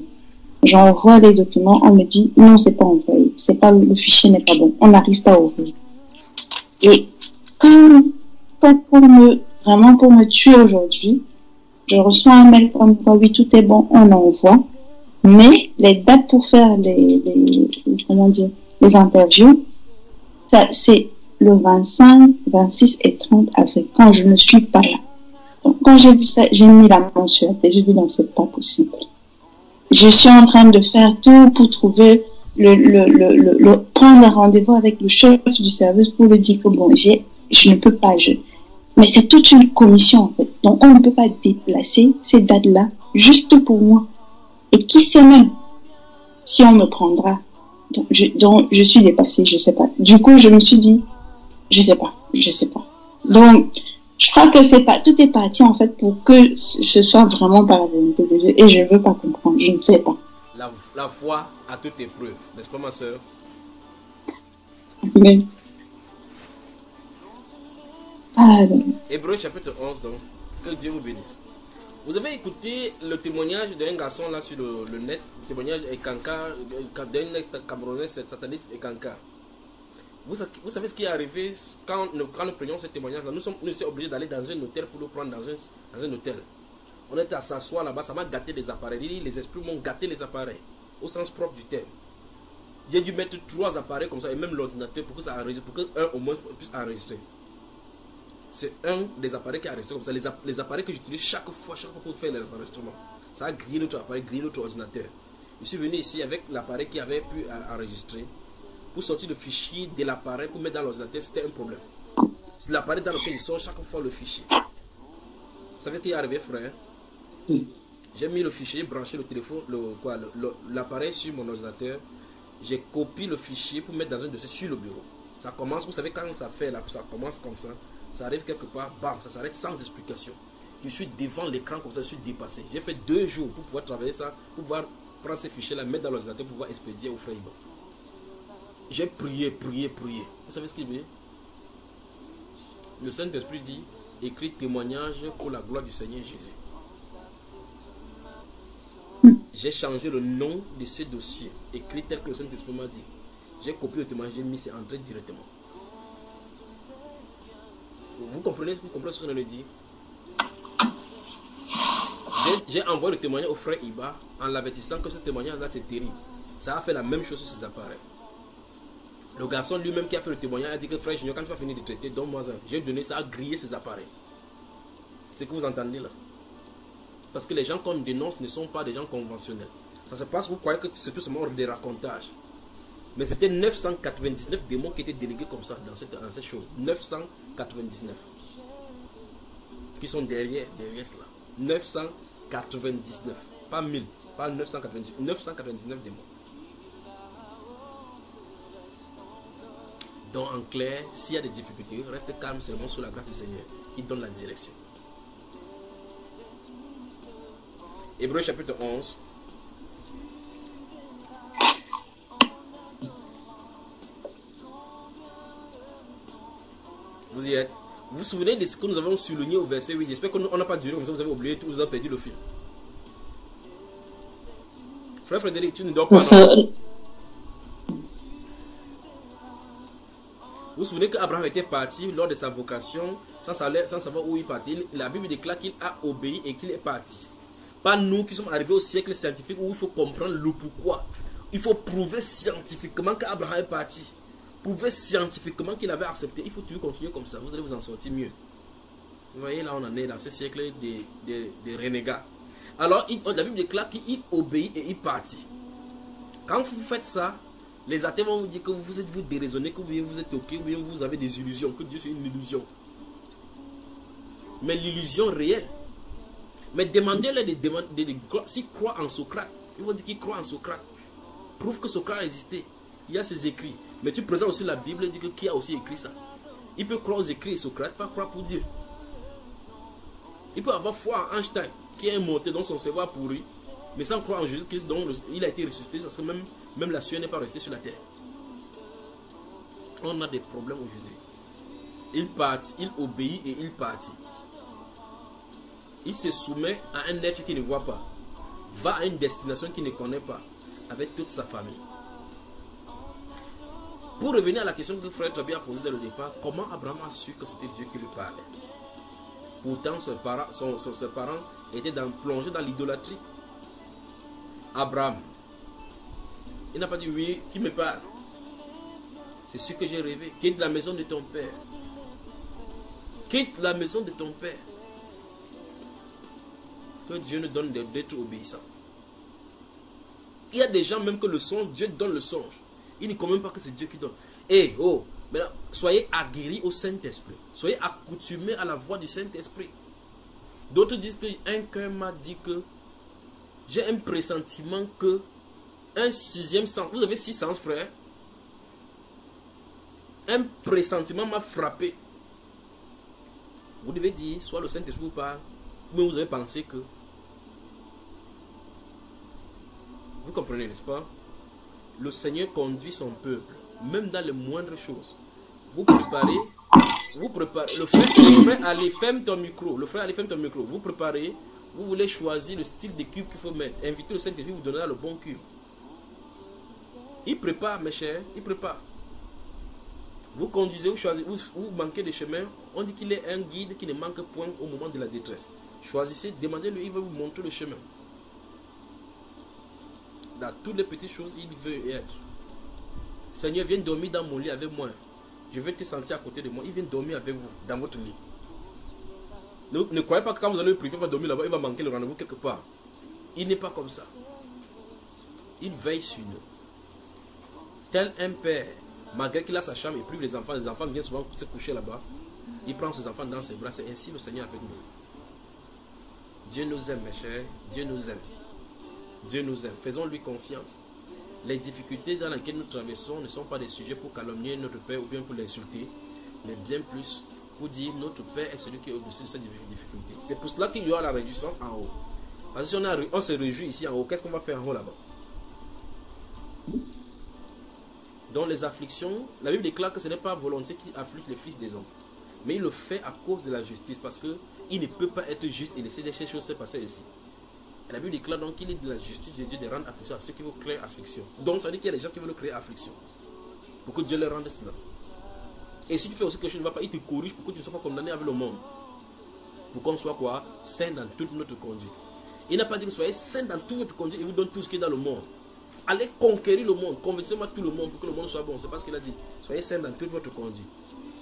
J'envoie les documents, on me dit non, c'est pas envoyé, le fichier n'est pas bon, on n'arrive pas à ouvrir. Et pour me tuer aujourd'hui, je reçois un mail comme quoi oui, tout est bon, on envoie, mais les dates pour faire les interviews, ça c'est le 25, 26 et 30 avril, quand je ne suis pas là. Donc, quand j'ai vu ça, j'ai mis la main sur la tête, j'ai dit non, c'est pas possible. Je suis en train de faire tout pour trouver prendre un rendez-vous avec le chef du service pour lui dire que bon, je ne peux pas, mais c'est toute une commission en fait. Donc, on ne peut pas déplacer ces dates-là juste pour moi. Et qui sait même si on me prendra. Donc, je suis dépassée, je sais pas. Du coup, je me suis dit, je sais pas. Donc, je crois que tout est parti en fait pour que ce soit vraiment par la volonté de Dieu et je veux pas comprendre, je ne sais pas. La foi a toute épreuve, n'est-ce pas ma soeur? Oui. Hébreu chapitre 11 donc, que Dieu vous bénisse. Vous avez écouté le témoignage d'un garçon là sur le net, le témoignage Ekanka, d'un ex-camerounais sataniste Ekanka. Vous savez ce qui est arrivé quand nous prenions ce témoignage-là. Nous sommes obligés d'aller dans un hôtel pour le prendre dans un hôtel. On était à s'asseoir là-bas, ça m'a gâté des appareils. Les esprits m'ont gâté les appareils, au sens propre du terme. J'ai dû mettre 3 appareils comme ça, et même l'ordinateur pour que ça enregistre, pour qu'un au moins puisse enregistrer. C'est un des appareils qui a enregistré comme ça. Les appareils que j'utilise chaque fois pour faire les enregistrements. Ça a grillé notre appareil, grillé notre ordinateur. Je suis venu ici avec l'appareil qui avait pu enregistrer. Pour sortir le fichier de l'appareil, pour mettre dans l'ordinateur, c'était un problème. C'est l'appareil dans lequel il sort chaque fois le fichier. Vous savez ce qui est arrivé, frère? J'ai mis le fichier, branché le téléphone, l'appareil sur mon ordinateur. J'ai copié le fichier pour mettre dans un dossier sur le bureau. Ça commence, vous savez, quand ça fait là, ça commence comme ça. Ça arrive quelque part, bam, ça s'arrête sans explication. Je suis devant l'écran comme ça, je suis dépassé. J'ai fait 2 jours pour pouvoir travailler ça, pour pouvoir prendre ces fichiers là, mettre dans l'ordinateur pour pouvoir expédier au frère Iba. J'ai prié. Vous savez ce qu'il dit? Le Saint-Esprit dit, écrit témoignage pour la gloire du Seigneur Jésus. J'ai changé le nom de ce dossier, écrit tel que le Saint-Esprit m'a dit. J'ai copié le témoignage, j'ai mis, c'est entré directement. Vous comprenez ce que je le dis? J'ai envoyé le témoignage au frère Iba en l'avertissant que ce témoignage-là c'est terrible. Ça a fait la même chose sur ses appareils. Le garçon lui-même qui a fait le témoignage a dit que frère Junior, quand tu vas finir de traiter, donne-moi ça. J'ai donné ça à griller ses appareils. C'est ce que vous entendez là. Parce que les gens qu'on dénonce ne sont pas des gens conventionnels. Ça se passe, vous croyez que c'est tout simplement des racontages. Mais c'était 999 démons qui étaient délégués comme ça dans cette chose. 999. Qui sont derrière cela. 999. Pas 1000. Pas 999. 999 démons. Donc en clair, s'il y a des difficultés, reste calme seulement sous la grâce du Seigneur qui donne la direction. Hébreu chapitre 11. Vous y êtes. Vous vous souvenez de ce que nous avons souligné au verset 8? J'espère qu'on n'a pas duré comme ça, vous avez oublié tout, vous avez perdu le fil. Frère Frédéric, tu ne dors pas, non? Vous vous souvenez qu'Abraham était parti lors de sa vocation sans savoir où il partait. La Bible déclare qu'il a obéi et qu'il est parti. Pas nous qui sommes arrivés au siècle scientifique où il faut comprendre le pourquoi. Il faut prouver scientifiquement qu'Abraham est parti. Prouver scientifiquement qu'il avait accepté. Il faut toujours continuer comme ça. Vous allez vous en sortir mieux. Vous voyez, là, on en est dans ce siècle des renégats. Alors, la Bible déclare qu'il obéit et il partit. Quand vous faites ça, les athées vont vous dire que vous êtes déraisonnés, que vous êtes ok, ou bien vous avez des illusions, que Dieu c'est une illusion. Mais l'illusion réelle. Mais demandez-leur s'ils croient en Socrate. Ils vont dire qu'ils croient en Socrate. Prouve que Socrate a existé. Il y a ses écrits. Mais tu présentes aussi la Bible et dis que qui a aussi écrit ça. Il peut croire aux écrits de Socrate, pas croire pour Dieu. Il peut avoir foi en Einstein, qui est monté dans son cerveau pourri, mais sans croire en Jésus-Christ, dont il a été ressuscité, parce que même la sueur n'est pas restée sur la terre. On a des problèmes aujourd'hui. Il partit, il obéit et il partit. Il se soumet à un être qu'il ne voit pas, va à une destination qu'il ne connaît pas, avec toute sa famille. Pour revenir à la question que Frère Trabi a posée dès le départ, comment Abraham a su que c'était Dieu qui lui parlait? Pourtant, ses parents étaient plongés dans l'idolâtrie. Abraham, il n'a pas dit oui, qui me parle? C'est ce que j'ai rêvé. Quitte la maison de ton père. Quitte la maison de ton père. Que Dieu nous donne d'être obéissants. Il y a des gens même que le songe, Dieu donne le songe. Il ne comprennent pas que c'est Dieu qui donne. Eh, oh, maintenant, soyez aguerris au Saint-Esprit. Soyez accoutumés à la voix du Saint-Esprit. D'autres disent qu'un cœur m'a dit que j'ai un pressentiment que un sixième sens. Vous avez 6 sens, frère. Un pressentiment m'a frappé. Vous devez dire, soit le Saint-Esprit vous parle, mais vous avez pensé que. Vous comprenez, n'est-ce pas? Le Seigneur conduit son peuple, même dans les moindres choses. Vous préparez. Le frère, allez, ferme ton micro. Le frère, allez, ferme ton micro. Vous préparez. Vous voulez choisir le style de cube qu'il faut mettre. Invitez le Saint-Esprit, vous donnera le bon cube. Il prépare, mes chers. Il prépare. Vous conduisez, vous choisissez, vous manquez de chemin. On dit qu'il est un guide qui ne manque point au moment de la détresse. Choisissez, demandez-lui, il va vous montrer le chemin. Dans toutes les petites choses, il veut être. Seigneur, viens dormir dans mon lit avec moi. Je vais te sentir à côté de moi. Il vient dormir avec vous, dans votre lit. Ne croyez pas que quand vous allez le priver, il va dormir là-bas, il va manquer le rendez-vous quelque part. Il n'est pas comme ça. Il veille sur nous. Tel un père, malgré qu'il a sa chambre et prive les enfants viennent souvent se coucher là-bas. Il prend ses enfants dans ses bras. C'est ainsi le Seigneur avec nous. Dieu nous aime, mes chers. Dieu nous aime. Dieu nous aime. Faisons-lui confiance. Les difficultés dans lesquelles nous traversons ne sont pas des sujets pour calomnier notre Père ou bien pour l'insulter, mais bien plus pour dire notre Père est celui qui est au-dessus de ces difficultés. C'est pour cela qu'il y aura la réjouissance en haut. Parce que si on se réjouit ici en haut, qu'est-ce qu'on va faire en haut là-bas? Dans les afflictions, la Bible déclare que ce n'est pas volonté qui afflige les fils des hommes, mais il le fait à cause de la justice, parce qu'il ne peut pas être juste et laisser ces choses se passer ici. Et la Bible déclare donc qu'il est de la justice de Dieu de rendre affliction à ceux qui veulent créer affliction. Donc ça veut dire qu'il y a des gens qui veulent créer affliction, pour que Dieu leur rende cela. Et si tu fais aussi quelque chose ne va pas, il te corrige pour que tu ne sois pas condamné avec le monde. Pour qu'on soit quoi? Saint dans toute notre conduite. Il n'a pas dit que soyez saint dans toute votre conduite, il vous donne tout ce qui est dans le monde. Allez conquérir le monde, convertissez-moi tout le monde pour que le monde soit bon. C'est pas ce qu'il a dit. Soyez saint dans toute votre conduite.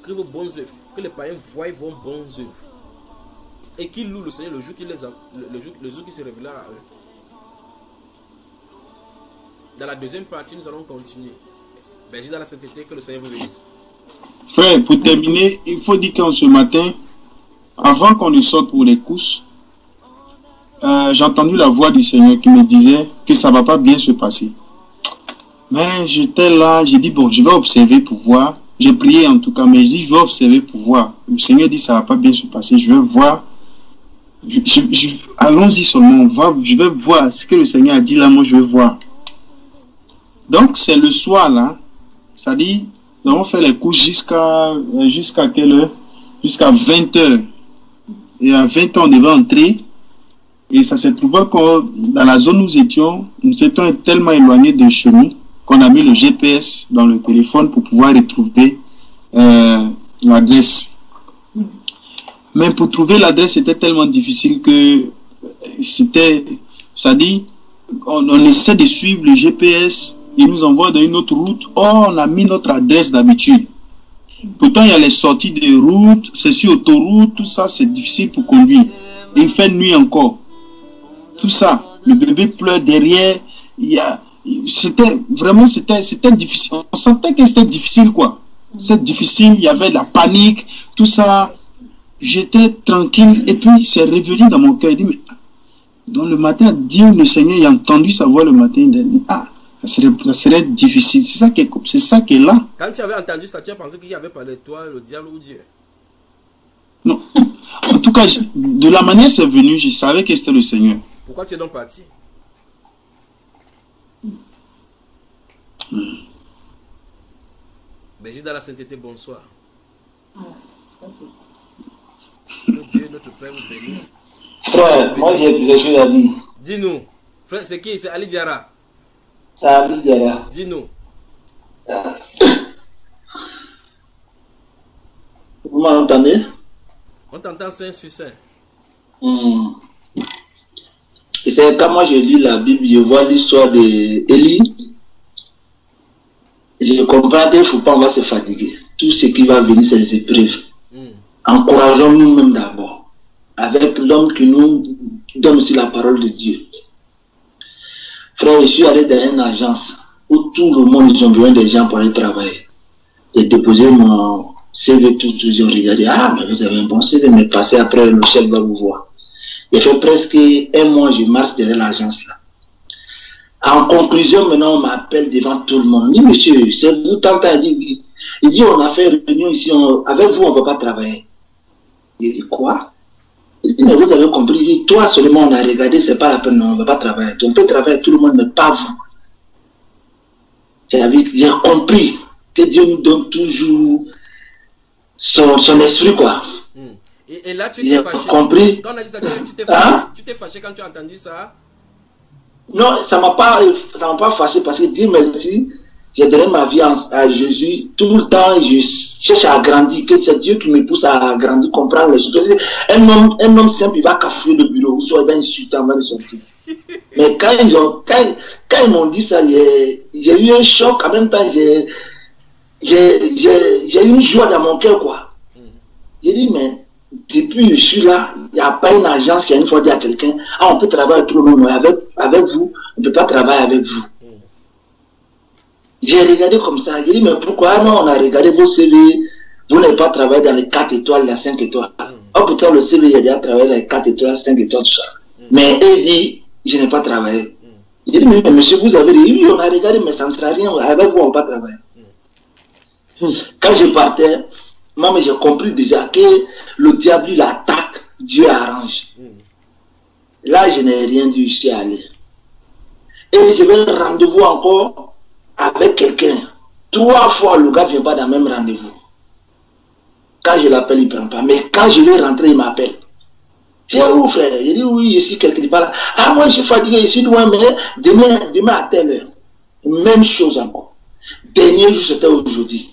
Que vos bonnes œuvres, que les païens voient vos bonnes œuvres. Et qu'ils louent le Seigneur le jour qui se révélera à eux. Dans la deuxième partie, nous allons continuer. Berger dans la sainteté, que le Seigneur vous bénisse. Frère, pour terminer, il faut dire qu'en ce matin, avant qu'on ne sorte pour les courses, j'ai entendu la voix du Seigneur qui me disait que ça ne va pas bien se passer. Mais j'étais là, j'ai dit bon, je vais observer pour voir. J'ai prié en tout cas, mais je dis je vais observer pour voir. Le Seigneur dit ça ne va pas bien se passer, je vais voir. Allons-y seulement, je vais voir ce que le Seigneur a dit là, moi je vais voir. Donc c'est le soir là, ça dit, nous allons faire les courses jusqu'à quelle heure? Jusqu'à 20 h. Et à 20 h on devait entrer. Et ça s'est trouvé que dans la zone où nous étions tellement éloignés de chez nous qu'on a mis le GPS dans le téléphone pour pouvoir retrouver l'adresse. Mais pour trouver l'adresse, c'était tellement difficile que c'était, ça dit, on essaie de suivre le GPS, il nous envoie dans une autre route. Oh, on a mis notre adresse d'habitude. Pourtant, il y a les sorties de route, c'est sur autoroute, tout ça, c'est difficile pour conduire. Et il fait nuit encore. Tout ça, le bébé pleure derrière. C'était vraiment, c'était difficile. On sentait que c'était difficile, quoi. C'est difficile, il y avait de la panique, tout ça. J'étais tranquille et puis c'est revenu dans mon cœur. Il dit, mais dans le matin, Dieu, le Seigneur, il a entendu sa voix le matin. Il dit, ah, ça serait difficile. C'est ça qui est là. Quand tu avais entendu ça, tu as pensé qu'il y avait parlé de toi, le diable ou Dieu? Non. En tout cas, de la manière c'est venu, je savais que c'était le Seigneur. Pourquoi tu es donc parti? Béni dans la sainteté, bonsoir. Que Dieu, notre Père, vous bénisse. Frère, moi j'ai quelque chose à dire. Dis-nous. Frère, c'est qui? C'est Ali Diara. C'est Ali Diara. Dis-nous. Vous m'entendez? On t'entend 5 sur 5. Et c'est quand moi je lis la Bible, je vois l'histoire d'Élie. Je comprends qu'il ne faut pas, on va se fatiguer. Tout ce qui va venir, c'est les épreuves. Encourageons nous-mêmes d'abord, avec l'homme qui nous donne aussi la parole de Dieu. Frère, je suis allé dans une agence où tout le monde, ils ont besoin des gens pour aller travailler. J'ai déposé mon CV, tout, ils ont regardé, ah, mais vous avez un bon CV, mais passez après, le chef va vous voir. J'ai fait presque un mois, je marche derrière l'agence là. En conclusion, maintenant, on m'appelle devant tout le monde. Il dit, monsieur, c'est vous, tant il dit, on a fait une réunion ici, avec vous, on ne va pas travailler. Il dit, quoi? Il dit, mais vous avez compris, il dit, toi seulement, on a regardé, c'est pas la peine, on ne va pas travailler. On peut travailler tout le monde, mais pas vous. J'ai compris que Dieu nous donne toujours son esprit, quoi. Et là, tu t'es fâché. Compris. Quand on a dit ça, tu t'es fâché quand tu as entendu ça? Non, ça m'a pas fâché parce que Dieu merci, j'ai donné ma vie à Jésus. Tout le temps, je cherche à grandir, que c'est Dieu qui me pousse à grandir, comprendre les choses. Un homme simple, il va cafouiller le bureau, ou soit il va insulter avant de sortir. Mais quand ils m'ont dit ça, j'ai eu un choc, en même temps, j'ai eu une joie dans mon cœur, quoi. J'ai dit, mais depuis que je suis là, il n'y a pas une agence qui a une fois dit à quelqu'un, ah, on peut travailler avec tout le monde, mais avec vous, on ne peut pas travailler avec vous. J'ai regardé comme ça, j'ai dit, mais pourquoi? Ah non, on a regardé vos CV, vous n'avez pas travaillé dans les 4 étoiles, les 5 étoiles. Oh putain, le CV, il a déjà travaillé dans les 4 étoiles, 5 étoiles, tout ça. Mais il dit, je n'ai pas travaillé. J'ai dit, mais monsieur, vous avez dit, oui, on a regardé, mais ça ne sera rien, avec vous, on ne va pas travailler. Quand je partais, moi, j'ai compris déjà que le diable, il attaque, Dieu arrange. Là, je n'ai rien dit, je suis allé. Et je vais un rendez-vous encore avec quelqu'un. 3 fois, le gars ne vient pas dans le même rendez-vous. Quand je l'appelle, il ne prend pas. Mais quand je vais rentrer, il m'appelle. C'est où, frère? Je dis, oui, je suis quelque part là. Ah, moi, je suis fatigué, je suis loin, mais demain à telle heure. Même chose encore. Dernier jour, c'était aujourd'hui.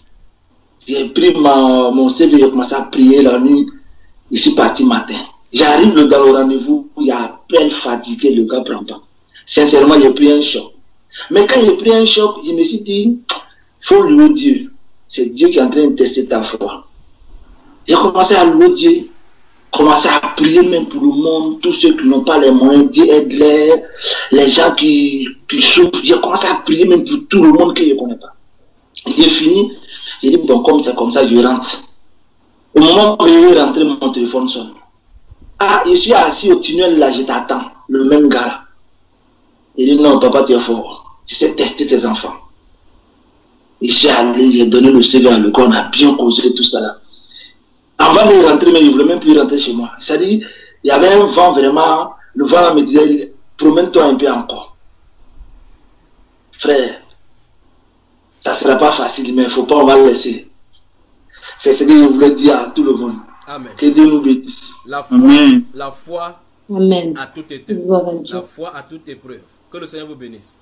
J'ai pris mon CV, j'ai commencé à prier la nuit. Je suis parti matin. J'arrive dans le rendez-vous, il y a à peine fatigué, le gars ne prend pas. Sincèrement, j'ai pris un choc. Mais quand j'ai pris un choc, je me suis dit, il faut louer Dieu. C'est Dieu qui est en train de tester ta foi. J'ai commencé à louer Dieu, commencé à prier même pour le monde, tous ceux qui n'ont pas les moyens, Dieu aide les gens qui souffrent. J'ai commencé à prier même pour tout le monde que je ne connais pas. J'ai fini, j'ai dit, bon, comme c'est comme ça, je rentre. Au moment où je vais rentrer, mon téléphone sonne. Ah, je suis assis au tunnel là, je t'attends, le même gars là. Il dit, non, papa, tu es fort. Tu sais tester tes enfants. Et j'ai allé, j'ai donné le CV à le gars, on a bien causé tout ça là. Avant de rentrer, mais je ne voulais même plus rentrer chez moi. C'est-à-dire, il y avait un vent vraiment, le vent me disait, promène-toi un peu encore. Frère, ça ne sera pas facile, mais il ne faut pas, on va le laisser. C'est ce que je voulais dire à tout le monde. Amen. Que Dieu nous bénisse. La foi Amen. À toute épreuve. Gloire à Dieu. La foi à toute épreuve. Que le Seigneur vous bénisse.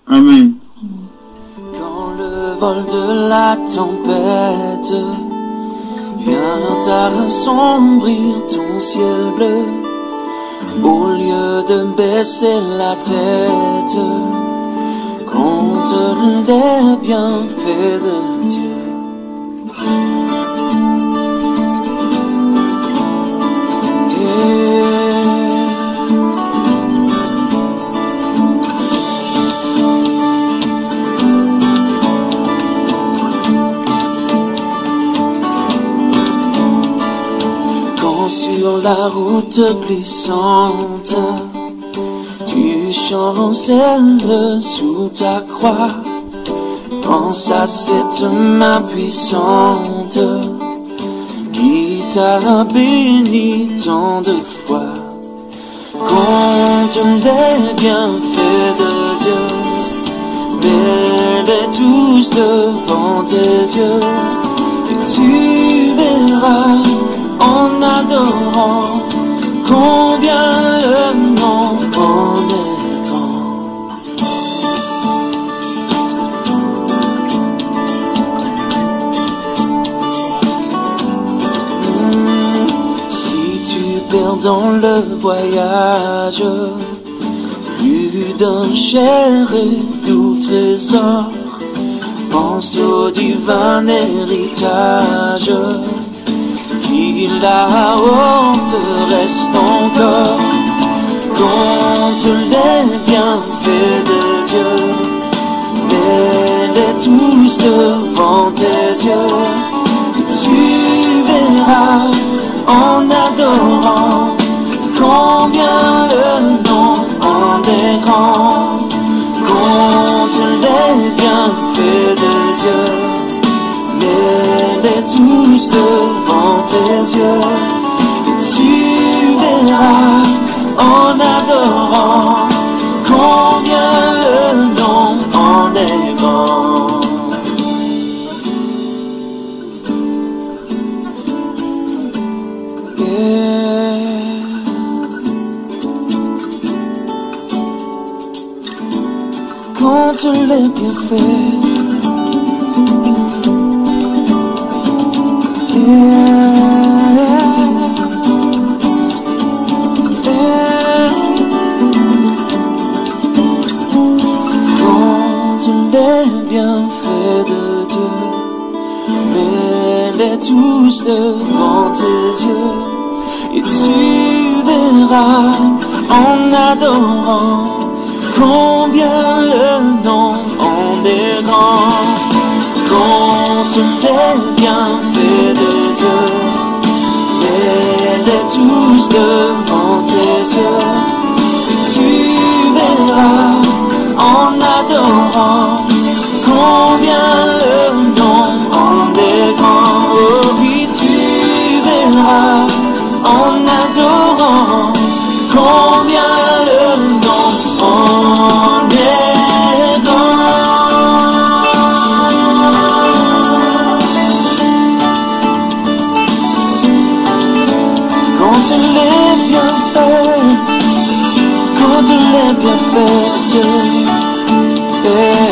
Amen. Quand le vol de la tempête vient assombrir ton ciel bleu, au lieu de baisser la tête contre les bienfaits de Dieu, sur la route glissante, tu chancelles sous ta croix. Pense à cette main puissante qui t'a béni tant de fois. Compte les bienfaits de Dieu, mets-les tous devant tes yeux, et tu verras en adorant combien le nom en est grand. Si tu perds dans le voyage plus d'un cher et doux trésor, pense au divin héritage qui là-haut te reste encore. Compte les bienfaits de Dieu, mets-les tous devant tes yeux, et tu verras en adorant combien le nom en est grand. Compte les bienfaits de Dieu, mets-les tous devant tes yeux, et tu verras en adorant combien le nom en est grand. Compte les bienfaits, compte les bienfaits de Dieu, mets-les tous devant tes yeux, et tu verras en adorant combien le nom en est grand. Compte les bienfaits de Dieu, mets-les tous devant tes yeux, et tu verras en adorant combien le nom en est grand. Oh oui, tu verras en adorant combien le nom en est les bienfaits de Dieu.